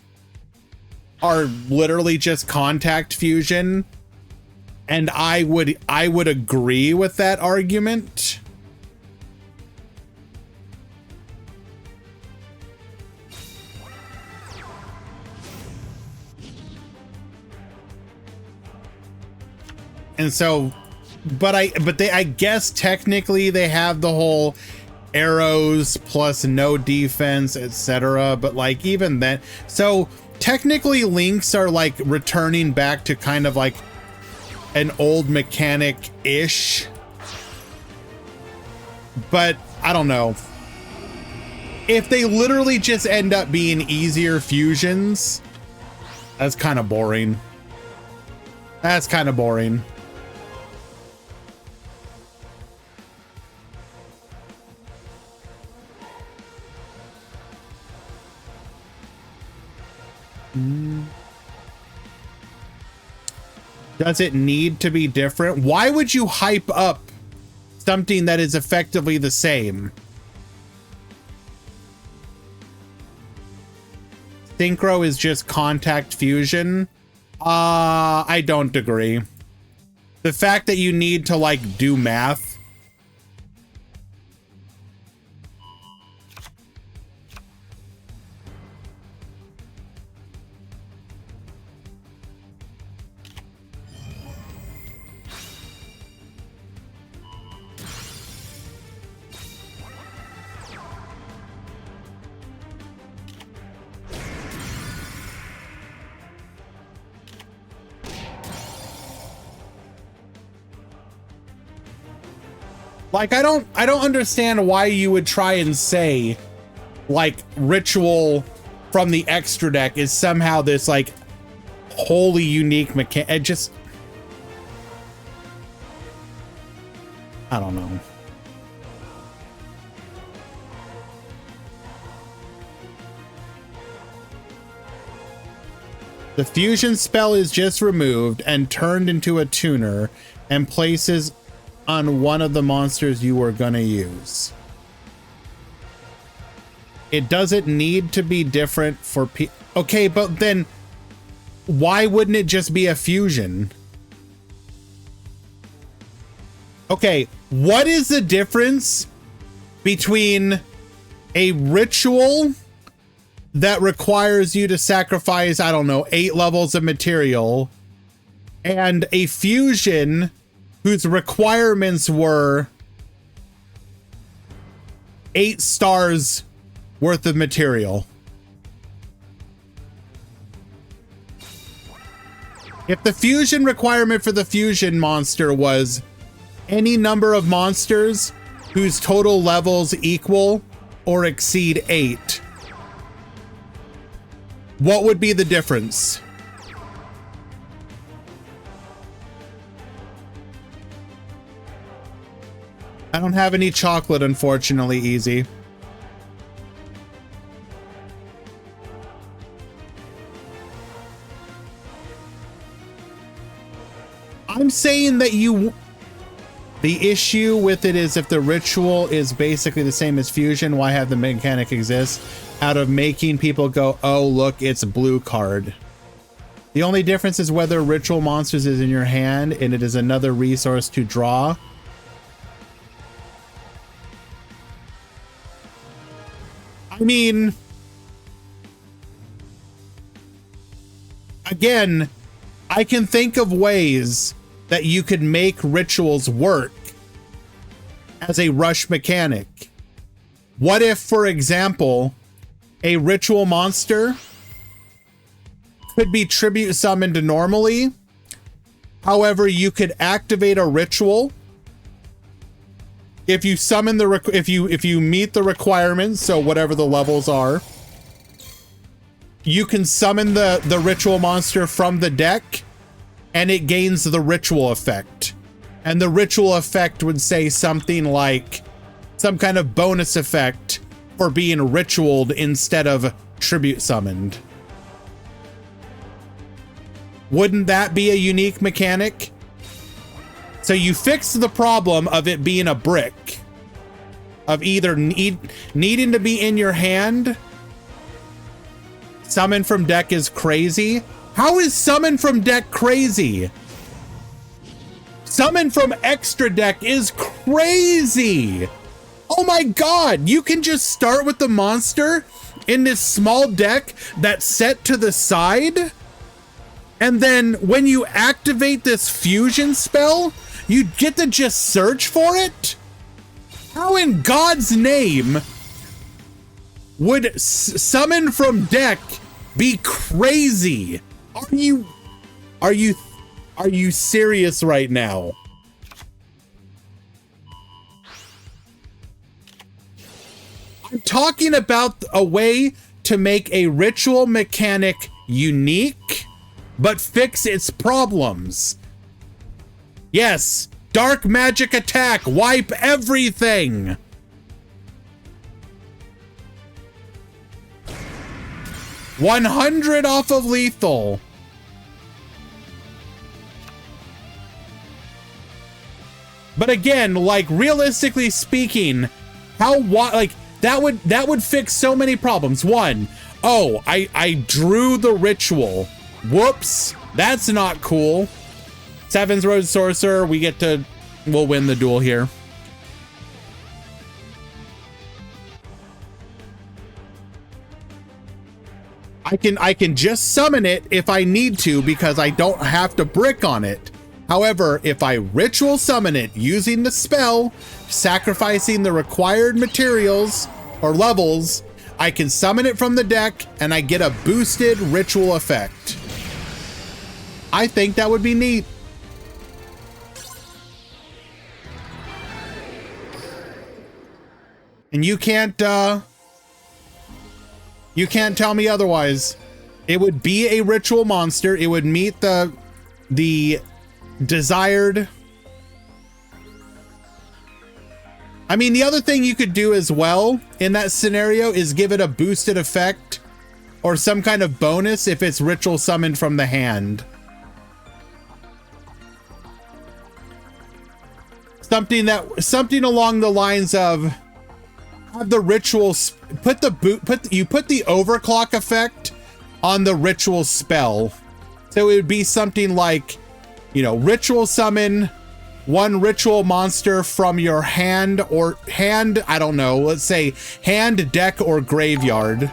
are literally just contact fusion. And I would agree with that argument. And so, but I guess technically they have the whole arrows plus no defense, etc. But like even then, so technically links are like returning back to kind of like an old mechanic-ish, but I don't know. If they literally just end up being easier fusions, that's kind of boring. That's kind of boring. Does it need to be different? Why would you hype up something that is effectively the same? Synchro is just contact fusion. I don't agree. The fact that you need to like do math. Like, I don't understand why you would try and say like ritual from the extra deck is somehow this like wholly unique mechanic. It just, I don't know. The fusion spell is just removed and turned into a tuner and places on one of the monsters you were gonna use. It doesn't need to be different for okay, but then why wouldn't it just be a fusion? Okay, what is the difference between a ritual that requires you to sacrifice, I don't know, 8 levels of material, and a fusion whose requirements were 8 stars worth of material? If the fusion requirement for the fusion monster was any number of monsters whose total levels equal or exceed 8, what would be the difference? I don't have any chocolate, unfortunately, Easy. I'm saying that the issue with it is if the ritual is basically the same as fusion, why have the mechanic exist? Out of making people go, oh, look, it's a blue card. The only difference is whether ritual monsters is in your hand and it is another resource to draw. I mean, again, I can think of ways that you could make rituals work as a rush mechanic. What if, for example, a ritual monster could be tribute summoned normally? However, you could activate a ritual if you summon the if you meet the requirements, so whatever the levels are. You can summon the ritual monster from the deck, and it gains the ritual effect. And the ritual effect would say something like some kind of bonus effect for being ritualed instead of tribute summoned. Wouldn't that be a unique mechanic? So you fix the problem of it being a brick, of either needing to be in your hand. Summon from deck is crazy. How is summon from deck crazy? Summon from extra deck is crazy. Oh my god, you can just start with the monster in this small deck that's set to the side, and then when you activate this fusion spell, you get to just search for it? How in God's name would summon from deck be crazy? Are you serious right now? I'm talking about a way to make a ritual mechanic unique, but fix its problems. Yes, dark magic attack, wipe everything. $100 off of lethal. But again, like realistically speaking, that would fix so many problems. One, oh, I drew the ritual. Whoops, that's not cool. Seven's Road Sorcerer, we'll win the duel here. I can just summon it if I need to because I don't have to brick on it. However, if I ritual summon it using the spell, sacrificing the required materials or levels, I can summon it from the deck and I get a boosted ritual effect. I think that would be neat. And you can't tell me otherwise. It would be a ritual monster. It would meet the desired. I mean, the other thing you could do as well in that scenario is give it a boosted effect or some kind of bonus if it's ritual summoned from the hand. Something along the lines of have the rituals put the overclock effect on the ritual spell. So it would be something like, you know, ritual summon one ritual monster from your hand, I don't know, let's say hand, deck, or graveyard.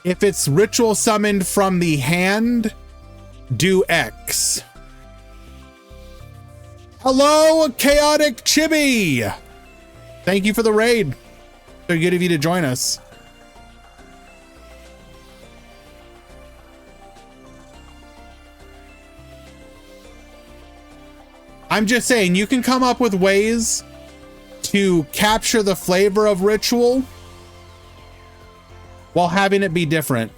If it's ritual summoned from the hand, do X. Hello, Chaotic Chibi! Thank you for the raid. So good of you to join us. I'm just saying, you can come up with ways to capture the flavor of ritual while having it be different.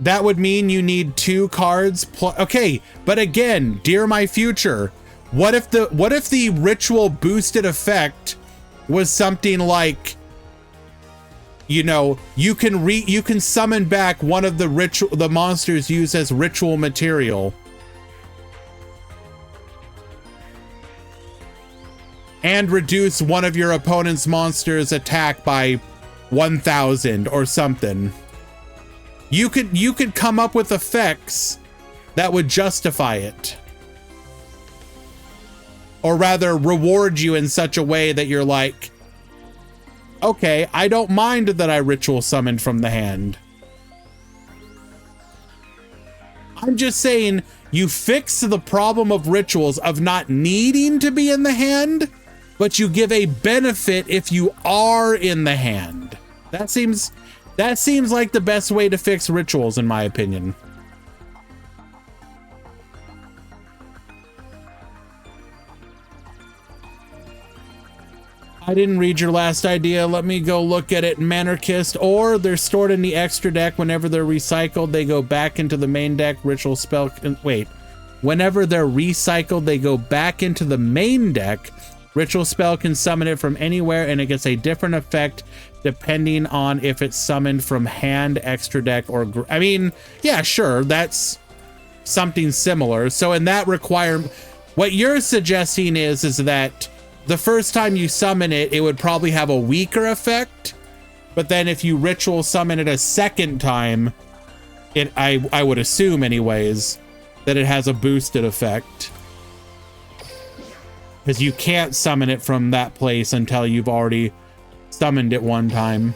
That would mean you need 2 cards. Okay, but again, dear my future, what if the ritual boosted effect was something like, you know, you can summon back one of the monsters used as ritual material. And reduce one of your opponent's monsters' attack by 1,000 or something. You could come up with effects that would justify it. Or rather, reward you in such a way that you're like, okay, I don't mind that I ritual summoned from the hand. I'm just saying you fix the problem of rituals of not needing to be in the hand, but you give a benefit if you are in the hand. That seems like the best way to fix rituals, in my opinion. I didn't read your last idea. Let me go look at it. Manarchist, or they're stored in the extra deck. Whenever they're recycled, they go back into the main deck. Ritual spell. Wait. Whenever they're recycled, they go back into the main deck. Ritual spell can summon it from anywhere, and it gets a different effect depending on if it's summoned from hand, extra deck, or... I mean, yeah, sure. That's something similar. So in that requirement, what you're suggesting is that the first time you summon it, it would probably have a weaker effect. But then if you ritual summon it a second time, I would assume anyways, that it has a boosted effect. Because you can't summon it from that place until you've already summoned it one time.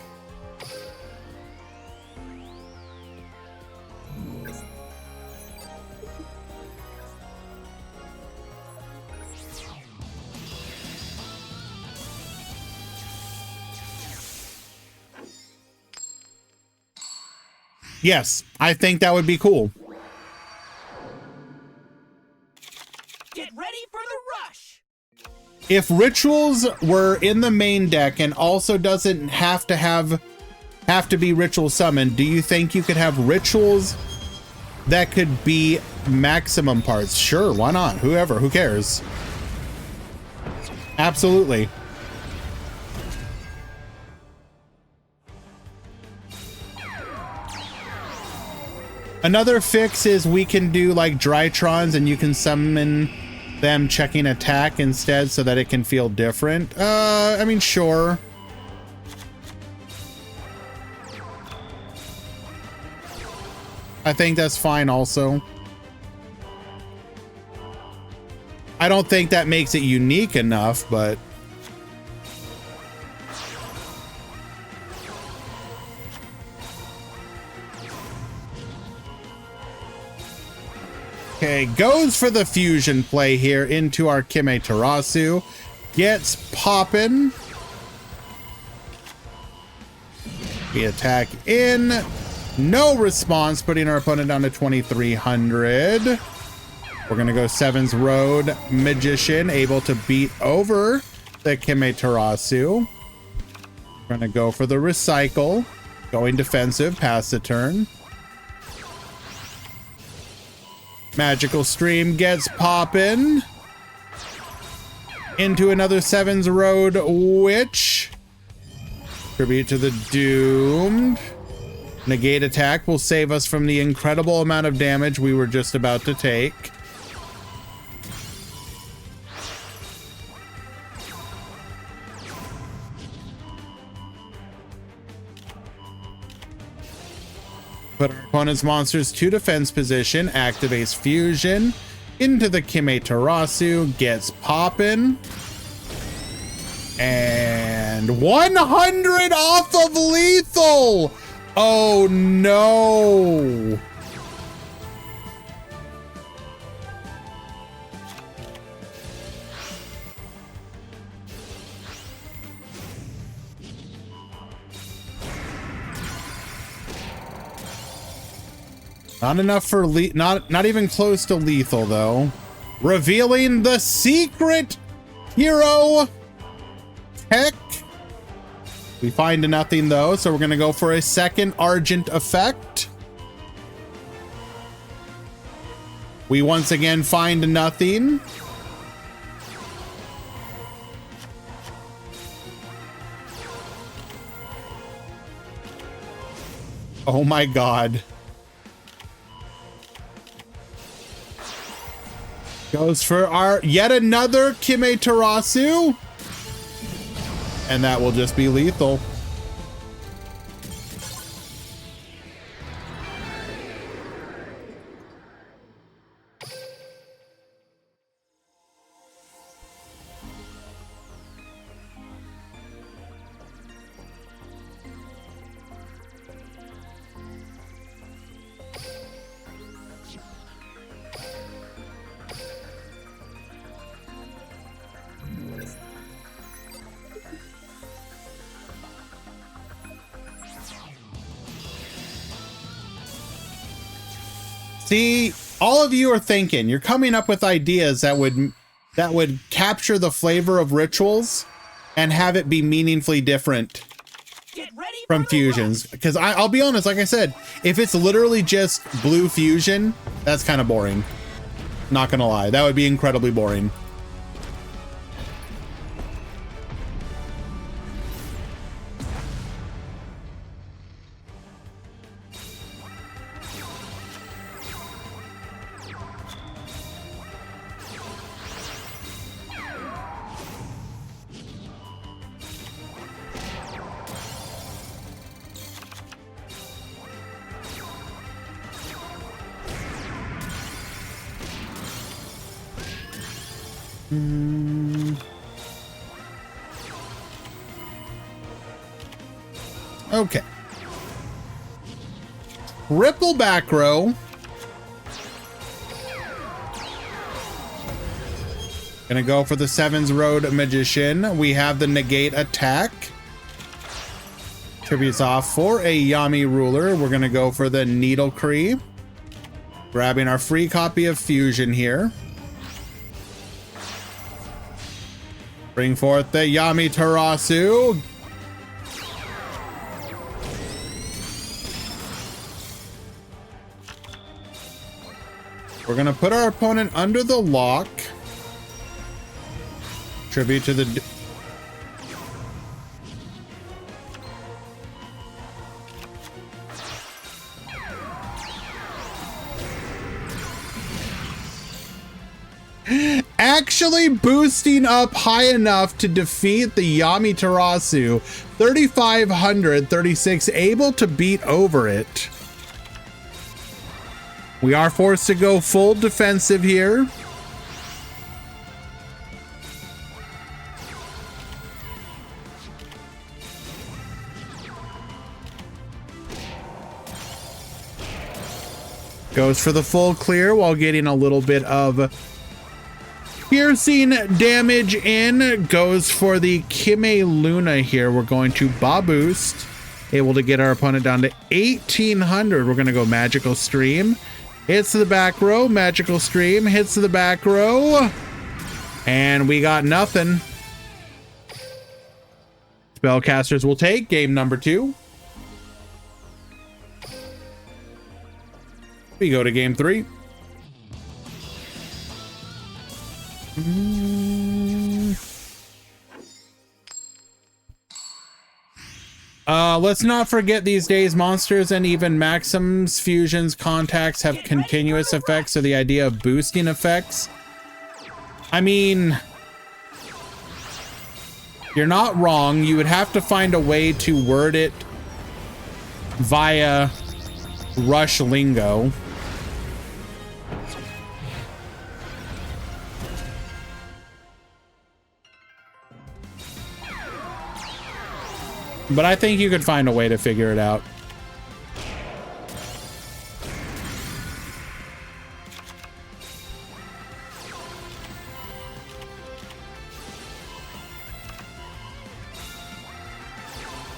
Yes, I think that would be cool. Get ready for the rush. If rituals were in the main deck and also doesn't have to be ritual summoned, do you think you could have rituals that could be maximum parts? Sure, why not? Who cares? Absolutely. Another fix is we can do like Drytrons and you can summon them checking attack instead so that it can feel different. I mean, sure. I think that's fine also. I don't think that makes it unique enough, but... Okay, goes for the fusion play here into our Kimetarasu. Gets poppin'. We attack in. No response, putting our opponent down to 2,300. We're gonna go Seven's Road Magician, able to beat over the Kimetarasu. We're gonna go for the recycle. Going defensive, pass the turn. Magical Stream gets poppin'. Into another Seven's Road Witch. Tribute to the Doomed. Negate attack will save us from the incredible amount of damage we were just about to take. Put our opponent's monsters to defense position, activates fusion into the Kimetarasu, gets poppin'. And 100 off of lethal! Oh no! Not enough for not even close to lethal though. Revealing the secret hero tech. We find a nothing though, so we're gonna go for a second Argent effect. We once again find a nothing. Oh my god. Goes for our yet another Kimetarasu. And that will just be lethal. See, all of you are thinking, you're coming up with ideas that would capture the flavor of rituals and have it be meaningfully different from fusions. Because I'll be honest, like I said, if it's literally just blue fusion, that's kind of boring. Not gonna lie, that would be incredibly boring. Okay. Ripple back row. Gonna go for the Sevens Road Magician. We have the negate attack. Tributes off for a Yami Ruler. We're gonna go for the Needle Cree. Grabbing our free copy of Fusion here. Bring forth the Yami Tarasu. We're gonna put our opponent under the lock. Tribute to the... Actually boosting up high enough to defeat the Yami Tarasu. 3,536, able to beat over it. We are forced to go full defensive here. Goes for the full clear while getting a little bit of piercing damage in. Goes for the Kime Luna here. We're going to Ba Boost. Able to get our opponent down to 1,800. We're going to go Magical Stream. Hits the back row. Magical Stream. Hits the back row. And we got nothing. Spellcasters will take game number 2. We go to game 3. Let's not forget these days, monsters and even Maxim's fusions contacts have continuous effects, so the idea of boosting effects. I mean, you're not wrong. You would have to find a way to word it via Rush lingo. But I think you could find a way to figure it out.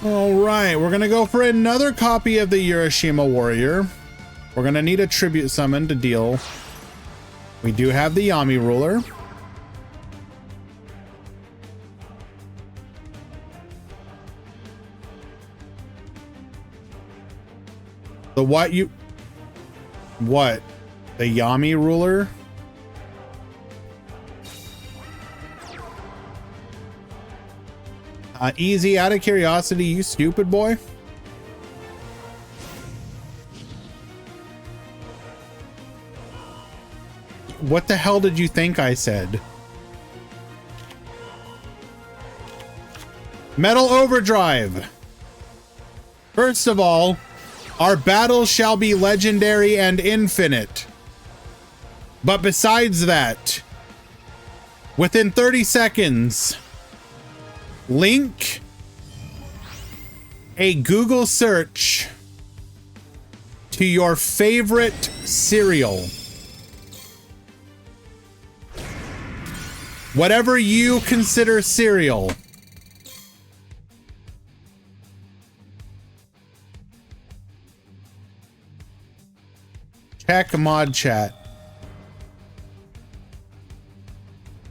All right, we're gonna go for another copy of the Urashima Warrior. We're gonna need a tribute summon to deal. We do have the Yami Ruler. The what you... What? The Yami Ruler? Easy, out of curiosity, you stupid boy. What the hell did you think I said? Metal Overdrive. First of all, our battles shall be legendary and infinite. But besides that, within 30 seconds, link a Google search to your favorite cereal. Whatever you consider cereal. Check mod chat.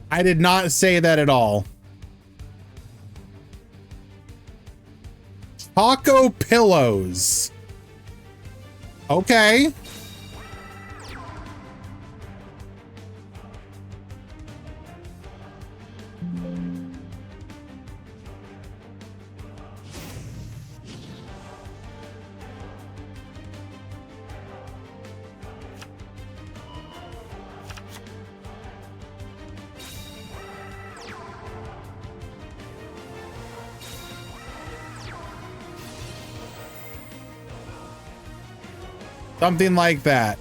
I did not say that at all. Taco pillows. Okay. Something like that.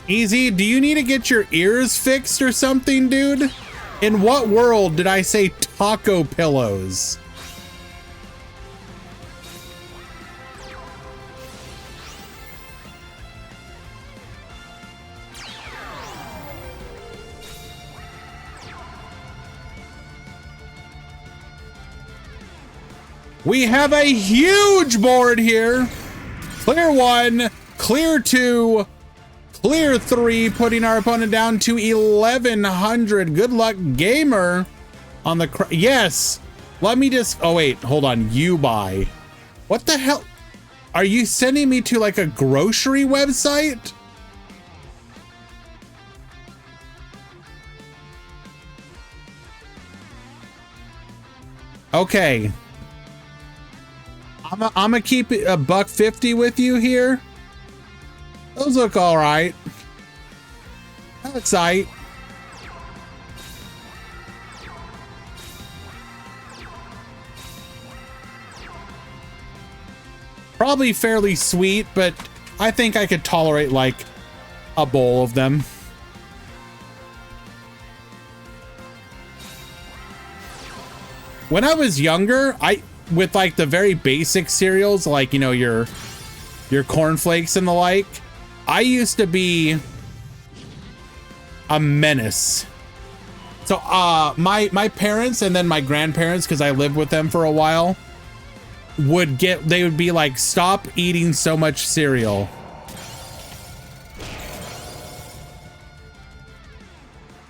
Easy, do you need to get your ears fixed or something, dude? In what world did I say taco pillows? We have a huge board here. Clear 1, clear 2, clear 3, putting our opponent down to 1100. Good luck, gamer. On the yes. Let me just. Oh wait, hold on. You buy. What the hell? Are you sending me to like a grocery website? Okay. I'm gonna keep it $1.50 with you here. Those look all right. That looks aight. Probably fairly sweet, but I think I could tolerate like a bowl of them. When I was younger, with like the very basic cereals, like, you know, your cornflakes and the like, I used to be a menace. So my parents and then my grandparents, because I lived with them for a while, they would be like, stop eating so much cereal.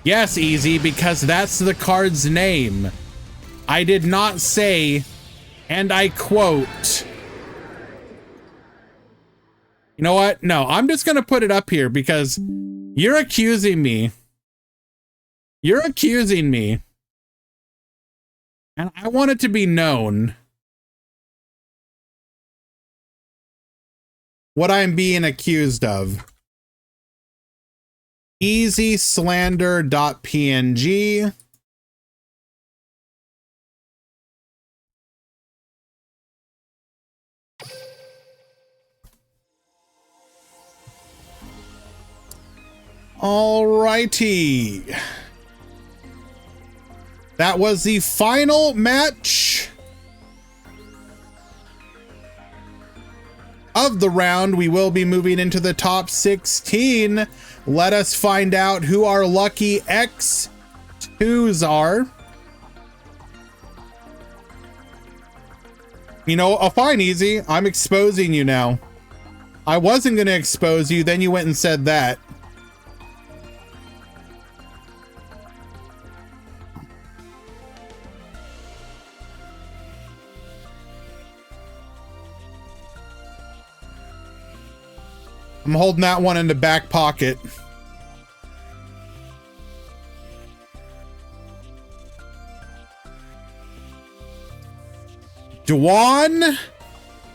Yes, Easy, because that's the card's name. I did not say, and I quote, you know what? No, I'm just going to put it up here because you're accusing me. You're accusing me. And I want it to be known what I'm being accused of. easyslander.png. Alrighty. That was the final match of the round. We will be moving into the top 16. Let us find out who our lucky X2s are. You know, fine, Easy. I'm exposing you now. I wasn't going to expose you, then you went and said that. I'm holding that one in the back pocket. Dwan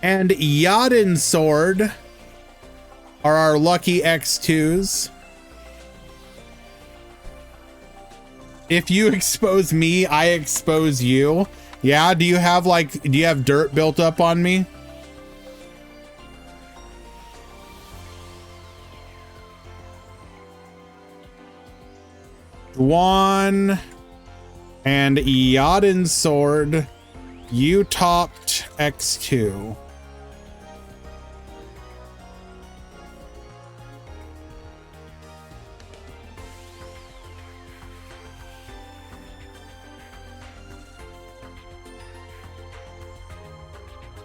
and Yadin Sword are our lucky X2s. If you expose me, I expose you. Yeah, do you have dirt built up on me? Dwan and Yadin Sword, you topped X2.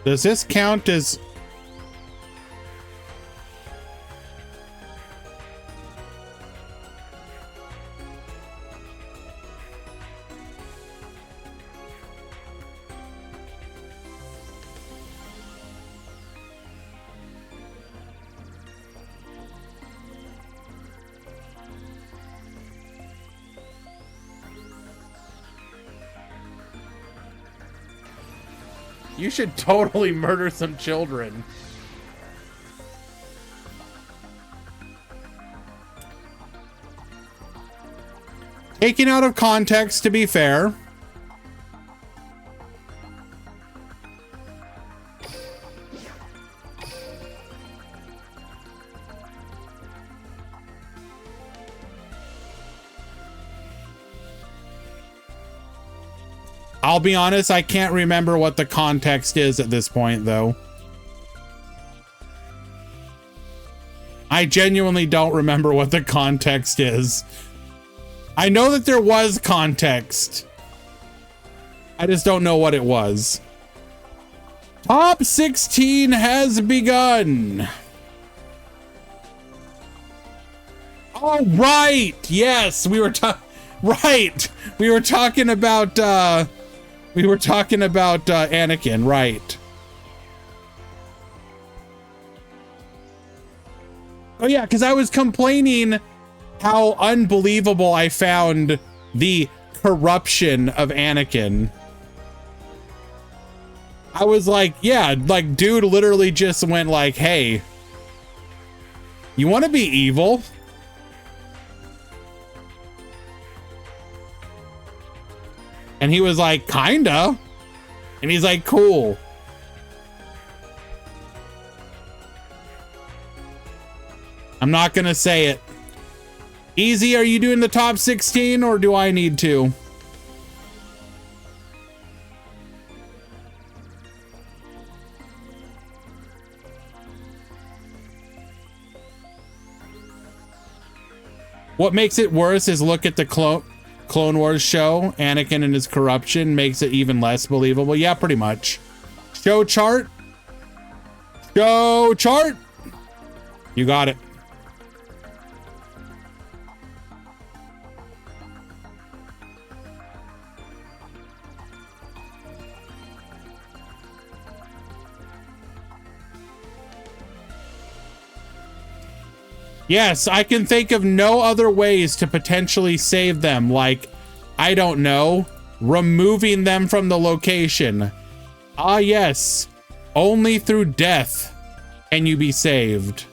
Does this count as... You should totally murder some children. Taken out of context, to be fair. I'll be honest, I can't remember what the context is at this point, though. I genuinely don't remember what the context is. I know that there was context. I just don't know what it was. Top 16 has begun. All right. Yes, we were right. We were talking about Anakin, right? Oh yeah, because I was complaining how unbelievable I found the corruption of Anakin. I was like, yeah, like dude literally just went like, hey, you want to be evil? And he was like, kinda. And he's like, cool. I'm not gonna say it. Easy, are you doing the top 16 or do I need to? What makes it worse is look at the Clone Wars show. Anakin and his corruption makes it even less believable. Yeah, pretty much. Show chart. Show chart. You got it. Yes, I can think of no other ways to potentially save them, like, I don't know, removing them from the location. Ah, yes, only through death can you be saved.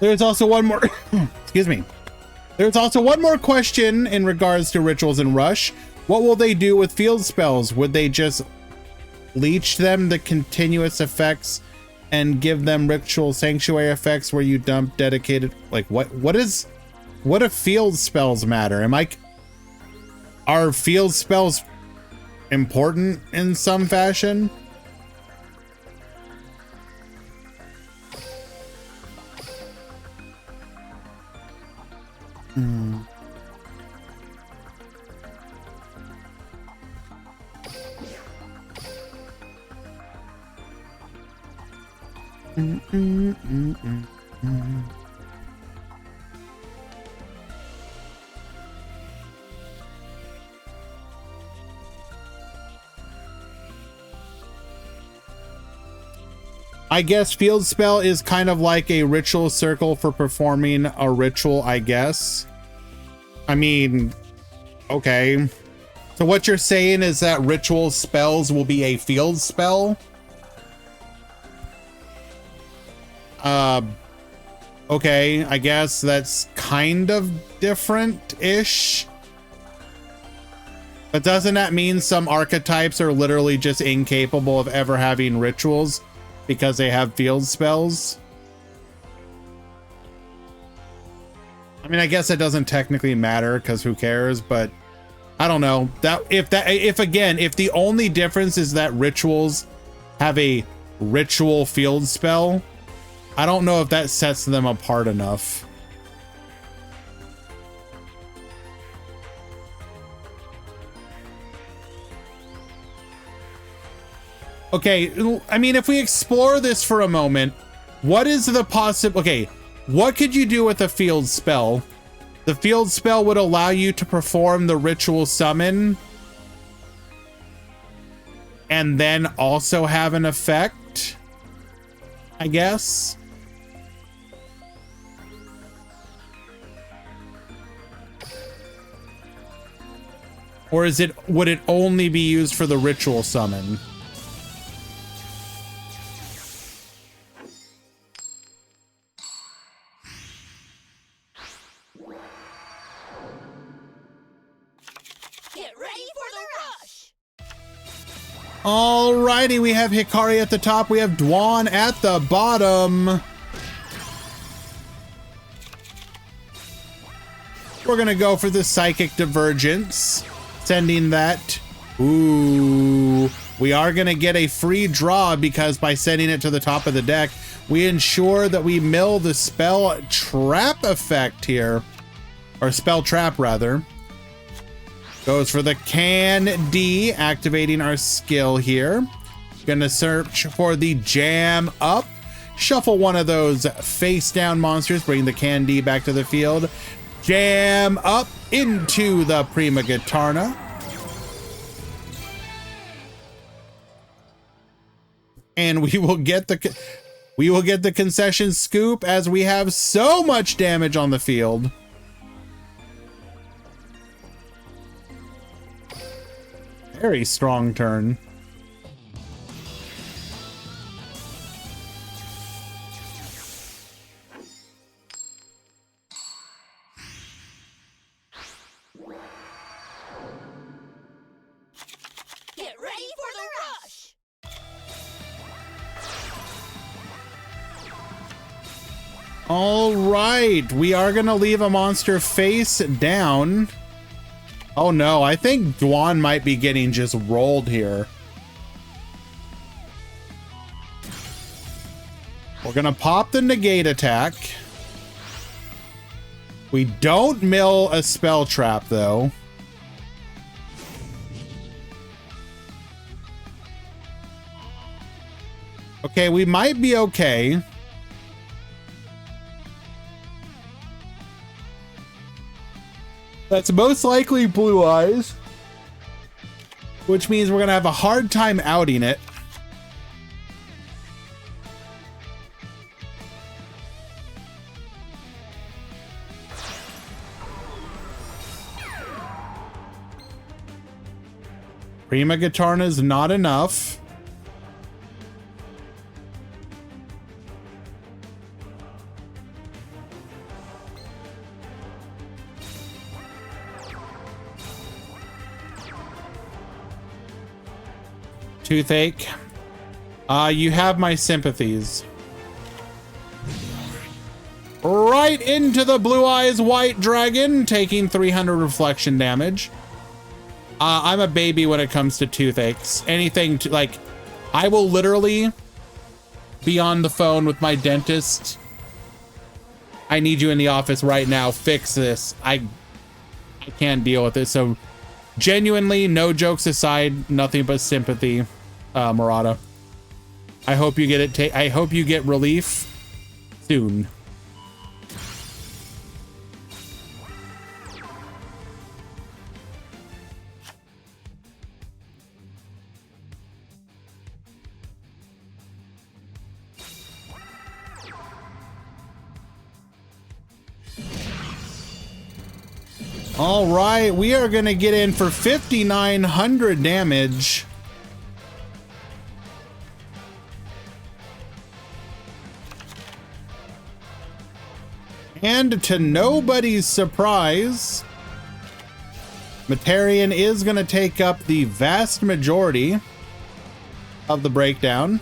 There's also one more excuse me. There's also one more question in regards to rituals in Rush. What will they do with field spells? Would they just leech them the continuous effects and give them ritual sanctuary effects where you dump dedicated, like what do field spells matter? Are field spells important in some fashion? I guess field spell is kind of like a ritual circle for performing a ritual, I guess. I mean, Okay. So what you're saying is that ritual spells will be a field spell? Okay, I guess that's kind of different-ish. But doesn't that mean some archetypes are literally just incapable of ever having rituals because they have field spells? I mean, I guess it doesn't technically matter because who cares, but I don't know. If the only difference is that rituals have a ritual field spell, I don't know if that sets them apart enough. Okay, I mean, if we explore this for a moment, what is the okay, what could you do with a field spell? The field spell would allow you to perform the ritual summon and then also have an effect, I guess. Or would it only be used for the ritual summon? Get ready for the rush. Alrighty, we have Hikari at the top, we have Dwan at the bottom. We're gonna go for the Psychic Divergence, sending that. Ooh, we are gonna get a free draw because by sending it to the top of the deck, we ensure that we mill the spell trap effect here, or spell trap rather. Goes for the Can D, activating our skill here. Gonna search for the Jam Up. Shuffle one of those face down monsters, bring the Can D back to the field. Jam Up into the Prima Gitarna. And we will get the concession scoop as we have so much damage on the field. Very strong turn. Get ready for the rush. All right, we are gonna leave a monster face down. Oh no, I think Dwan might be getting just rolled here. We're gonna pop the negate attack. We don't mill a spell trap though. Okay, we might be okay. That's most likely Blue Eyes, which means we're gonna have a hard time outing it. Prima Gitarna is not enough. Toothache. You have my sympathies. Right into the Blue Eyes White Dragon, taking 300 reflection damage. I'm a baby when it comes to toothaches. Anything to, like, I will literally be on the phone with my dentist. I need you in the office right now. Fix this. I can't deal with it. So genuinely, no jokes aside, nothing but sympathy, Murata. I hope you get it. I hope you get relief soon. All right, we are going to get in for 5,900 damage. And to nobody's surprise, Materian is going to take up the vast majority of the breakdown.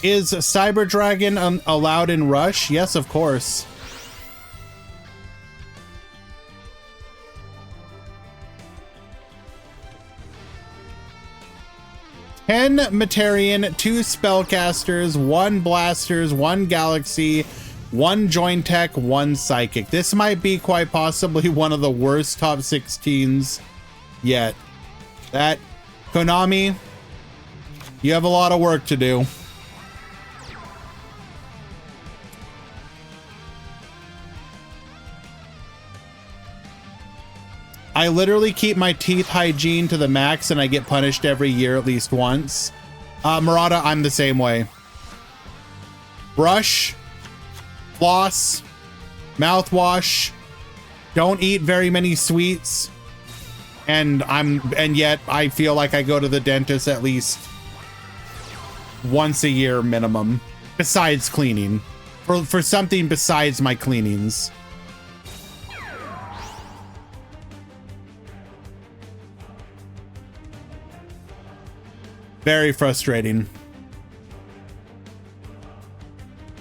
Is Cyber Dragon allowed in Rush? Yes, of course. Ten Materian, 2 Spellcasters, 1 Blasters, 1 Galaxy, 1 Joint Tech, 1 Psychic. This might be quite possibly one of the worst top 16s yet. That, Konami, you have a lot of work to do. I literally keep my teeth hygiene to the max and I get punished every year at least once. Murata, I'm the same way. Brush, floss, mouthwash, don't eat very many sweets, and yet I feel like I go to the dentist at least once a year minimum, besides cleaning. For something besides my cleanings. Very frustrating.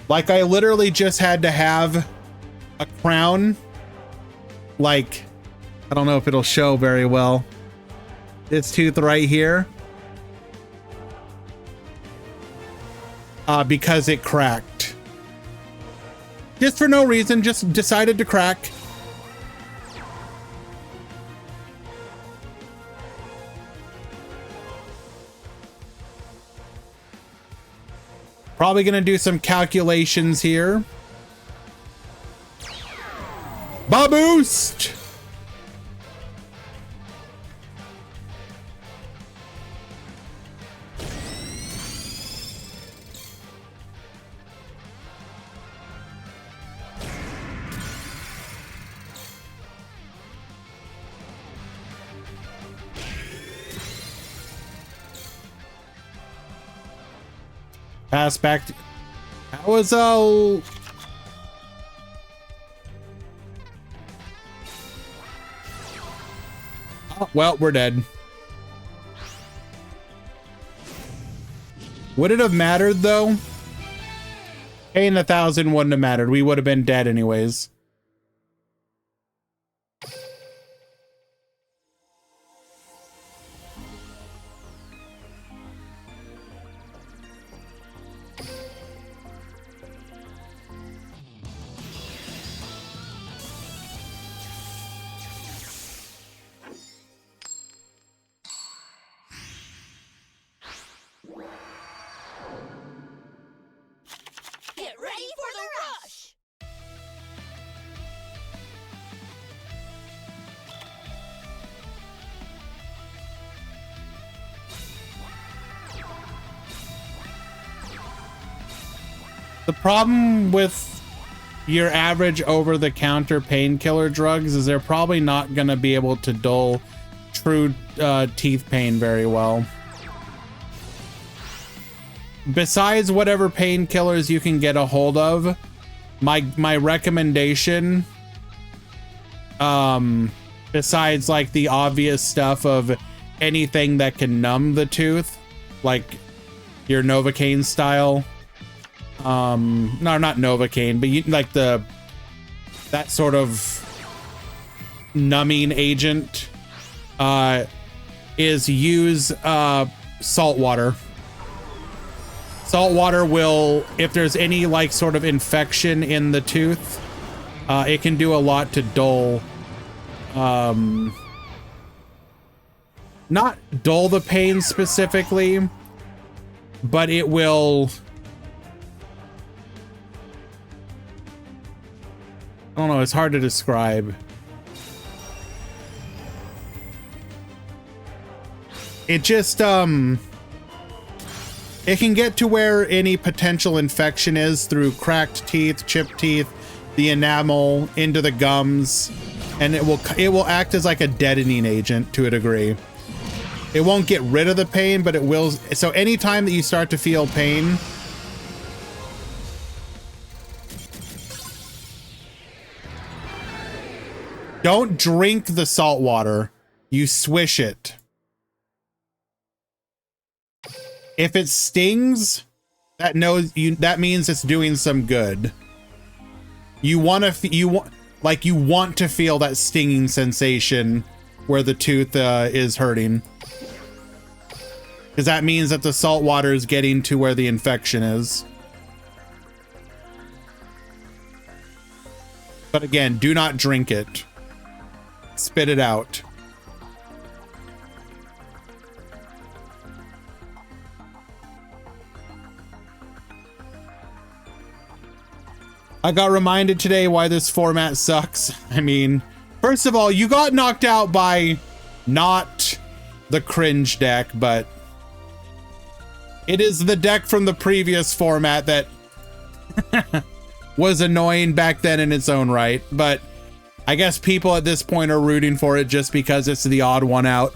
Like, I literally just had to have a crown. Like, I don't know if it'll show very well. This tooth right here. Because it cracked. Just for no reason, just decided to crack. Probably gonna do some calculations here. Ba-boost! Pass back to... That was all... Oh, well, we're dead. Would it have mattered, though? Paying 1,000 wouldn't have mattered. We would have been dead anyways. Get ready for the rush! The problem with your average over-the-counter painkiller drugs is they're probably not going to be able to dull true teeth pain very well. Besides whatever painkillers you can get a hold of, my recommendation, besides like the obvious stuff of anything that can numb the tooth, like your Novocaine style, no, not Novocaine, but like that sort of numbing agent, is use salt water. Salt water will, if there's any like sort of infection in the tooth, it can do a lot to dull, not dull the pain specifically, but it will, I don't know, it's hard to describe. It just, It can get to where any potential infection is through cracked teeth, chipped teeth, the enamel, into the gums, and it will act as like a deadening agent to a degree. It won't get rid of the pain, but it will. So anytime that you start to feel pain, don't drink the salt water. You swish it. If it stings, that means it's doing some good. You want to feel that stinging sensation where the tooth is hurting, because that means that the salt water is getting to where the infection is. But again, do not drink it. Spit it out. I got reminded today why this format sucks. I mean, first of all, you got knocked out by not the cringe deck, but it is the deck from the previous format that was annoying back then in its own right. But I guess people at this point are rooting for it just because it's the odd one out.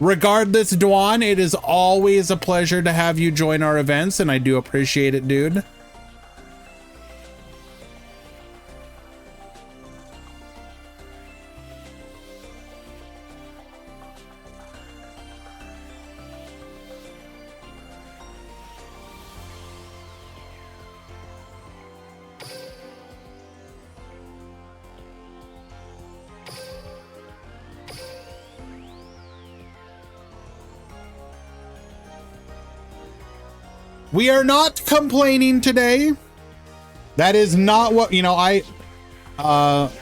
Regardless, Dwan, it is always a pleasure to have you join our events, and I do appreciate it, dude. We are not complaining today. That is not what, you know, not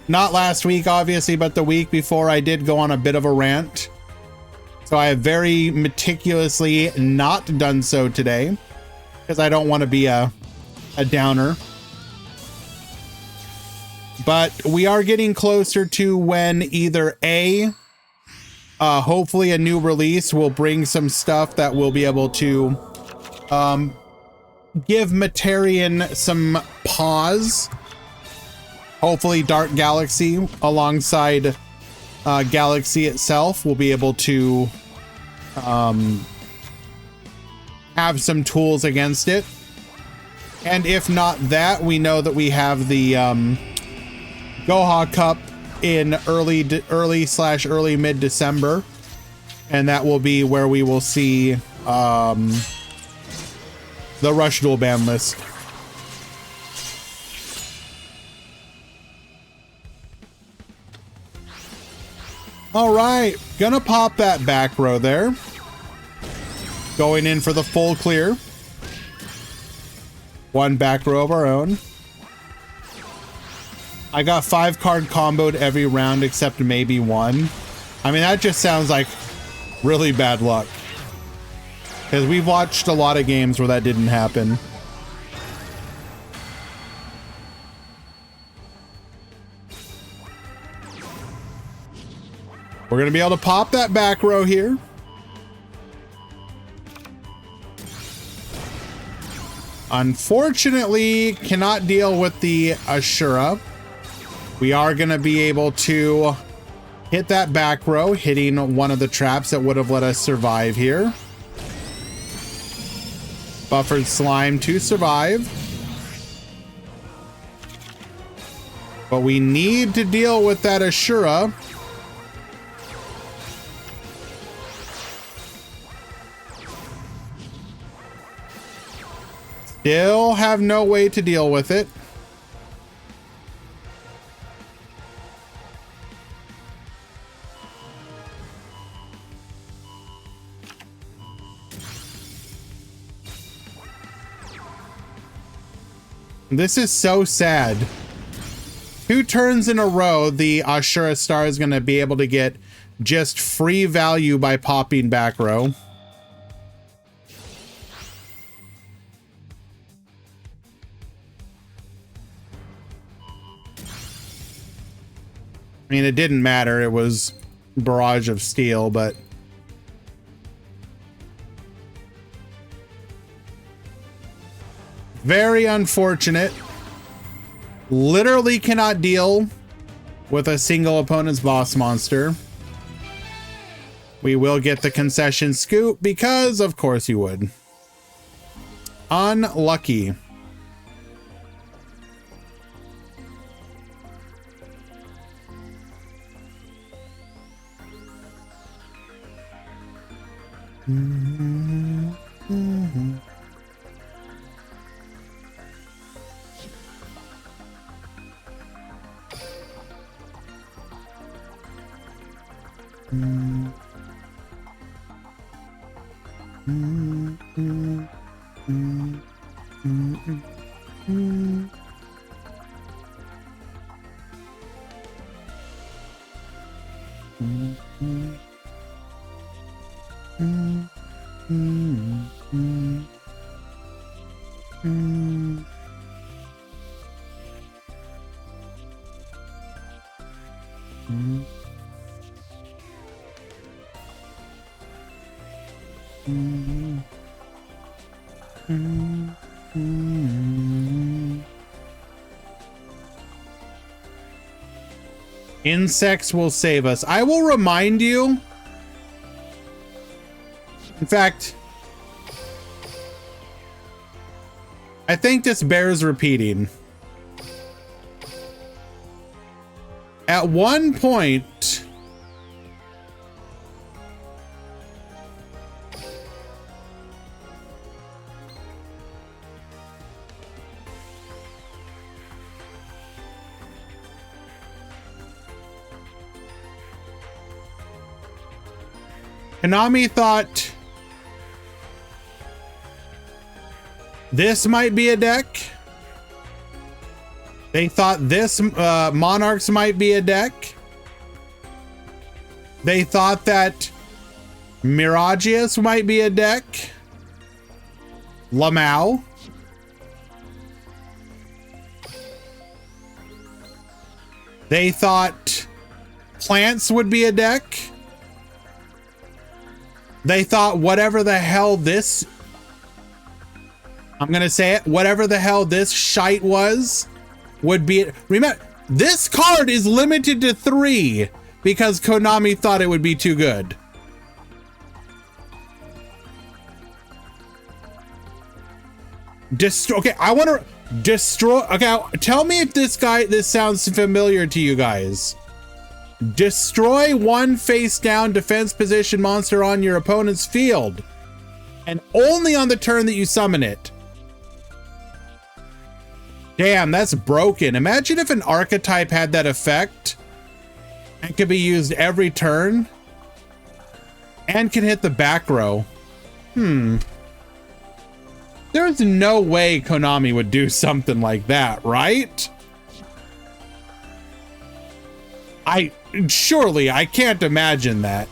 last week, obviously, but the week before I did go on a bit of a rant. So I have very meticulously not done so today because I don't want to be a downer. But we are getting closer to when either hopefully a new release will bring some stuff that will be able to give Materian some pause. Hopefully Dark Galaxy alongside Galaxy itself will be able to have some tools against it. And if not that, we know that we have the Goha Cup in early mid-December, and that will be where we will see the Rush Duel ban list. All right, gonna pop that back row there. Going in for the full clear. One back row of our own. I got 5-card comboed every round except maybe one. I mean, that just sounds like really bad luck, because we've watched a lot of games where that didn't happen. We're going to be able to pop that back row here. Unfortunately, cannot deal with the Ashura. We are going to be able to hit that back row, hitting one of the traps that would have let us survive here. Buffered Slime to survive. But we need to deal with that Ashura. Still have no way to deal with it. This is so sad. 2 turns in a row, the Ashura Star is going to be able to get just free value by popping back row. I mean, it didn't matter. It was Barrage of Steel, but Very unfortunate. Literally cannot deal with a single opponent's boss monster. We will get the concession scoop because of course you would. Unlucky. Insects will save us. I will remind you. In fact, I think this bears repeating. At one point, Konami thought this might be a deck. They thought this Monarchs might be a deck. They thought that Miragius might be a deck. Lamau. They thought Plants would be a deck. They thought whatever the hell this, I'm gonna say it, whatever the hell this shite was, would be. Remember, this card is limited to 3 because Konami thought it would be too good. Destroy. Okay, I want to destroy. Okay, tell me if this sounds familiar to you guys. Destroy one face down defense position monster on your opponent's field, and only on the turn that you summon it. Damn, that's broken. Imagine if an archetype had that effect and could be used every turn and can hit the back row. There's no way Konami would do something like that, right? Surely I can't imagine that.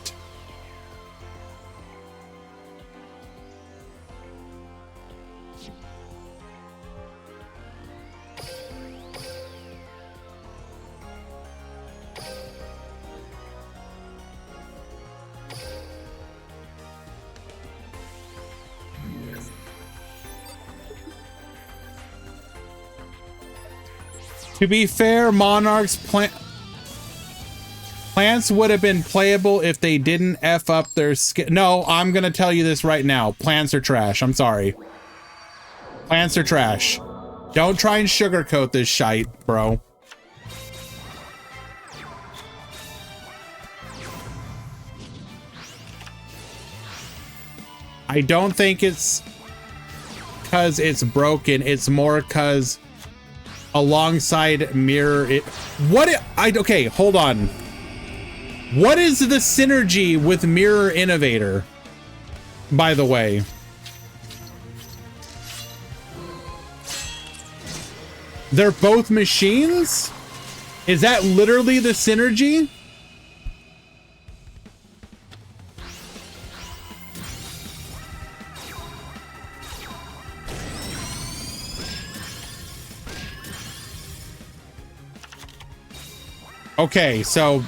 To be fair, Monarch's Plants would have been playable if they didn't F up their skin. No, I'm gonna tell you this right now. Plants are trash. I'm sorry. Plants are trash. Don't try and sugarcoat this shite, bro. I don't think it's because it's broken. It's more because alongside mirror it. Okay, hold on. What is the synergy with Mirror Innovator, by the way? They're both machines? Is that literally the synergy? Okay, so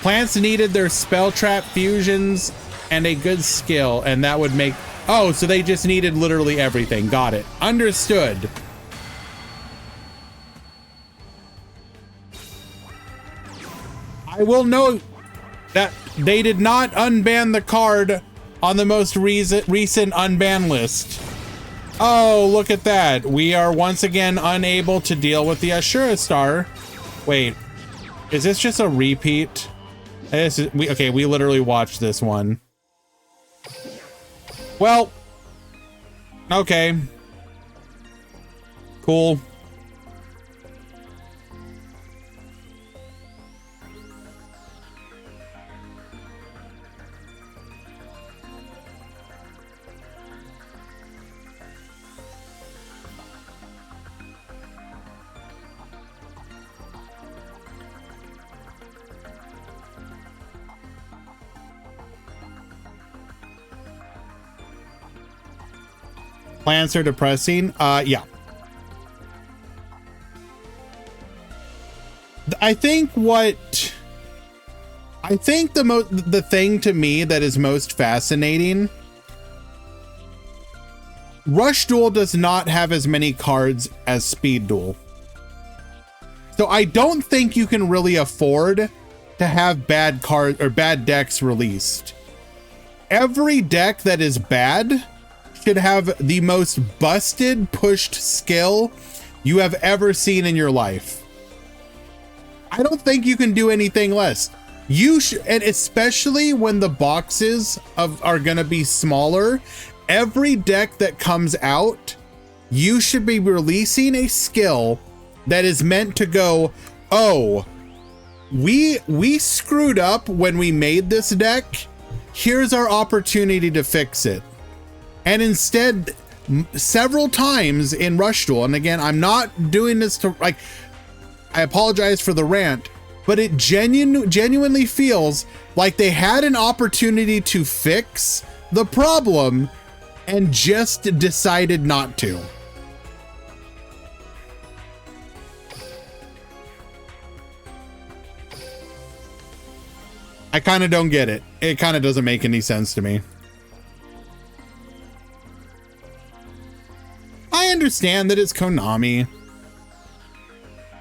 Plants needed their spell trap fusions and a good skill, and that would make Oh, so they just needed literally everything. Got it. Understood. I will note that they did not unban the card on the most recent unban list. Oh, look at that. We are once again unable to deal with the Ashura Star. Wait, is this just a repeat? Okay, we literally watched this one. Well, okay. Cool. Plants are depressing. Yeah. I think the thing to me that is most fascinating, Rush Duel does not have as many cards as Speed Duel. So I don't think you can really afford to have bad cards or bad decks released. Every deck that is bad should have the most busted pushed skill you have ever seen in your life. I don't think you can do anything less. You should, and especially when the boxes are gonna be smaller, every deck that comes out, you should be releasing a skill that is meant to go, oh, we screwed up when we made this deck. Here's our opportunity to fix it. And instead, several times in Rush Duel, and again, I'm not doing this to, like, I apologize for the rant, but it genuinely feels like they had an opportunity to fix the problem and just decided not to. I kind of don't get it. It kind of doesn't make any sense to me. I understand that it's Konami.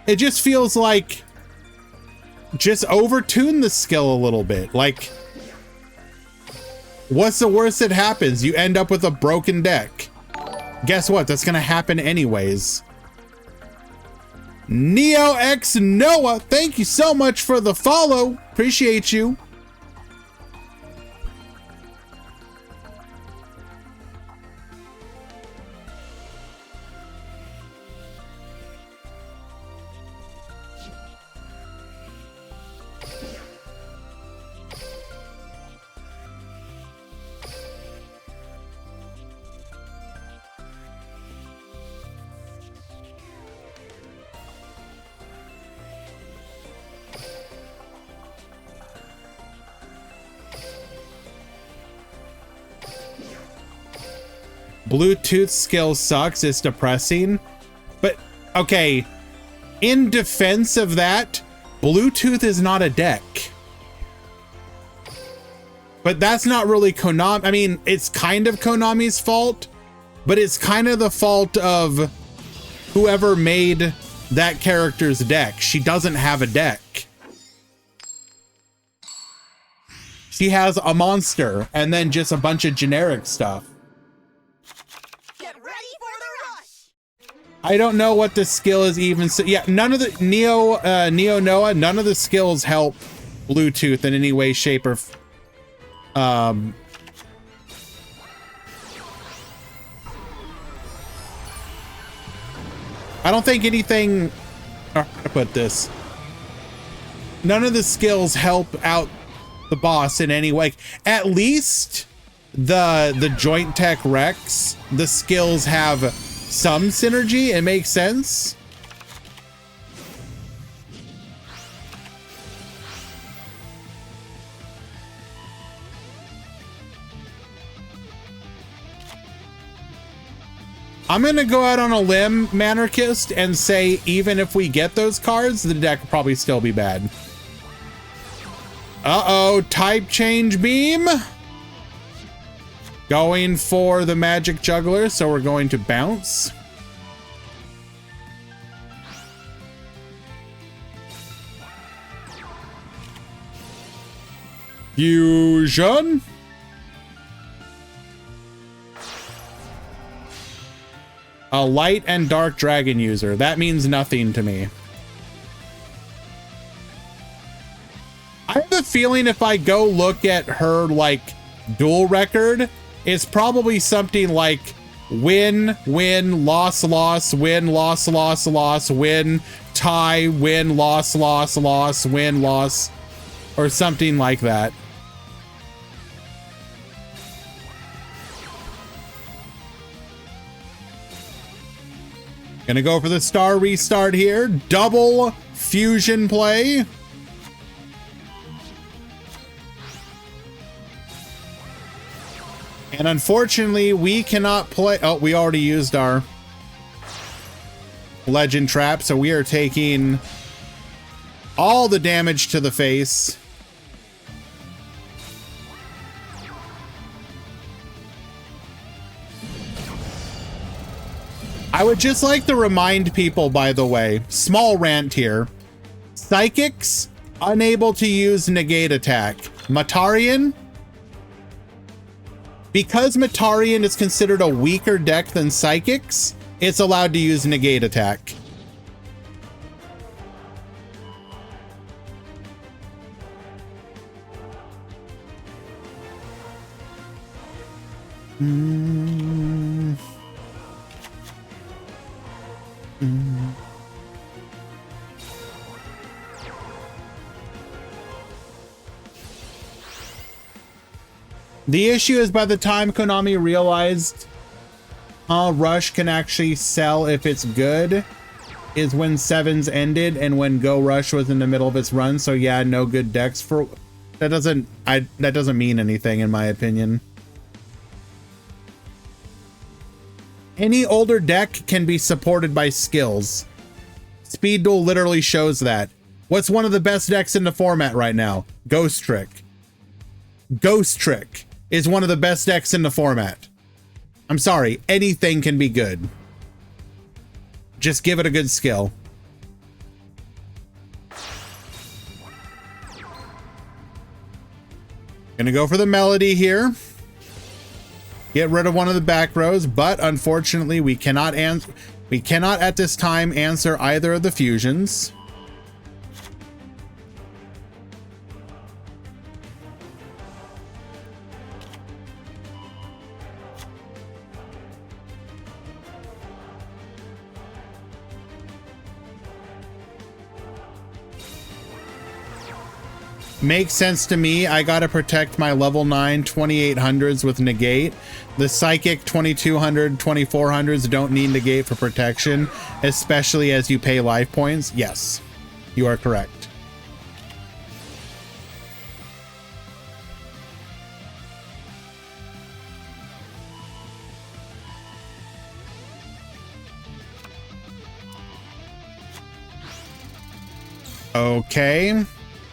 It just feels like just overtune the skill a little bit. Like, what's the worst that happens? You end up with a broken deck. Guess what? That's gonna happen anyways. Neo X Noah, thank you so much for the follow. Appreciate you. Bluetooth skill sucks. It's depressing. But okay, in defense of that, Bluetooth is not a deck. But that's not really Konami. I mean, it's kind of Konami's fault, but it's kind of the fault of whoever made that character's deck. She doesn't have a deck. She has a monster and then just a bunch of generic stuff. I don't know what the skill is even. So yeah, none of the Neo Noah, none of the skills help Bluetooth in any way, shape, or I don't think anything. How to put this? None of the skills help out the boss in any way. At least the Joint Tech Rex, the skills have some synergy. It makes sense. I'm gonna go out on a limb, Manarchist, and say even if we get those cards, the deck will probably still be bad. Uh-oh, type change beam. Going for the magic juggler, so we're going to bounce. Fusion. A light and dark dragon user. That means nothing to me. I have a feeling if I go look at her like duel record, it's probably something like win, win, loss, loss, win, loss, loss, loss, win, tie, win, loss, loss, loss, win, loss, or something like that. Gonna go for the star restart here. Double fusion play. And unfortunately, we cannot play. Oh, we already used our legend trap, so we are taking all the damage to the face. I would just like to remind people, by the way, small rant here. Psychics, unable to use negate attack. Matarian, because Matarian is considered a weaker deck than Psychics, it's allowed to use negate attack. The issue is by the time Konami realized Rush can actually sell if it's good is when Sevens ended and when Go Rush was in the middle of its run. So yeah, no good decks for that doesn't mean anything in my opinion. Any older deck can be supported by skills. Speed Duel literally shows that. What's one of the best decks in the format right now? Ghost Trick. Ghost Trick is one of the best decks in the format. I'm sorry, anything can be good. Just give it a good skill. Gonna go for the melody here. Get rid of one of the back rows, but unfortunately we cannot at this time answer either of the fusions. Makes sense to me. I gotta protect my level 9 2800s with negate. The psychic 2200 2400s don't need negate for protection, especially as you pay life points. Yes, you are correct. Okay.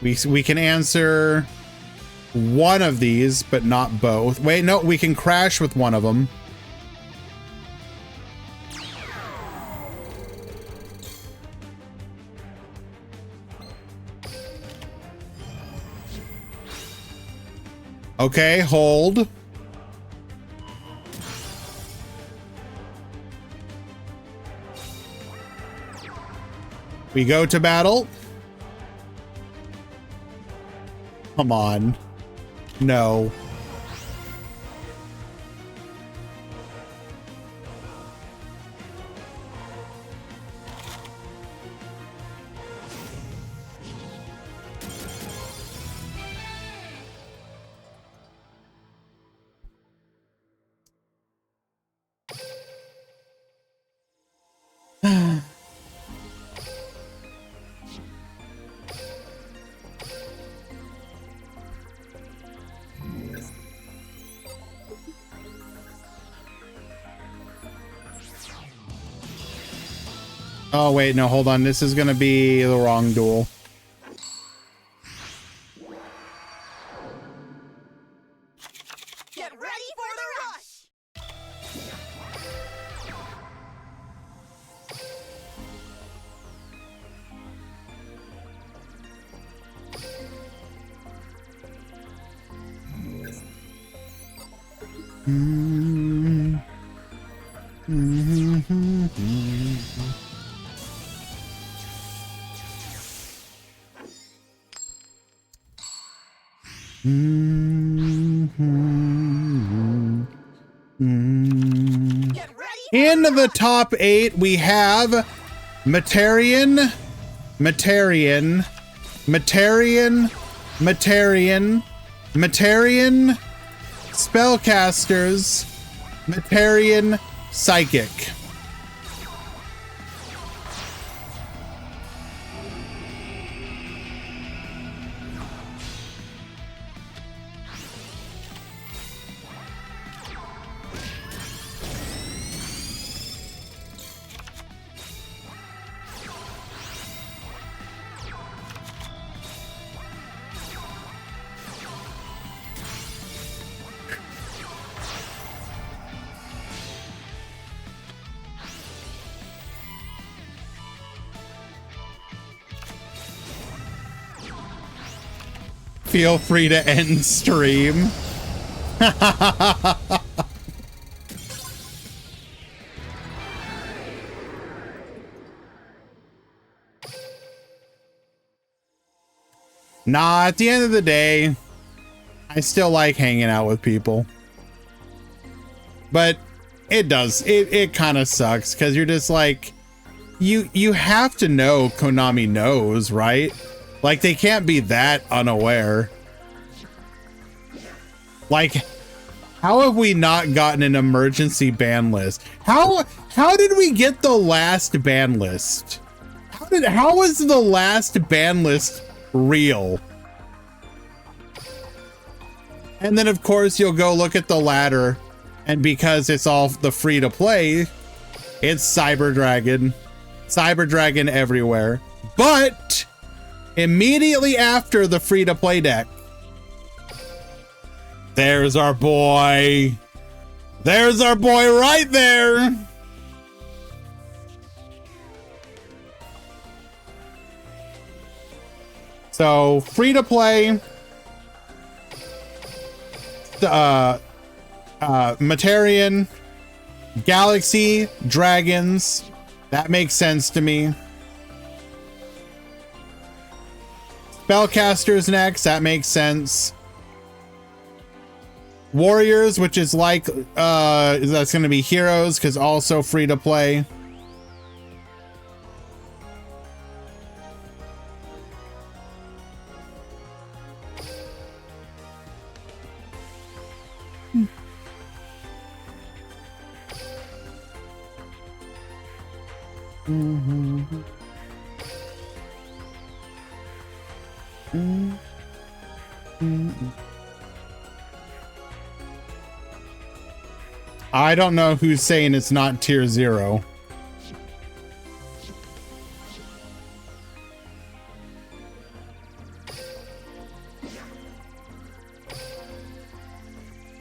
We can answer one of these, but not both. Wait, no, we can crash with one of them. Okay, hold. We go to battle. Come on. No. Oh, wait, no, hold on. This is going to be the wrong duel. Get ready for the rush! Get ready. In the top 8, we have Materian, Materian, Materian, Materian, Materian, Spellcasters, Materian, Psychic. Feel free to end stream. Nah, at the end of the day, I still like hanging out with people. But it does. It kind of sucks because you're just like, you have to know Konami knows, right? Like, they can't be that unaware. Like, how have we not gotten an emergency ban list? How did we get the last ban list? How was the last ban list real? And then of course you'll go look at the ladder, and because it's all the free to play, it's Cyber Dragon everywhere. But immediately after the free to play deck, there's our boy. There's our boy right there. So free to play, Materian, Galaxy, Dragons. That makes sense to me. Spellcasters next. That makes sense. Warriors, which is like, that's going to be Heroes, because also free to play. I don't know who's saying it's not tier 0.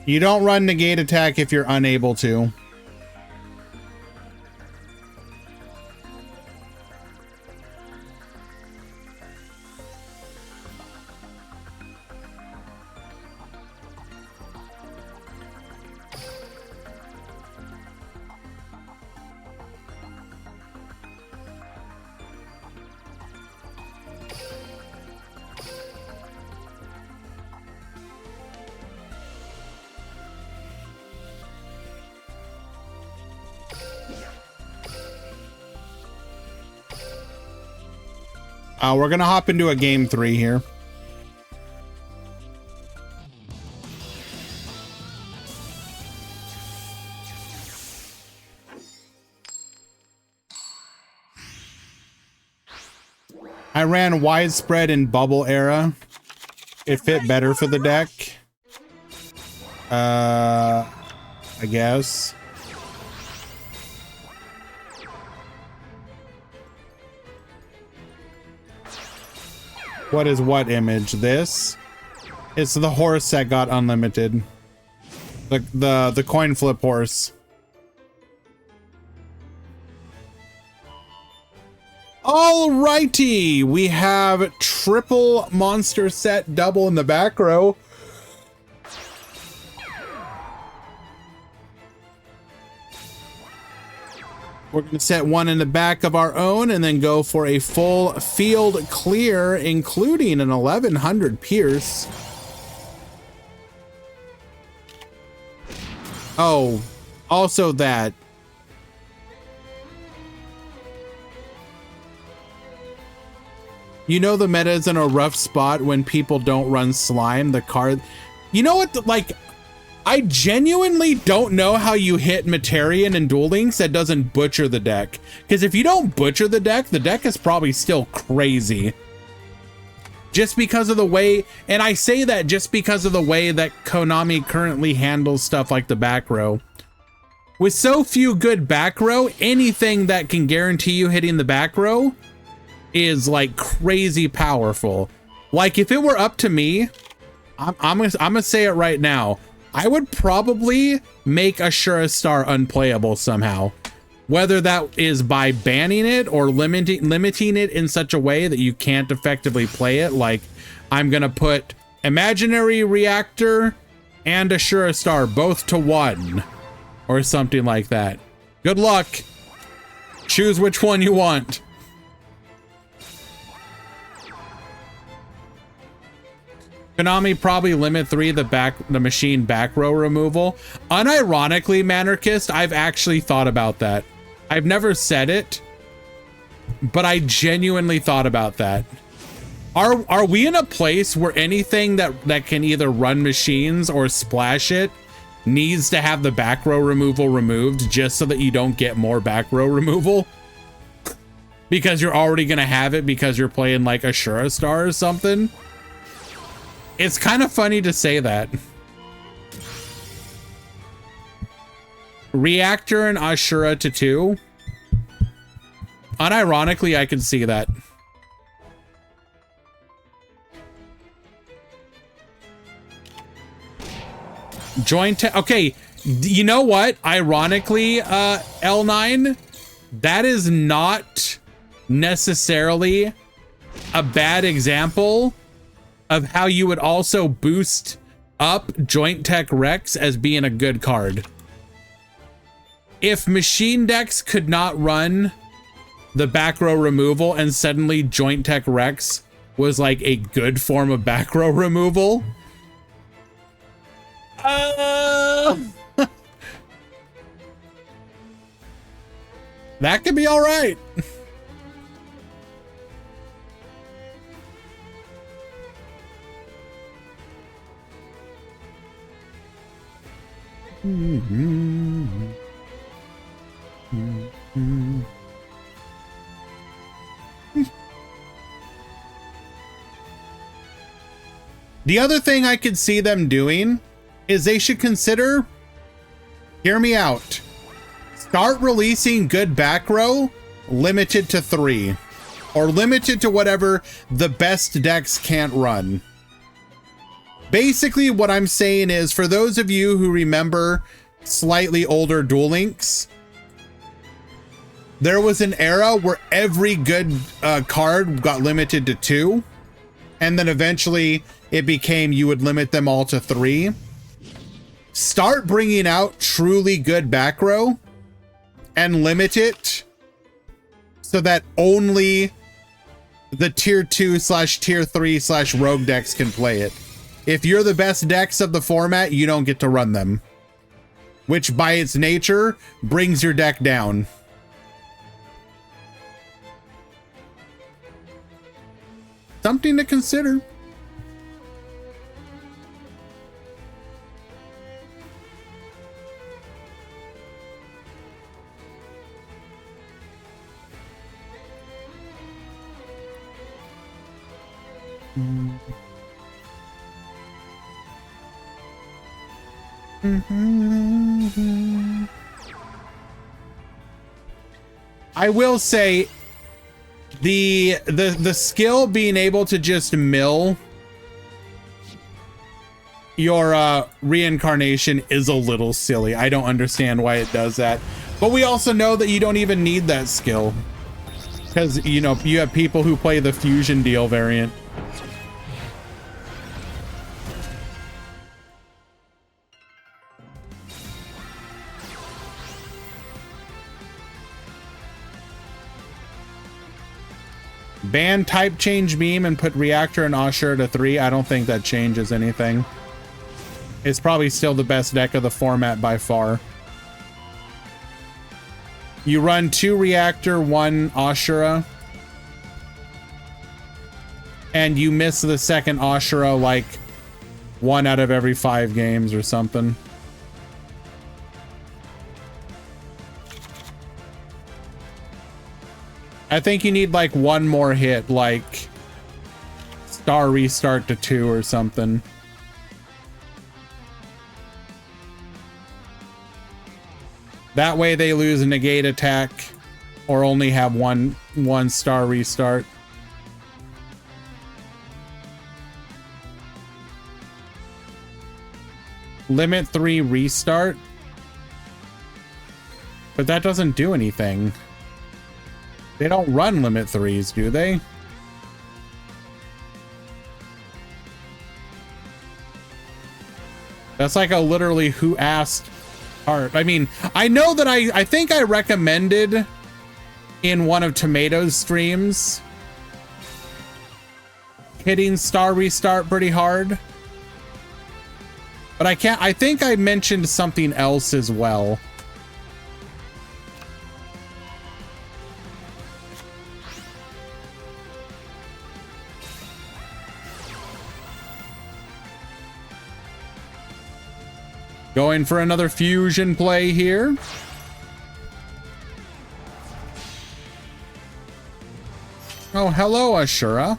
You don't run negate attack if you're unable to. We're gonna hop into a game 3 here. I ran widespread in bubble era. It fit better for the deck. I guess. What is what image? This? It's the horse that got unlimited. The coin flip horse. Alrighty, we have triple monster set, double in the back row. We're going to set one in the back of our own and then go for a full field clear, including an 1100 Pierce. Oh, also that. You know the meta is in a rough spot when people don't run slime, the card. You know what, like, I genuinely don't know how you hit Materian and Duel Links that doesn't butcher the deck. Because if you don't butcher the deck is probably still crazy. Just because of the way, and I say that just because of the way that Konami currently handles stuff like the back row. With so few good back row, anything that can guarantee you hitting the back row is like crazy powerful. Like if it were up to me, I'm gonna say it right now, I would probably make Ashura Star unplayable somehow. Whether that is by banning it or limiting it in such a way that you can't effectively play it. Like I'm gonna put Imaginary Reactor and Ashura Star both to 1 or something like that. Good luck. Choose which one you want. Konami probably limit 3 the machine back row removal. Unironically, Manarchist, I've actually thought about that. I've never said it, but I genuinely thought about that. Are we in a place where anything that can either run machines or splash it needs to have the back row removal removed just so that you don't get more back row removal? Because you're already gonna have it because you're playing like Ashura Star or something? It's kind of funny to say that. Reactor and Ashura to 2. Unironically, I can see that. Okay, you know what? Ironically, L9, that is not necessarily a bad example of how you would also boost up Joint Tech Rex as being a good card. If machine decks could not run the back row removal and suddenly Joint Tech Rex was like a good form of back row removal, that could be all right. The other thing I could see them doing is they should consider, hear me out, start releasing good back row limited to 3 or limited to whatever the best decks can't run. Basically, what I'm saying is, for those of you who remember slightly older Duel Links, there was an era where every good card got limited to 2, and then eventually it became you would limit them all to 3. Start bringing out truly good back row and limit it so that only the tier 2/tier 3/rogue decks can play it. If you're the best decks of the format, you don't get to run them, which by its nature brings your deck down. Something to consider. I will say the skill being able to just mill your reincarnation is a little silly. I don't understand why it does that. But we also know that you don't even need that skill. Because, you know, you have people who play the fusion deal variant. Ban type change beam and put reactor and Ashura to 3. I don't think that changes anything. It's probably still the best deck of the format by far. You run 2 reactor, 1 Ashura. And you miss the second Ashura like 1 out of every 5 games or something. I think you need like 1 more hit, like star restart to 2 or something. That way they lose a negate attack or only have one star restart. Limit 3 restart. But that doesn't do anything. They don't run limit 3s, do they? That's like a literally who asked art. I mean, I know that I think I recommended in one of Tomato's streams hitting star restart pretty hard. But I think I mentioned something else as well. Going for another fusion play here. Oh, hello, Ashura.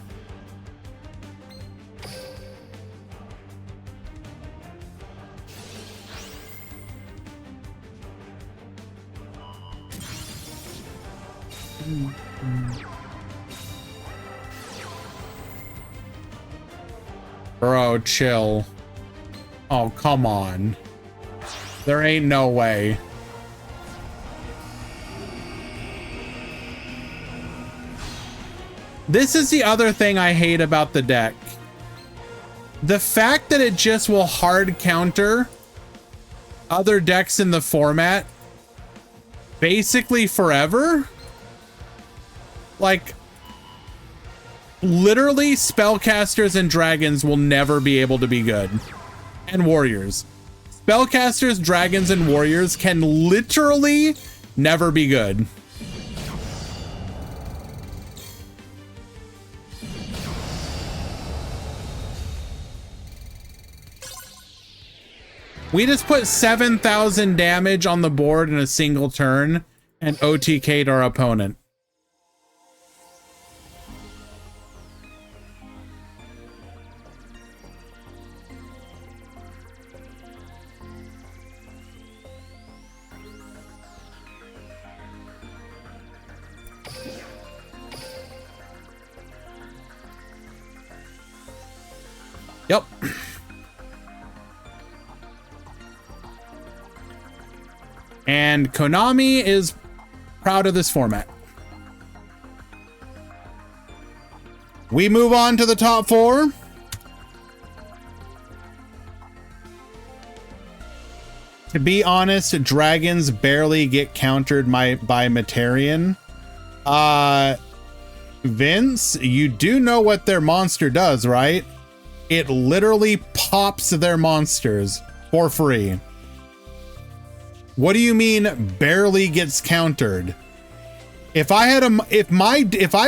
Bro, chill. Oh, come on. There ain't no way. This is the other thing I hate about the deck. The fact that it just will hard counter other decks in the format basically forever. Like, literally spellcasters and dragons will never be able to be good. And warriors. Spellcasters, dragons, and warriors can literally never be good. We just put 7,000 damage on the board in a single turn and OTK'd our opponent. Yep. And Konami is proud of this format. We move on to the top 4. To be honest, dragons barely get countered by Materian. Vince, you do know what their monster does, right? It literally pops their monsters for free. What do you mean barely gets countered? If I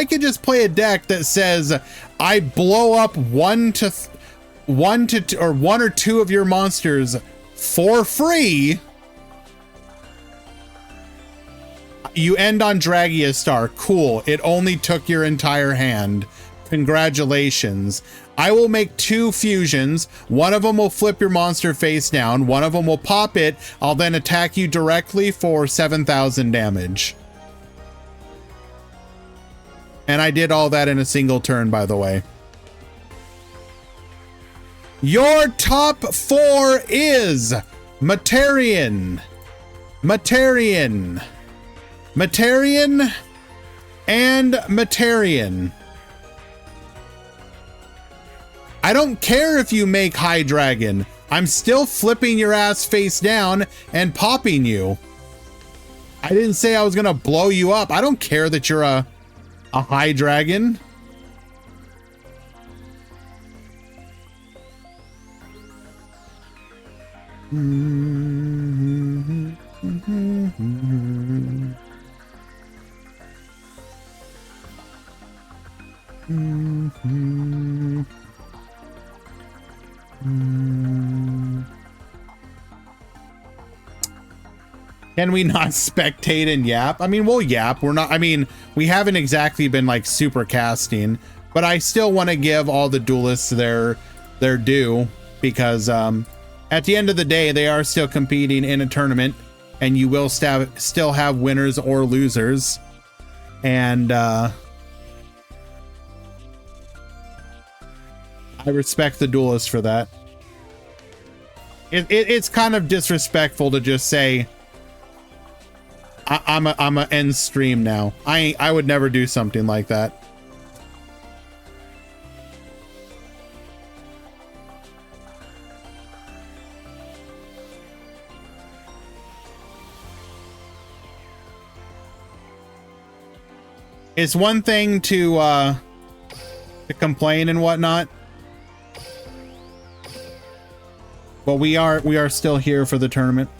could just play a deck that says I blow up one or two of your monsters for free, you end on Dragia Star. Cool. It only took your entire hand. Congratulations. I will make 2 fusions. One of them will flip your monster face down. One of them will pop it. I'll then attack you directly for 7,000 damage. And I did all that in a single turn, by the way. Your top 4 is Materian, Materian, Materian, and Materian. I don't care if you make High Dragon. I'm still flipping your ass face down and popping you. I didn't say I was gonna blow you up. I don't care that you're a High Dragon. Can we not spectate and yap? I mean, we'll yap. We're not, I mean, we haven't exactly been like super casting, but I still want to give all the duelists their due because at the end of the day, they are still competing in a tournament and you will still have winners or losers. And I respect the duelists for that. It's kind of disrespectful to just say, I'm a end stream now. I would never do something like that. It's one thing to complain and whatnot, but we are still here for the tournament.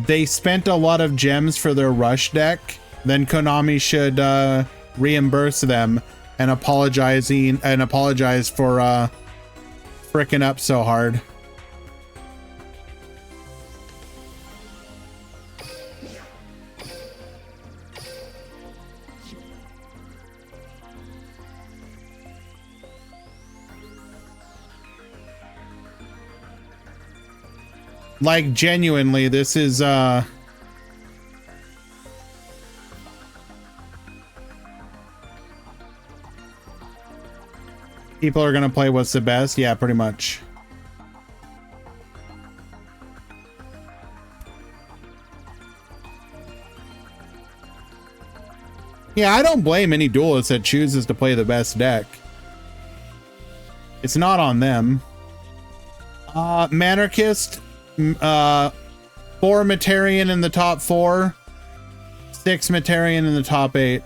They spent a lot of gems for their rush deck. Then Konami should reimburse them and apologize for fricking up so hard. Like, genuinely, this is people are gonna play what's the best. Yeah, pretty much. Yeah, I don't blame any duelist that chooses to play the best deck. It's not on them. Manarchist, 4 Materian in the top 4, 6 Materian in the top 8.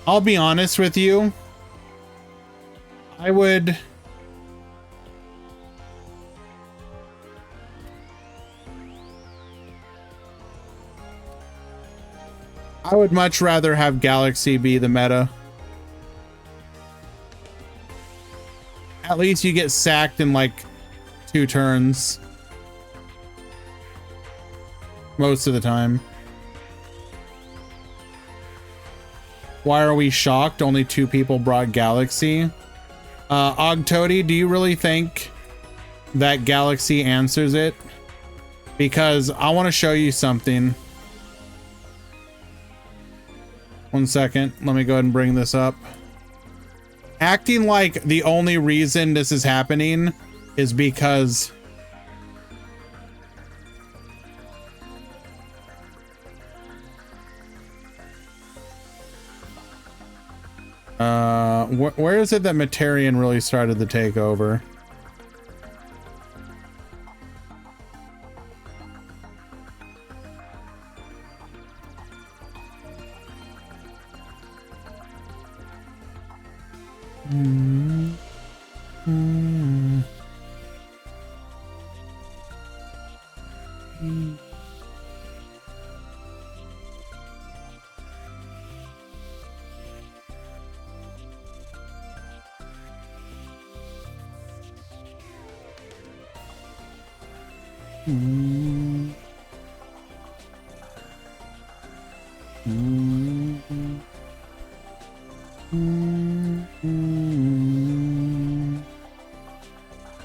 I'll be honest with you. I would much rather have Galaxy be the meta. At least you get sacked in like 2 turns. Most of the time. Why are we shocked? Only 2 people brought Galaxy. Ogtody, do you really think that Galaxy answers it? Because I want to show you something. One second. Let me go ahead and bring this up. Acting like the only reason this is happening is because where is it that Materian really started the takeover? Mm. Mm. Mm. Mm.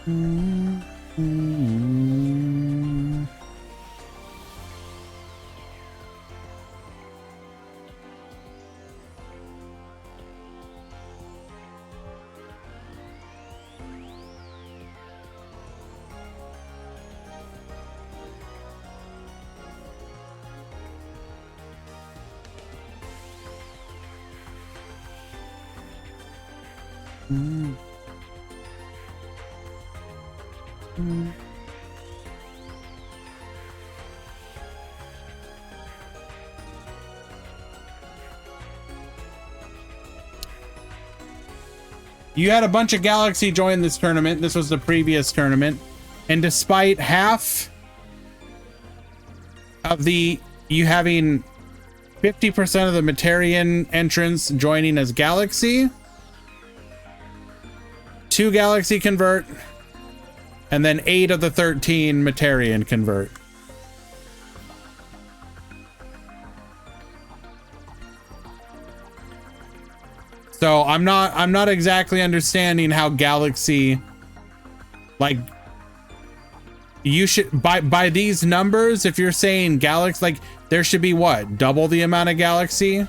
Mm. Mm. Mm. Mm. You had a bunch of Galaxy join this tournament. This was the previous tournament. And despite half of you having 50% of the Materian entrants joining as Galaxy, 2 Galaxy convert, and then 8 of the 13 Materian convert. So I'm not exactly understanding how Galaxy, like, you should by these numbers, if you're saying Galaxy, like, there should be what, double the amount of Galaxy?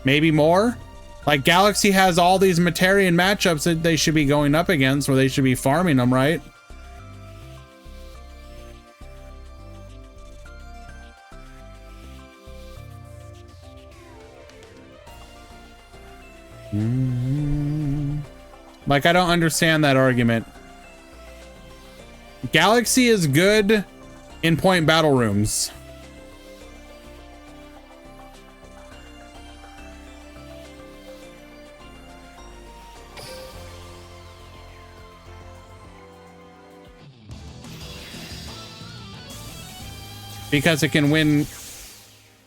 Maybe more? Like, Galaxy has all these Materian matchups that they should be going up against, where they should be farming them, right? Like, I don't understand that argument. Galaxy is good in point battle rooms. Because it can win.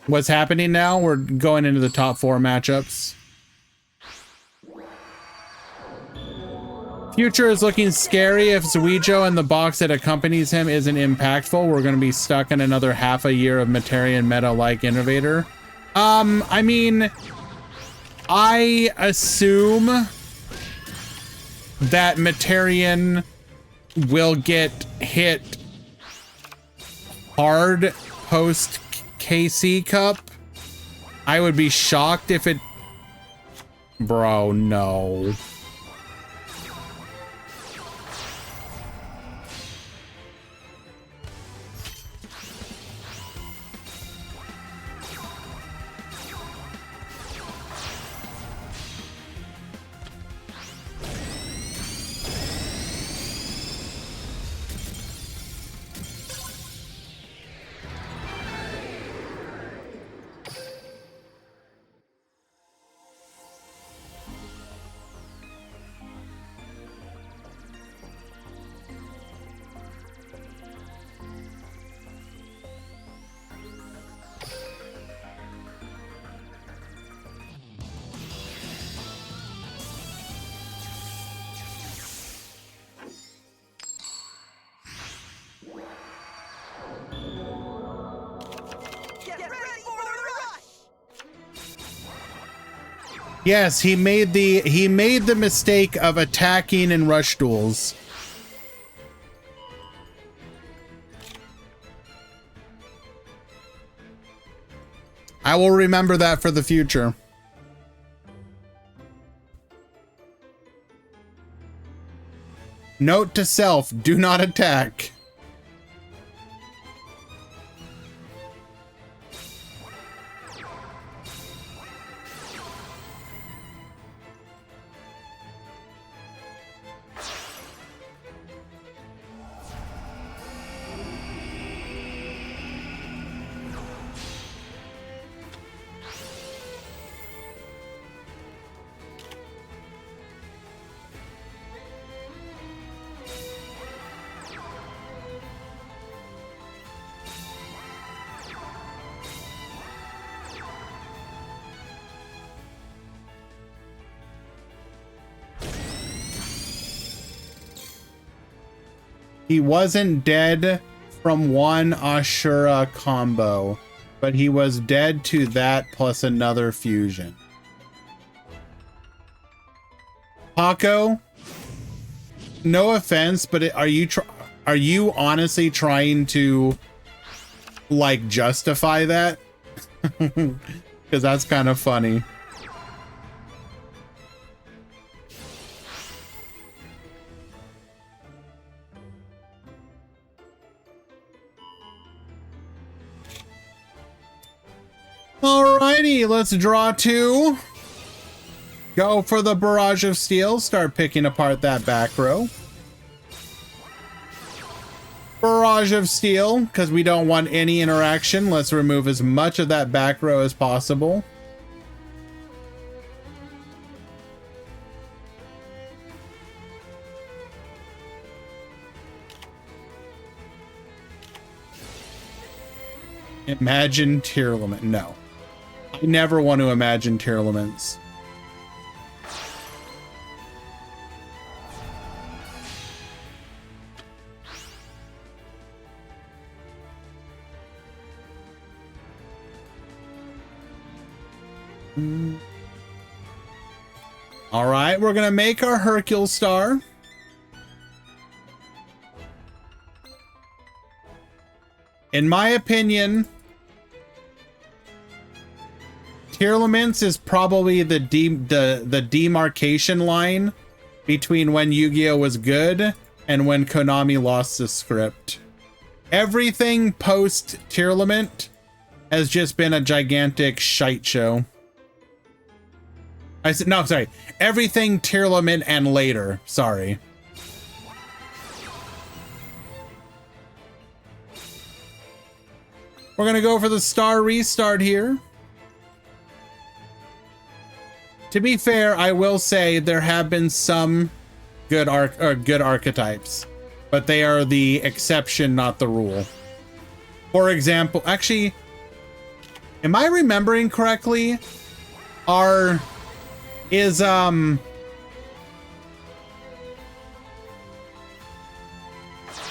What's happening now? We're going into the top 4 matchups. Future is looking scary. If Zuijo and the box that accompanies him isn't impactful, we're going to be stuck in another half a year of Materian meta like Innovator. I mean, I assume that Materian will get hit hard post KC Cup. I would be shocked if it... Bro, no. Yes, he made the mistake of attacking in rush duels. I will remember that for the future. Note to self, do not attack. He wasn't dead from one Ashura combo, but he was dead to that plus another fusion. Paco, no offense, but are you honestly trying to like justify that? Because that's kind of funny. Alrighty, let's draw two. Go for the Barrage of Steel. Start picking apart that back row. Barrage of Steel, because we don't want any interaction. Let's remove as much of that back row as possible. Imagine Tearlament. No. I never want to imagine Tearlaments. All right, we're gonna make our Hercule star. In my opinion, Tearlaments is probably the demarcation line between when Yu-Gi-Oh was good and when Konami lost the script. Everything post Tearlament has just been a gigantic shite show. I said no, sorry. Everything Tearlament and later. Sorry. We're gonna go for the star restart here. To be fair, I will say there have been some good archetypes, but they are the exception, not the rule. For example, actually, am I remembering correctly? Is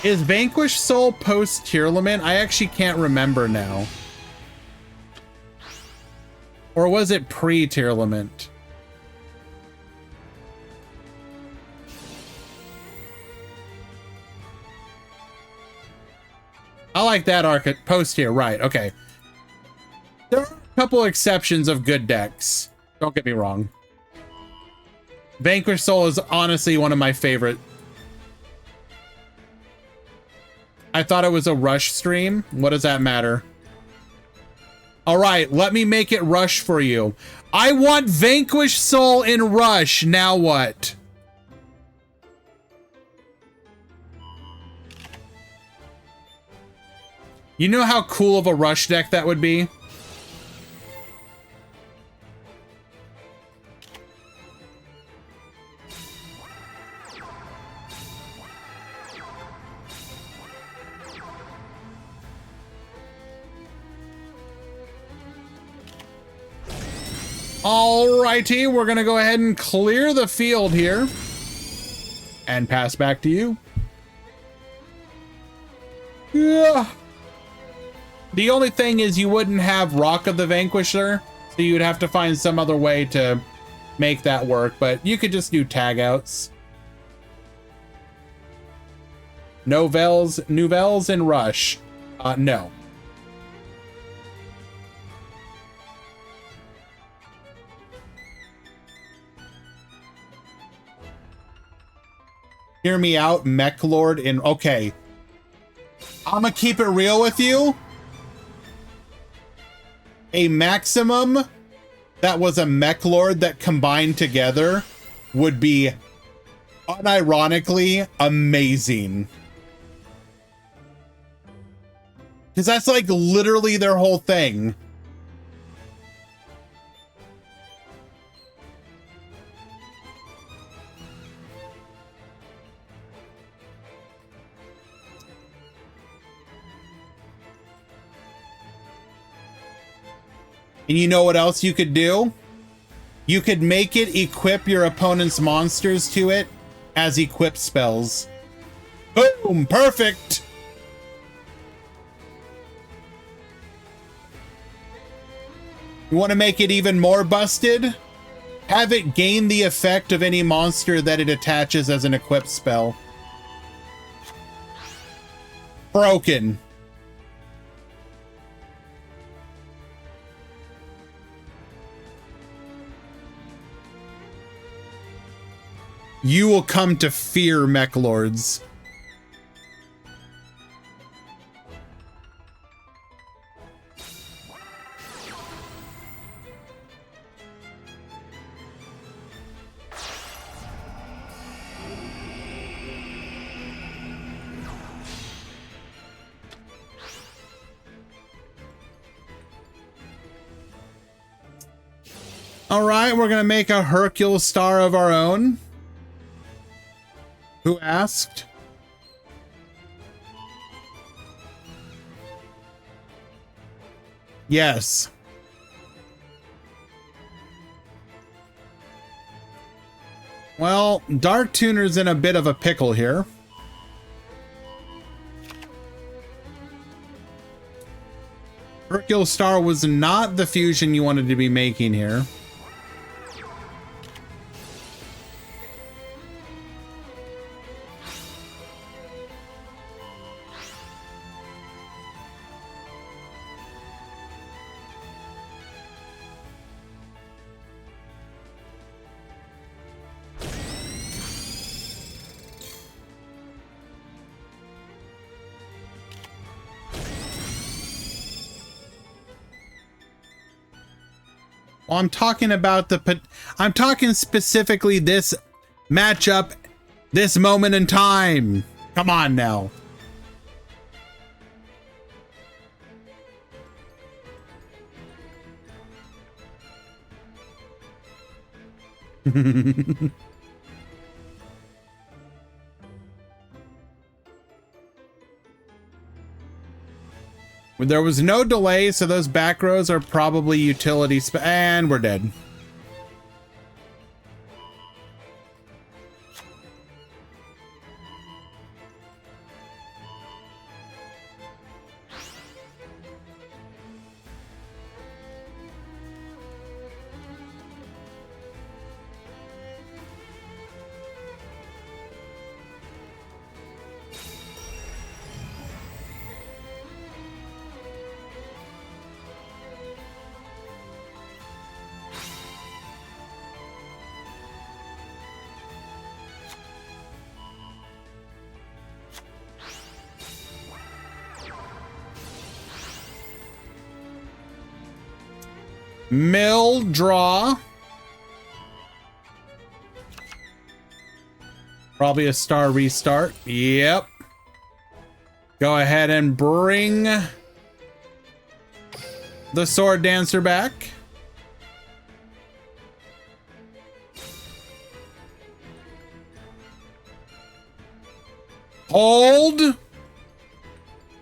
Vanquished Soul post Tearlament? I actually can't remember now. Or was it pre Tearlament? I like that post here, right? Okay. There are a couple exceptions of good decks. Don't get me wrong. Vanquished Soul is honestly one of my favorite. I thought it was a Rush stream. What does that matter? All right, let me make it Rush for you. I want Vanquished Soul in Rush. Now what? You know how cool of a Rush deck that would be? Alrighty, we're gonna go ahead and clear the field here and pass back to you. Yeah. The only thing is you wouldn't have Rock of the Vanquisher, so you'd have to find some other way to make that work, but you could just do tag outs. Nouvelles and Rush. No. Hear me out, Mech Lord in... Okay. I'm gonna keep it real with you. A maximum that was a Mech Lord that combined together would be unironically amazing. Because that's like literally their whole thing. And you know what else you could do? You could make it equip your opponent's monsters to it as equip spells. Boom! Perfect! You want to make it even more busted? Have it gain the effect of any monster that it attaches as an equipped spell. Broken. You will come to fear mech lords. All right, we're gonna make a Hercule star of our own. Who asked? Yes. Well, Dark Tuner's in a bit of a pickle here. Hercule Star was not the fusion you wanted to be making here. Well, I'm talking about I'm talking specifically this matchup, this moment in time. Come on now. There was no delay, so those back rows are probably utility and we're dead. Mill draw. Probably a star restart. Yep. Go ahead and bring the Sword Dancer back. Hold.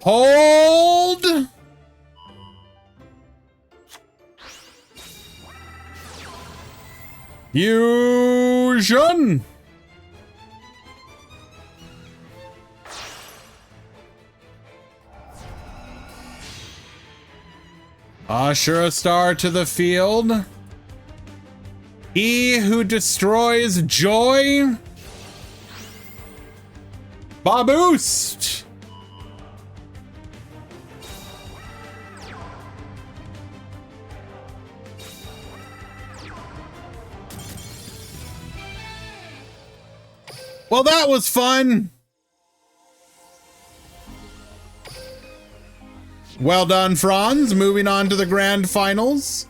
Hold. Fusion. Usher a star to the field. He who destroys joy. Baboost. Well, that was fun. Well done, Franz. Moving on to the grand finals.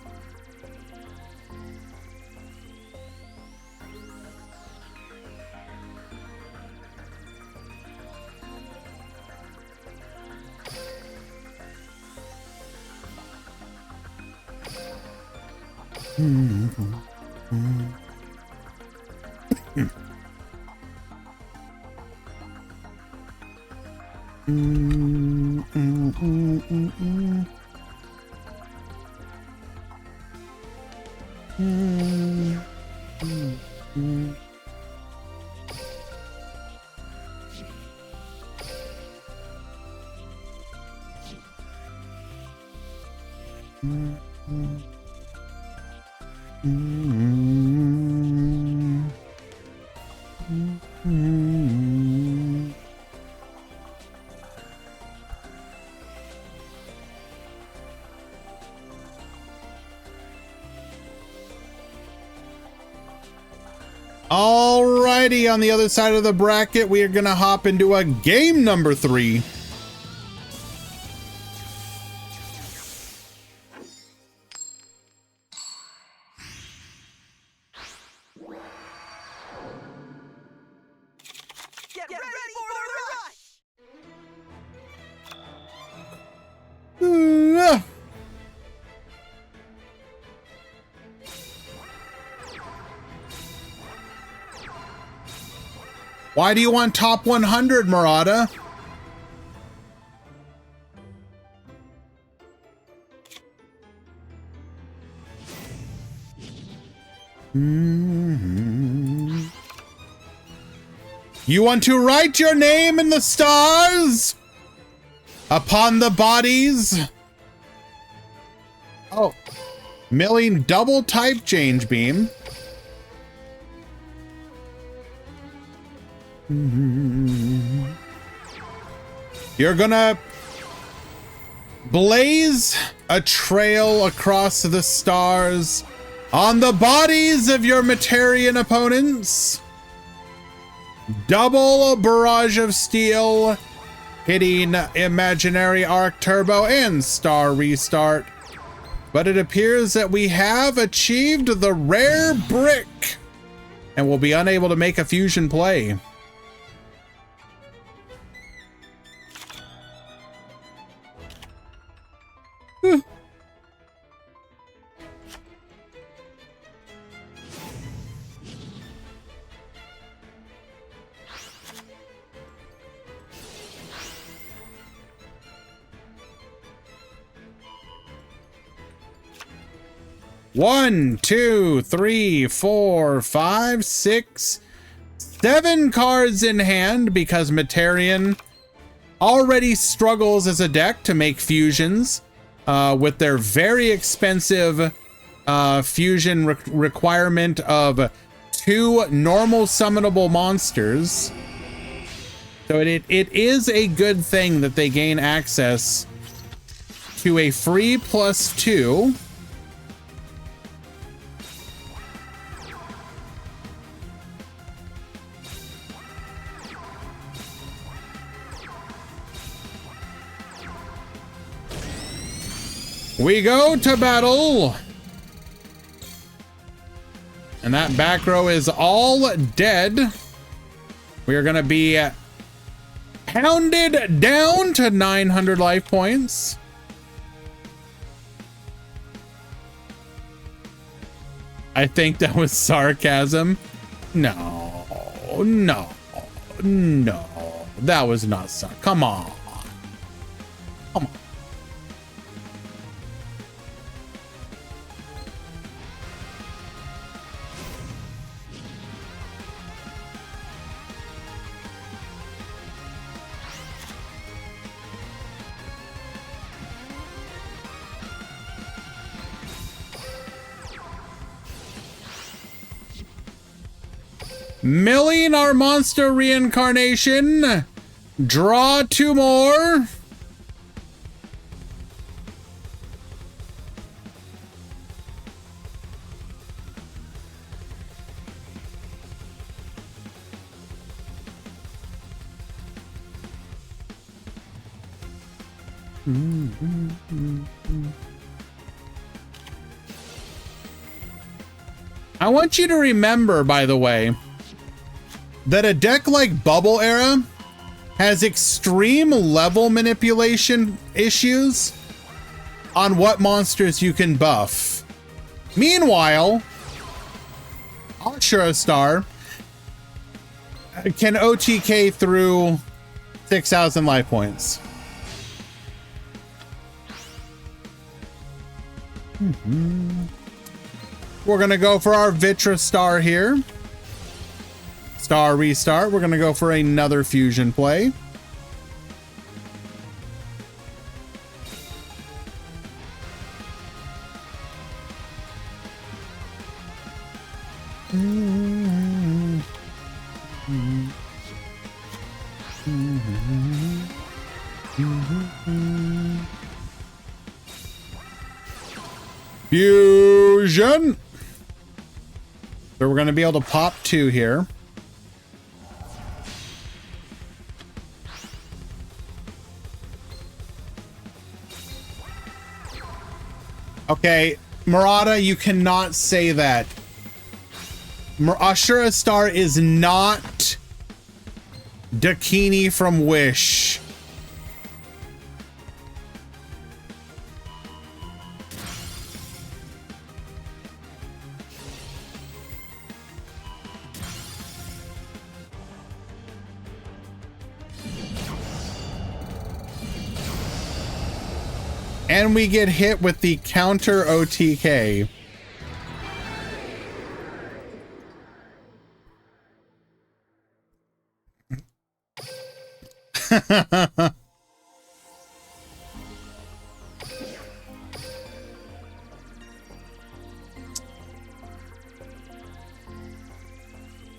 Alrighty, on the other side of the bracket, we are gonna hop into a game number 3. Get ready for the rush! Why do you want top 100, Murata? You want to write your name in the stars? Upon the bodies? Oh. Milling double type change beam. You're gonna blaze a trail across the stars on the bodies of your Materian opponents. Double barrage of steel, hitting Imaginary Arc Turbo and Star Restart. But it appears that we have achieved the rare brick and will be unable to make a fusion play. One, two, three, four, five, six, 7 cards in hand because Materian already struggles as a deck to make fusions with their very expensive fusion requirement of 2 normal summonable monsters. So it is a good thing that they gain access to a free +2. We go to battle. And that back row is all dead. We are going to be pounded down to 900 life points. I think that was sarcasm. No, no, no. That was not sarcasm. Come on. Come on. Milling our monster reincarnation. Draw 2 more. I want you to remember, by the way, that a deck like Bubble Era has extreme level manipulation issues on what monsters you can buff. Meanwhile, Ashura Star can OTK through 6,000 life points. We're gonna go for our Vitra Star here. Star Restart. We're gonna go for another fusion play. Fusion. So we're going to be able to pop 2 here. Okay, Murata, you cannot say that. Ashura Star is not Dakini from Wish. And we get hit with the counter OTK.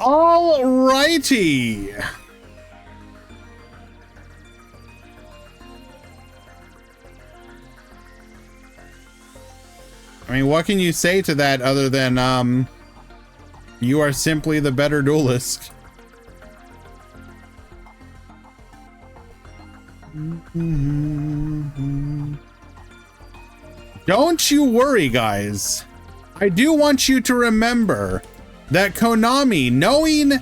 All righty. I mean, what can you say to that other than, you are simply the better duelist? Don't you worry, guys. I do want you to remember that Konami, knowing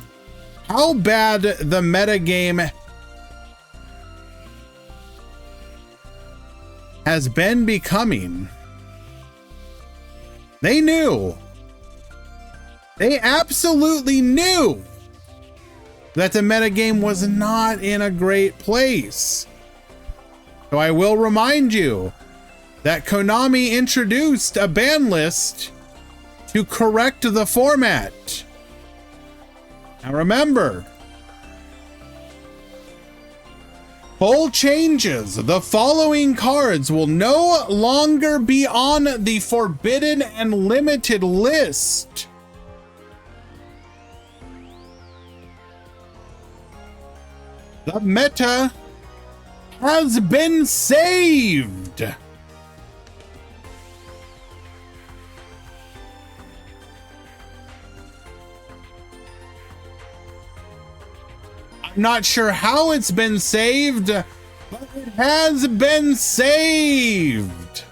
how bad the metagame has been becoming, they knew. They absolutely knew that the metagame was not in a great place. So I will remind you that Konami introduced a ban list to correct the format. Now remember, full changes. The following cards will no longer be on the forbidden and limited list. The meta has been saved. I'm not sure how it's been saved, but it has been saved.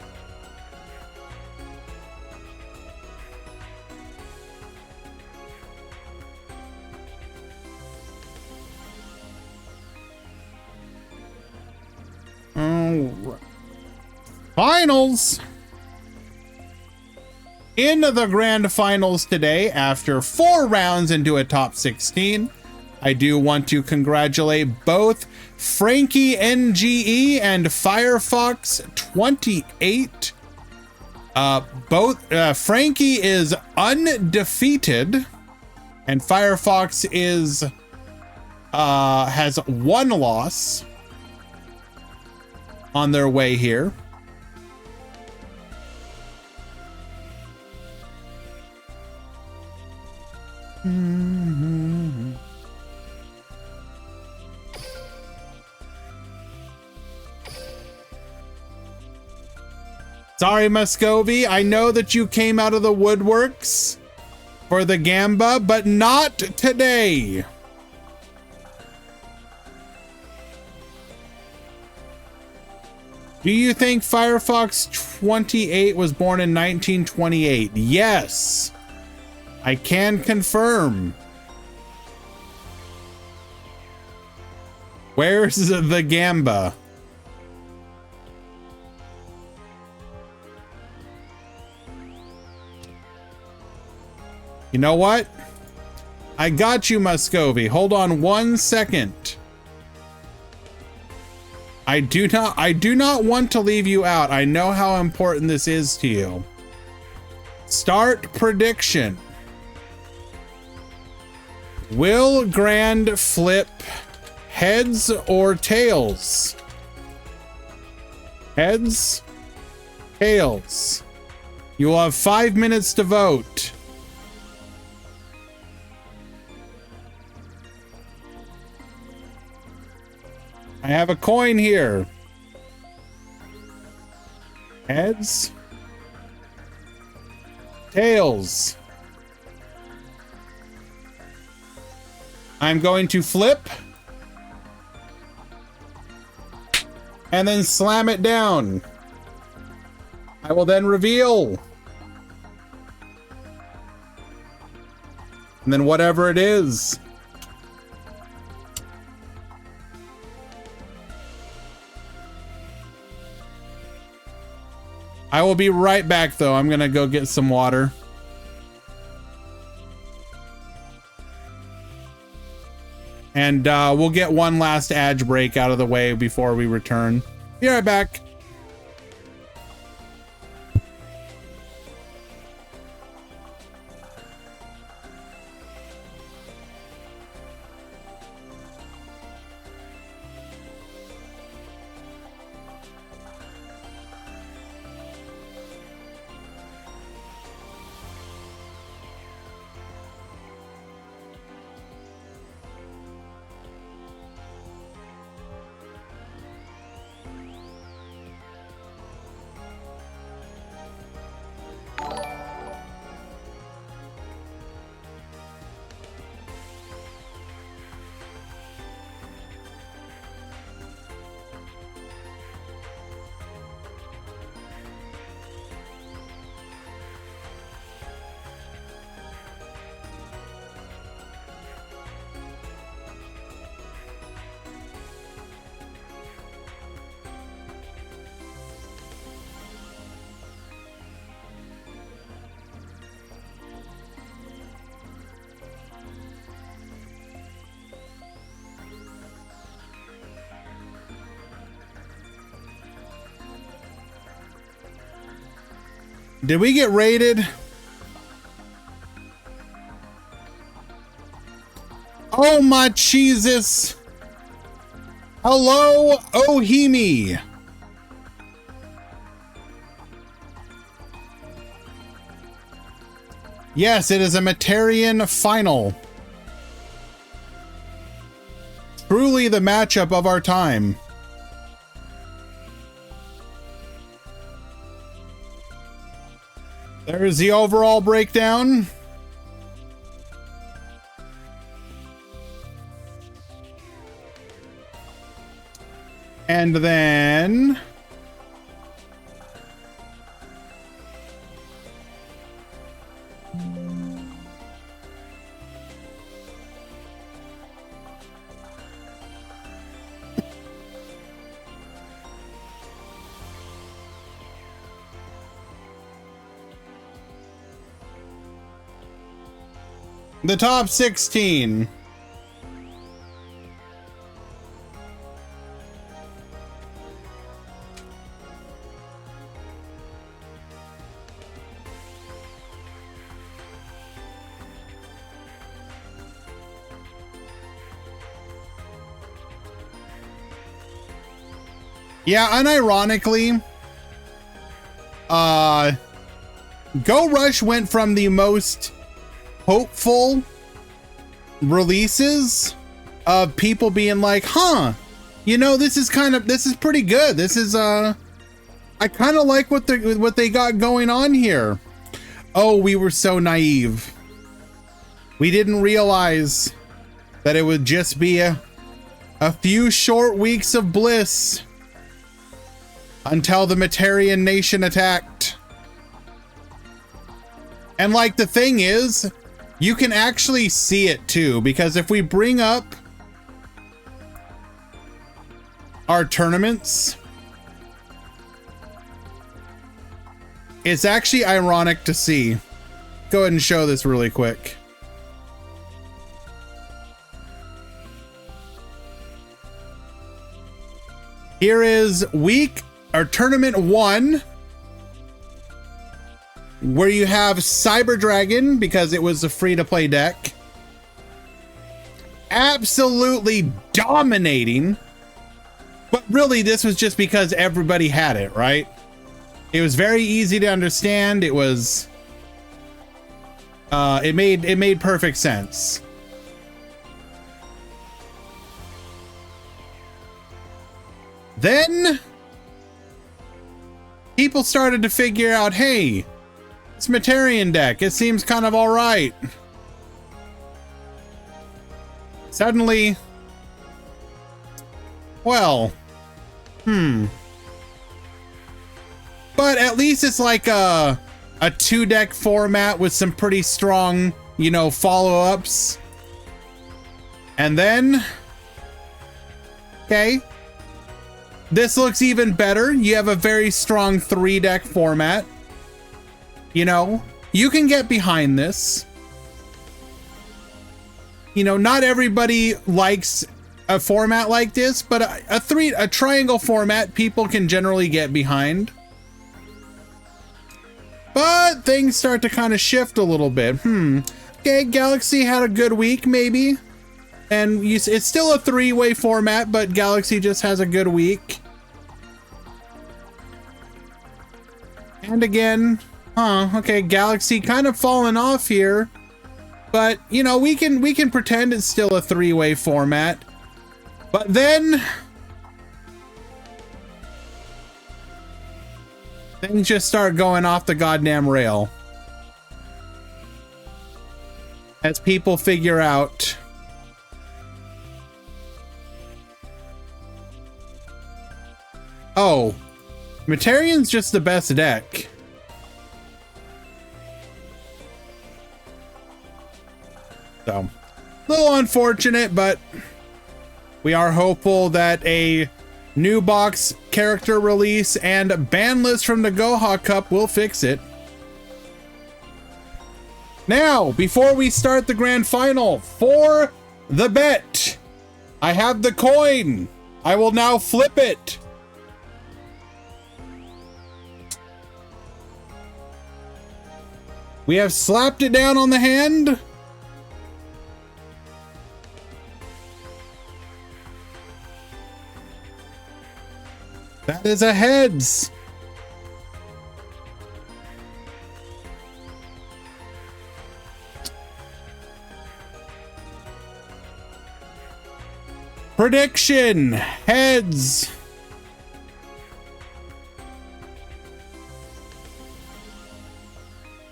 Finals. In the grand finals today, after 4 rounds into a top 16, I do want to congratulate both Frankie NGE and Firefox 28. Frankie is undefeated, and Firefox is has 1 loss on their way here. Sorry, Muscovy. I know that you came out of the woodworks for the Gamba, but not today. Do you think Firefox 28 was born in 1928? Yes. I can confirm. Where's the Gamba? You know what? I got you, Muscovy. Hold on 1 second. I do not want to leave you out. I know how important this is to you. Start prediction. Will Grand flip heads or tails? Heads, tails. You will have 5 minutes to vote. I have a coin here. Heads, tails. I'm going to flip. And then slam it down. I will then reveal. And then whatever it is. I will be right back though. I'm gonna go get some water. And we'll get one last ad break out of the way before we return. Be right back. Did we get raided? Oh my Jesus. Hello, Ohimi. Yes, it is a Materian final. Truly the matchup of our time. There's the overall breakdown. And then the top 16. Yeah, unironically, Go Rush went from the most hopeful releases of people being like, huh, you know, this is pretty good. This is, I kind of like what they got going on here. Oh, we were so naive. We didn't realize that it would just be a few short weeks of bliss until the Materian nation attacked. And like, the thing is, you can actually see it too, because if we bring up our tournaments, it's actually ironic to see. Go ahead and show this really quick. Here is tournament 1, where you have Cyber Dragon, because it was a free-to-play deck, absolutely dominating. But really, this was just because everybody had it, right? It was very easy to understand. It was it made perfect sense. Then people started to figure out, hey, it's Materian deck, it seems kind of all right. Suddenly, well, but at least it's like a 2-deck format with some pretty strong, you know, follow-ups. And then, okay, this looks even better. You have a very strong 3-deck format. You know, you can get behind this. You know, not everybody likes a format like this, but a triangle format people can generally get behind. But things start to kind of shift a little bit. Okay, Galaxy had a good week, maybe. And it's still a 3-way format, but Galaxy just has a good week. And again, okay, Galaxy kind of falling off here. But, you know, we can pretend it's still a 3-way format. But then things just start going off the goddamn rail. As people figure out oh, Materian's just the best deck. So, a little unfortunate, but we are hopeful that a new box character release and ban list from the Goha Cup will fix it. Now, before we start the grand final, for the bet, I have the coin. I will now flip it. We have slapped it down on the hand. That is a heads. Prediction, heads.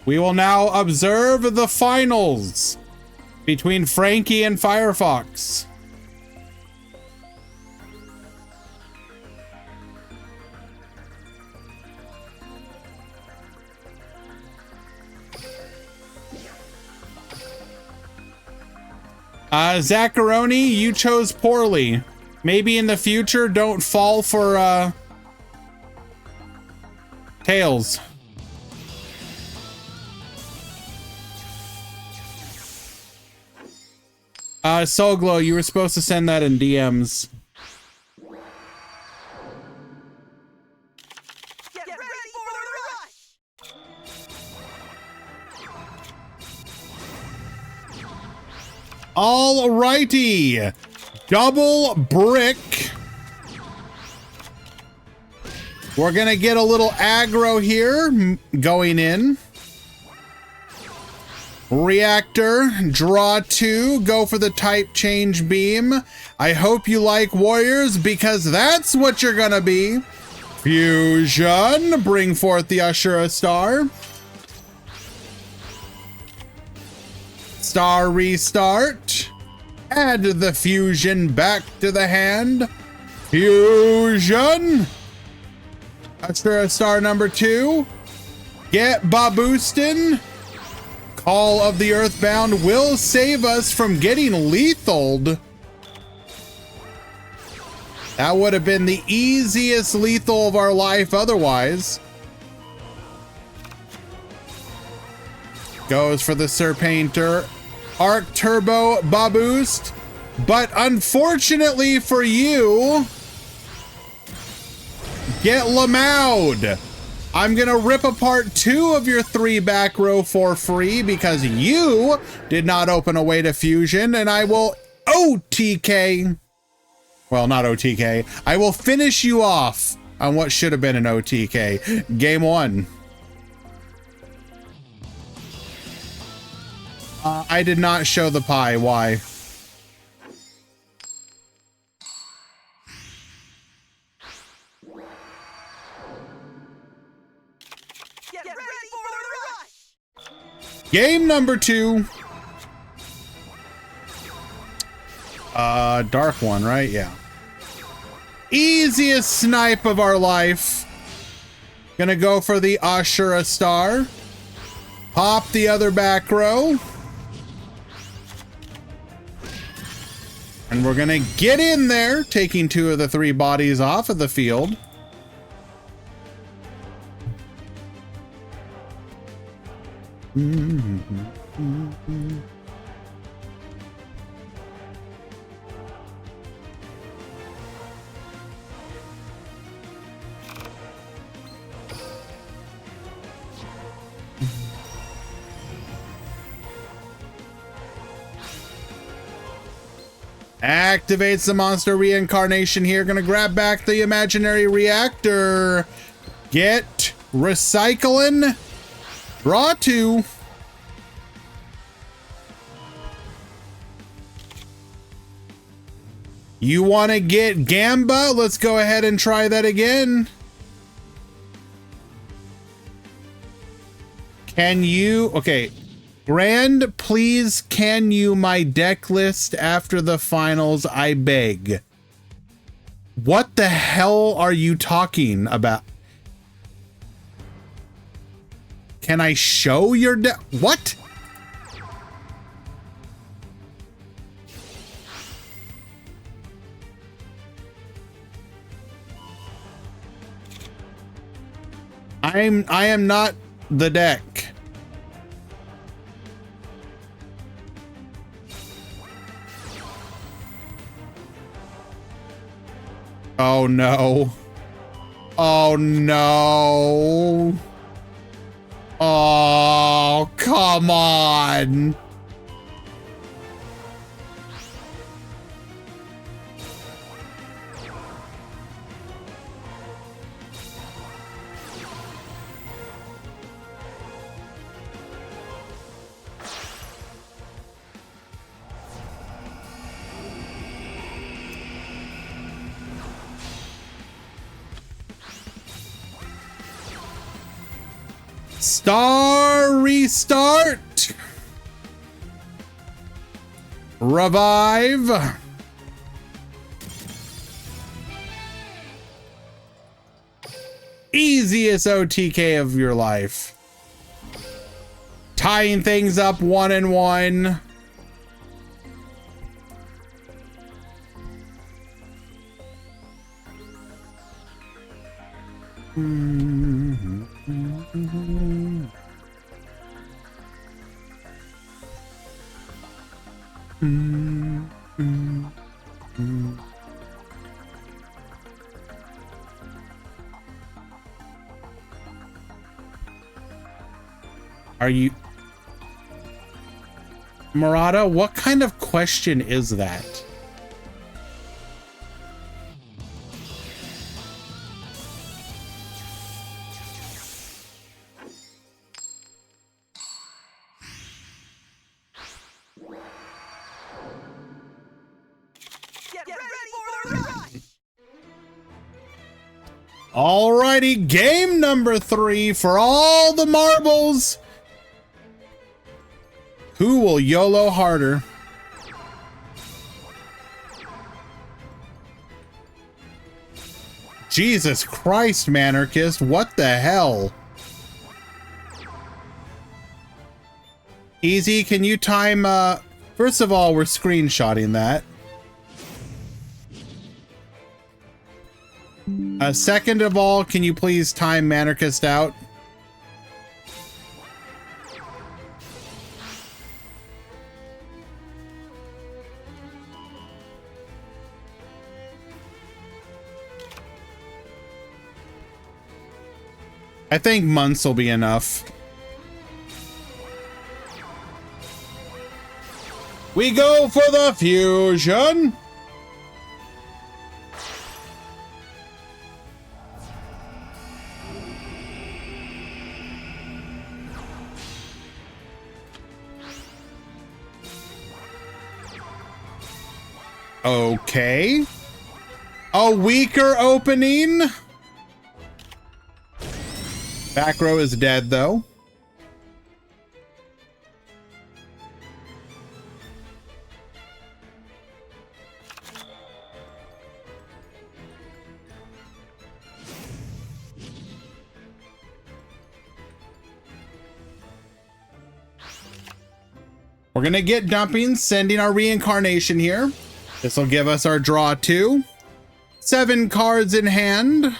We will now observe the finals between Frankie and Firefox. Zacharoni, you chose poorly. Maybe in the future, don't fall for, Tails. Soulglow, you were supposed to send that in DMs. Get ready for the rush! Alrighty, double brick. We're gonna get a little aggro here going in. Reactor, draw 2, go for the type change beam. I hope you like warriors because that's what you're gonna be. Fusion, bring forth the Ashura Star. Star restart. Add the fusion back to the hand. Fusion. Ashura Star number 2. Get Baboostin. Call of the Earthbound will save us from getting lethaled. That would have been the easiest lethal of our life otherwise. Goes for the Serpainter. Arc Turbo Baboost. But unfortunately for you, get Lamaud. I'm gonna rip apart 2 of your 3 back row for free because you did not open a way to fusion, and I will OTK. Well, not OTK. I will finish you off on what should have been an OTK. Game 1. I did not show the pie. Why? Get ready for the rush! Game number 2. Dark one, right? Yeah. Easiest snipe of our life. Gonna go for the Ashura star. Pop the other back row. And we're gonna get in there, taking 2 of the 3 bodies off of the field. Activates the monster reincarnation here. Gonna grab back the imaginary reactor. Get recycling. Draw 2. You want to get Gamba? Let's go ahead and try that again. Can you? Okay. Grand, please, can you my deck list after the finals, I beg. What the hell are you talking about? Can I show your deck? What? I am not the deck. Oh no. Oh no. Oh, come on. Star restart. Revive. Easiest OTK of your life. Tying things up 1 and 1. Are you Murata? What kind of question is that? Get ready for the rush! Alrighty, game number 3 for all the marbles. Who will YOLO harder? Jesus Christ, Manarchist, what the hell? Easy, can you time, first of all, we're screenshotting that. Second of all, can you please time Manarchist out? I think months will be enough. We go for the fusion. Okay. A weaker opening. Back row is dead, though. gonna get dumping, sending our reincarnation here. This will give us our draw 2. 7 cards in hand.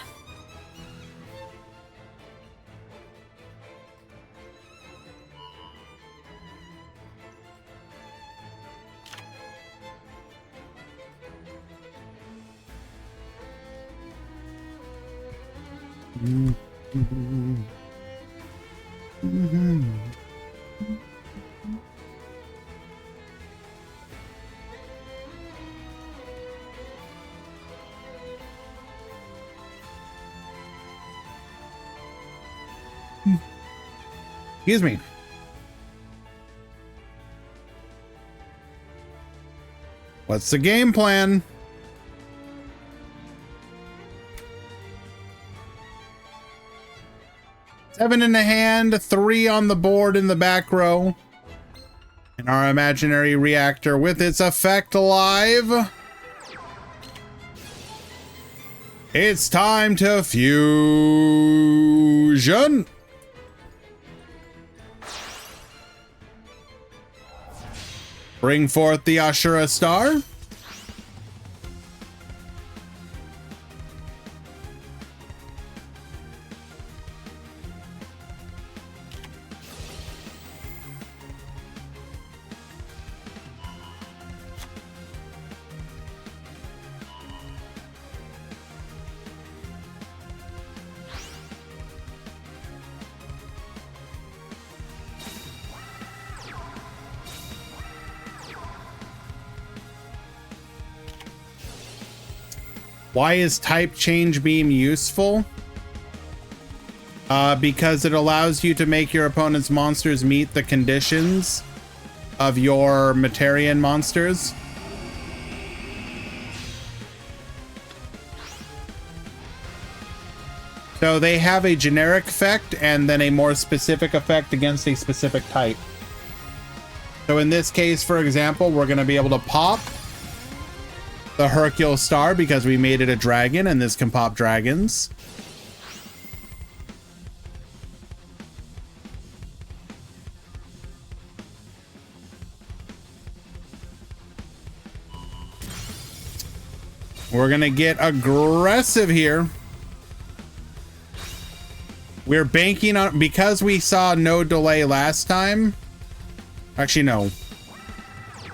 Excuse me. What's the game plan? Seven in the hand, 3 on the board in the back row. And our imaginary reactor with its effect live. It's time to fusion. Bring forth the Ashura Star. Why is type change beam useful? Because it allows you to make your opponent's monsters meet the conditions of your Materian monsters. So they have a generic effect and then a more specific effect against a specific type. So in this case, for example, we're going to be able to pop the Hercule Star because we made it a dragon, and this can pop dragons. We're gonna get aggressive here. We're banking on, because we saw no delay last time. Actually, no.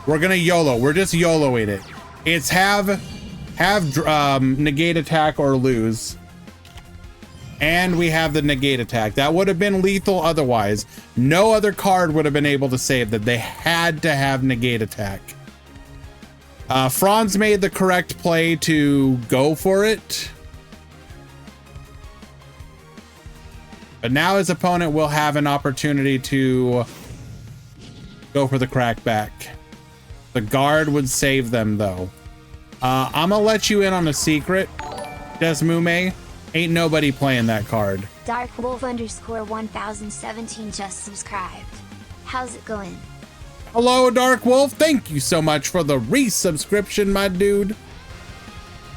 We're gonna YOLO. We're just YOLOing it. It's have negate attack or lose. And we have the negate attack. That would have been lethal otherwise. No other card would have been able to save that. They had to have negate attack. Franz made the correct play to go for it. But now his opponent will have an opportunity to go for the crackback. The guard would save them, though. I'm gonna let you in on a secret, Desmume. Ain't nobody playing that card. Dark Wolf _ 1017 just subscribed. How's it going? Hello, Dark Wolf. Thank you so much for the resubscription, my dude.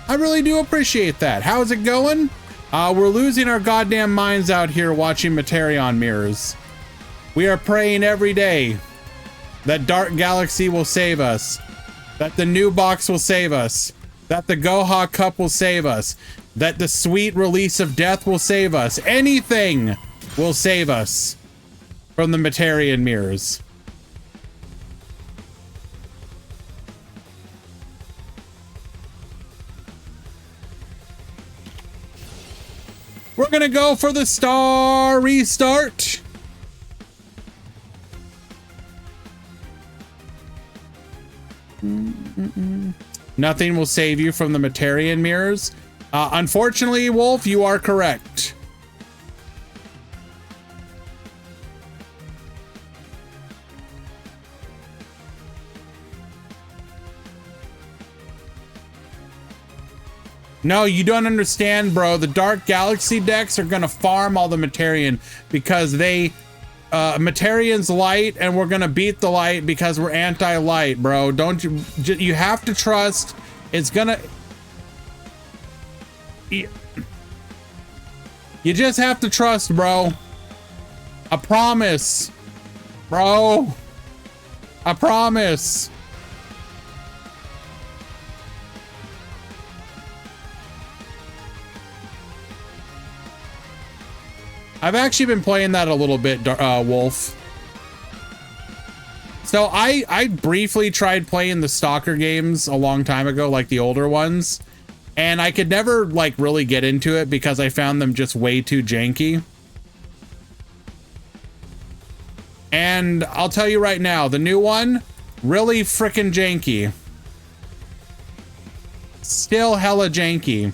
I really do appreciate that. How's it going? We're losing our goddamn minds out here watching Materion mirrors. We are praying every day that Dark Galaxy will save us, that the new box will save us, that the Goha Cup will save us, that the sweet release of death will save us. Anything will save us from the Materion mirrors. We're gonna go for the star restart. Nothing will save you from the Materion mirrors. Unfortunately, Wolf, you are correct. No, you don't understand, bro. The Dark Galaxy decks are gonna farm all the Materion because they Materion's light, and we're gonna beat the light because we're anti-light, bro. Don't you? You have to trust. It's gonna. You just have to trust, bro. I promise, bro. I promise. I've actually been playing that a little bit, Wolf. So I briefly tried playing the Stalker games a long time ago, like the older ones, and I could never like really get into it because I found them just way too janky. And I'll tell you right now, the new one, really frickin' janky. Still hella janky.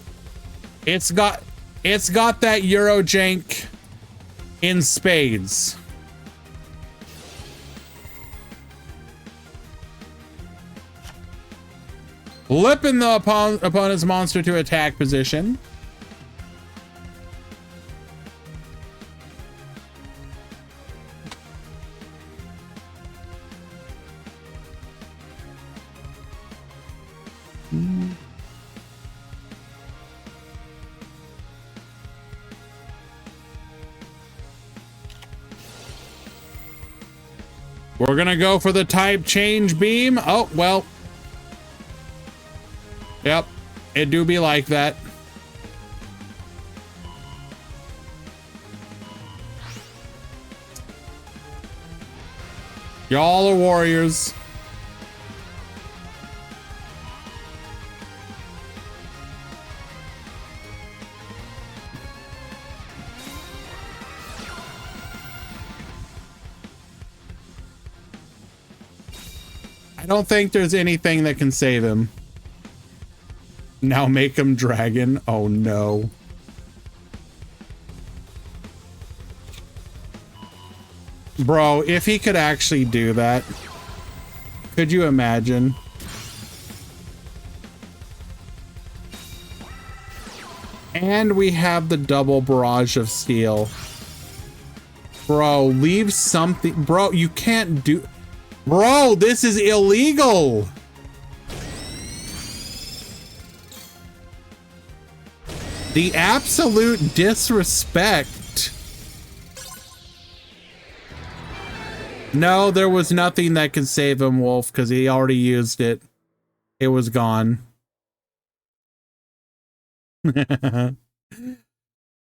It's got that Euro jank in spades. Flipping the opponent's monster to attack position. We're gonna go for the type change beam. Oh, well. Yep, it do be like that. Y'all are warriors. I don't think there's anything that can save him. Now make him dragon. Oh no. Bro, if he could actually do that, could you imagine? And we have the double barrage of steel. Bro, leave something. Bro, you can't do. Bro, this is illegal. The absolute disrespect. No, there was nothing that could save him, Wolf, because he already used it. It was gone.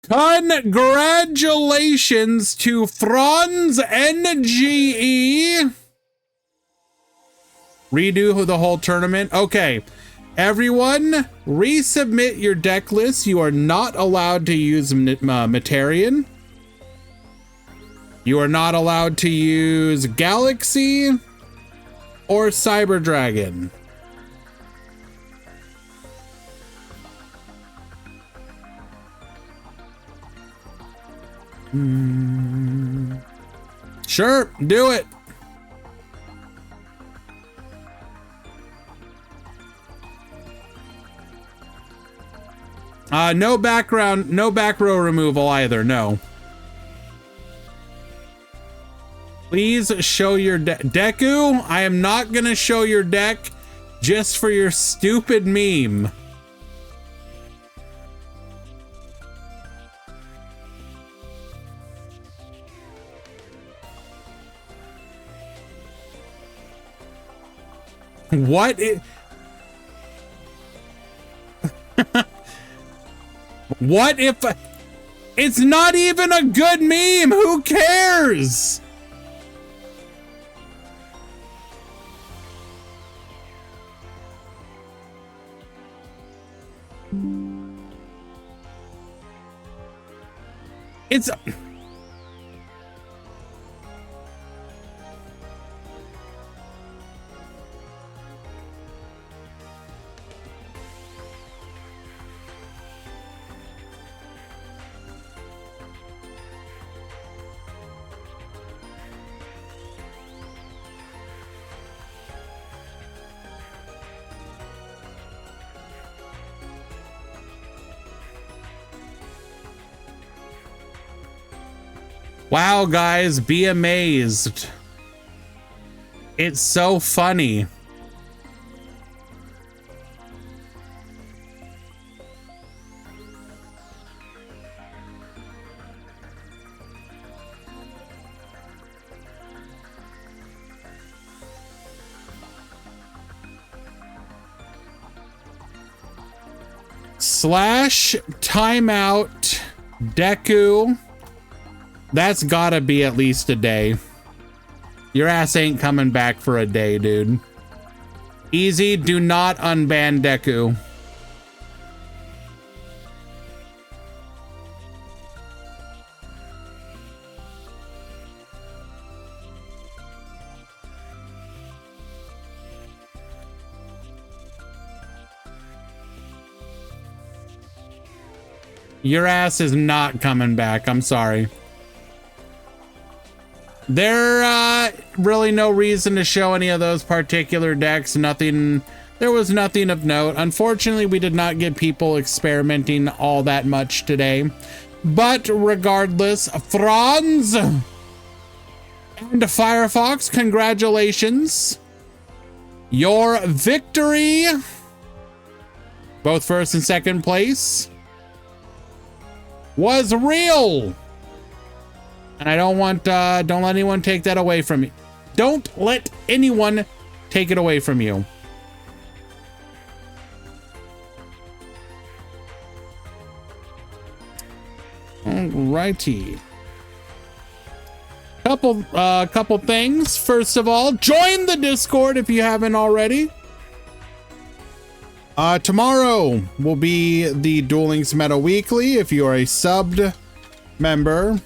Congratulations to Franz NGE. Redo the whole tournament. Okay. Everyone, resubmit your deck list. You are not allowed to use Metarian. You are not allowed to use Galaxy or Cyber Dragon. Sure, do it. No background, no back row removal either, no. Please show your Deku, I am not gonna show your deck just for your stupid meme. What? What if it's not even a good meme? Who cares? It's wow, guys, be amazed. It's so funny. Slash timeout Deku. That's gotta be at least a day. Your ass ain't coming back for a day, dude. Easy, do not unban Deku. Your ass is not coming back. I'm sorry. There really no reason to show any of those particular decks. Nothing. There was nothing of note. Unfortunately, we did not get people experimenting all that much today. But regardless, Franz and Firefox, congratulations. Your victory, both first and second place, was real. And I don't let anyone take that away from me. Don't let anyone take it away from you. Alrighty. Couple things. First of all, join the Discord if you haven't already. Tomorrow will be the Duel Links Meta Weekly if you are a subbed member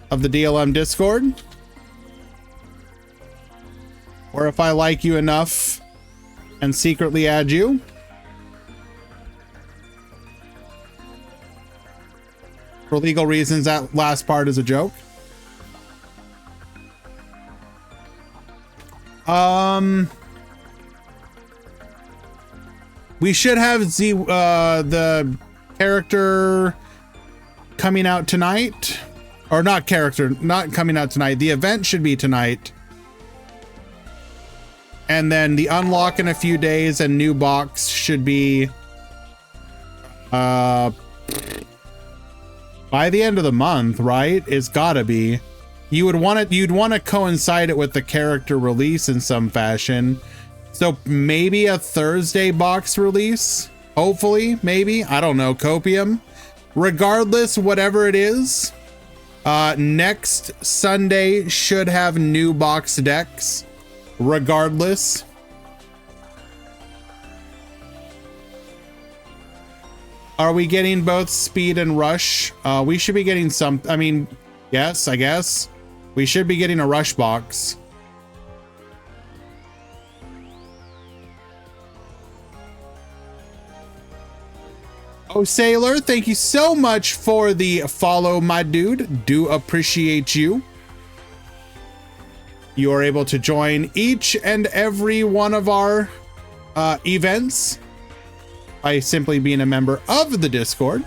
of the DLM Discord. Or if I like you enough and secretly add you. For legal reasons, that last part is a joke. We should have the character coming out tonight. Or not coming out tonight. The event should be tonight. And then the unlock in a few days and new box should be by the end of the month, right? It's gotta be. You'd want to coincide it with the character release in some fashion. So maybe a Thursday box release. Hopefully, maybe. I don't know. Copium. Regardless, whatever it is, next Sunday should have new box decks. Regardless. Are we getting both speed and rush? We should be getting some. I mean, yes, I guess. We should be getting a rush box. Oh, Sailor, thank you so much for the follow, my dude. Do appreciate you. You are able to join each and every one of our events by simply being a member of the Discord.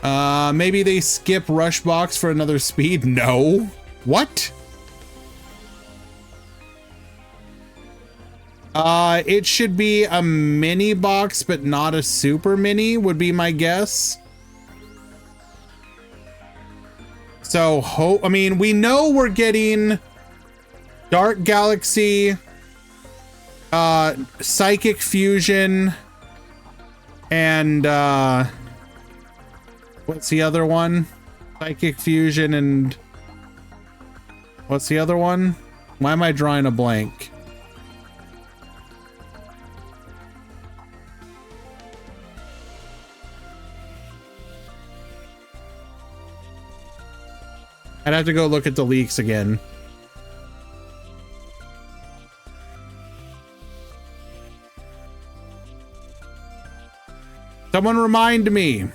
Maybe they skip rush box for another speed. No. What? It should be a mini box, but not a super mini, would be my guess. So, I mean, we know we're getting Dark Galaxy, Psychic Fusion, and, what's the other one? Psychic Fusion and, what's the other one? Why am I drawing a blank? I'd have to go look at the leaks again. Someone remind me.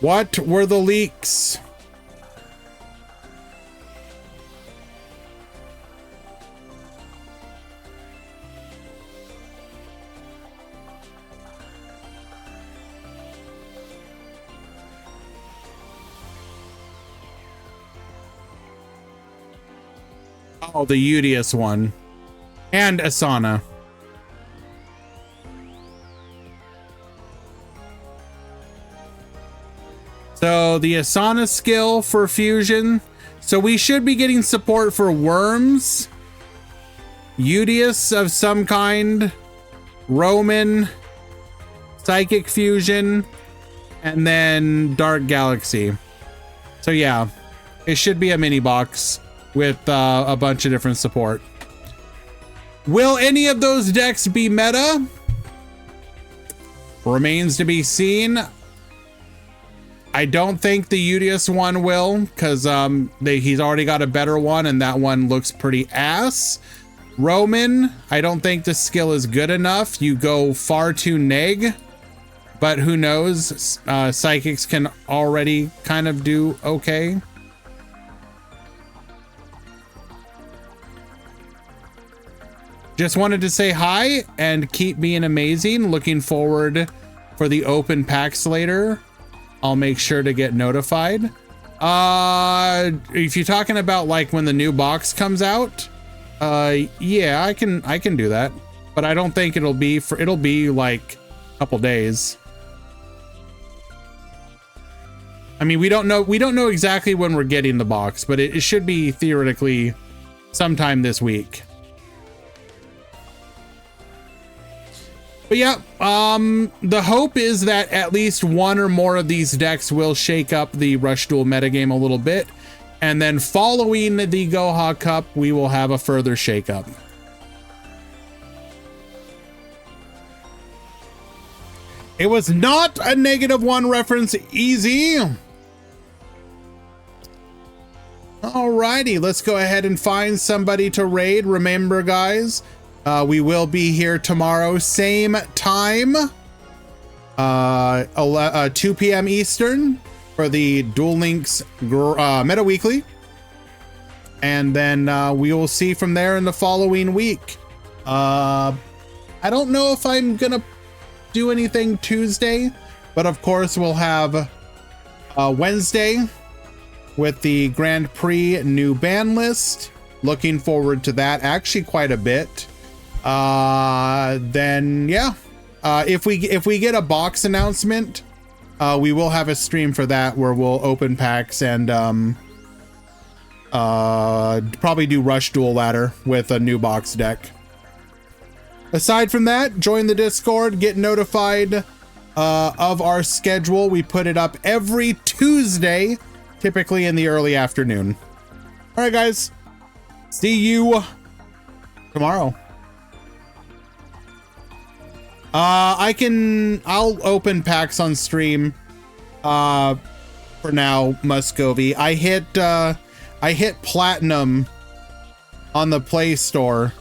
What were the leaks? Oh, the Udius one. And Asana. So the Asana skill for fusion So we should be getting support for Worms, Udius of some kind, Roman, Psychic Fusion, and then Dark Galaxy. So yeah, it should be a mini box with a bunch of different support. Will any of those decks be meta? Remains to be seen. I don't think the Udius one will, because he's already got a better one, and that one looks pretty ass. Roman, I don't think the skill is good enough. You go far too neg, but who knows? Psychics can already kind of do okay. Just wanted to say hi and keep being amazing. Looking forward for the open packs later. I'll make sure to get notified. If you're talking about like when the new box comes out, yeah, I can do that, but I don't think it'll be like a couple days. I mean, we don't know exactly when we're getting the box, but it should be theoretically sometime this week. But yeah, the hope is that at least one or more of these decks will shake up the Rush Duel metagame a little bit. And then following the Goha Cup, we will have a further shakeup. It was not a -1 reference, easy. Alrighty, let's go ahead and find somebody to raid. Remember, guys, we will be here tomorrow, same time, 2 p.m. Eastern for the Duel Links Meta Weekly. And then we will see from there in the following week. I don't know if I'm going to do anything Tuesday, but of course we'll have Wednesday with the Grand Prix new ban list. Looking forward to that actually quite a bit. Then yeah, if we get a box announcement, we will have a stream for that where we'll open packs and probably do Rush Duel Ladder with a new box deck. Aside from that, join the Discord, get notified of our schedule. We put it up every Tuesday, typically in the early afternoon. All right, guys, see you tomorrow. I'll open packs on stream for now, Muscovy. I hit platinum on the Play Store,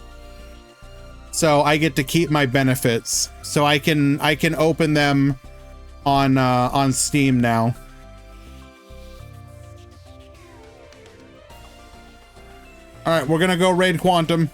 so I get to keep my benefits. So I can open them on Steam now. All right, we're gonna go raid Quantum.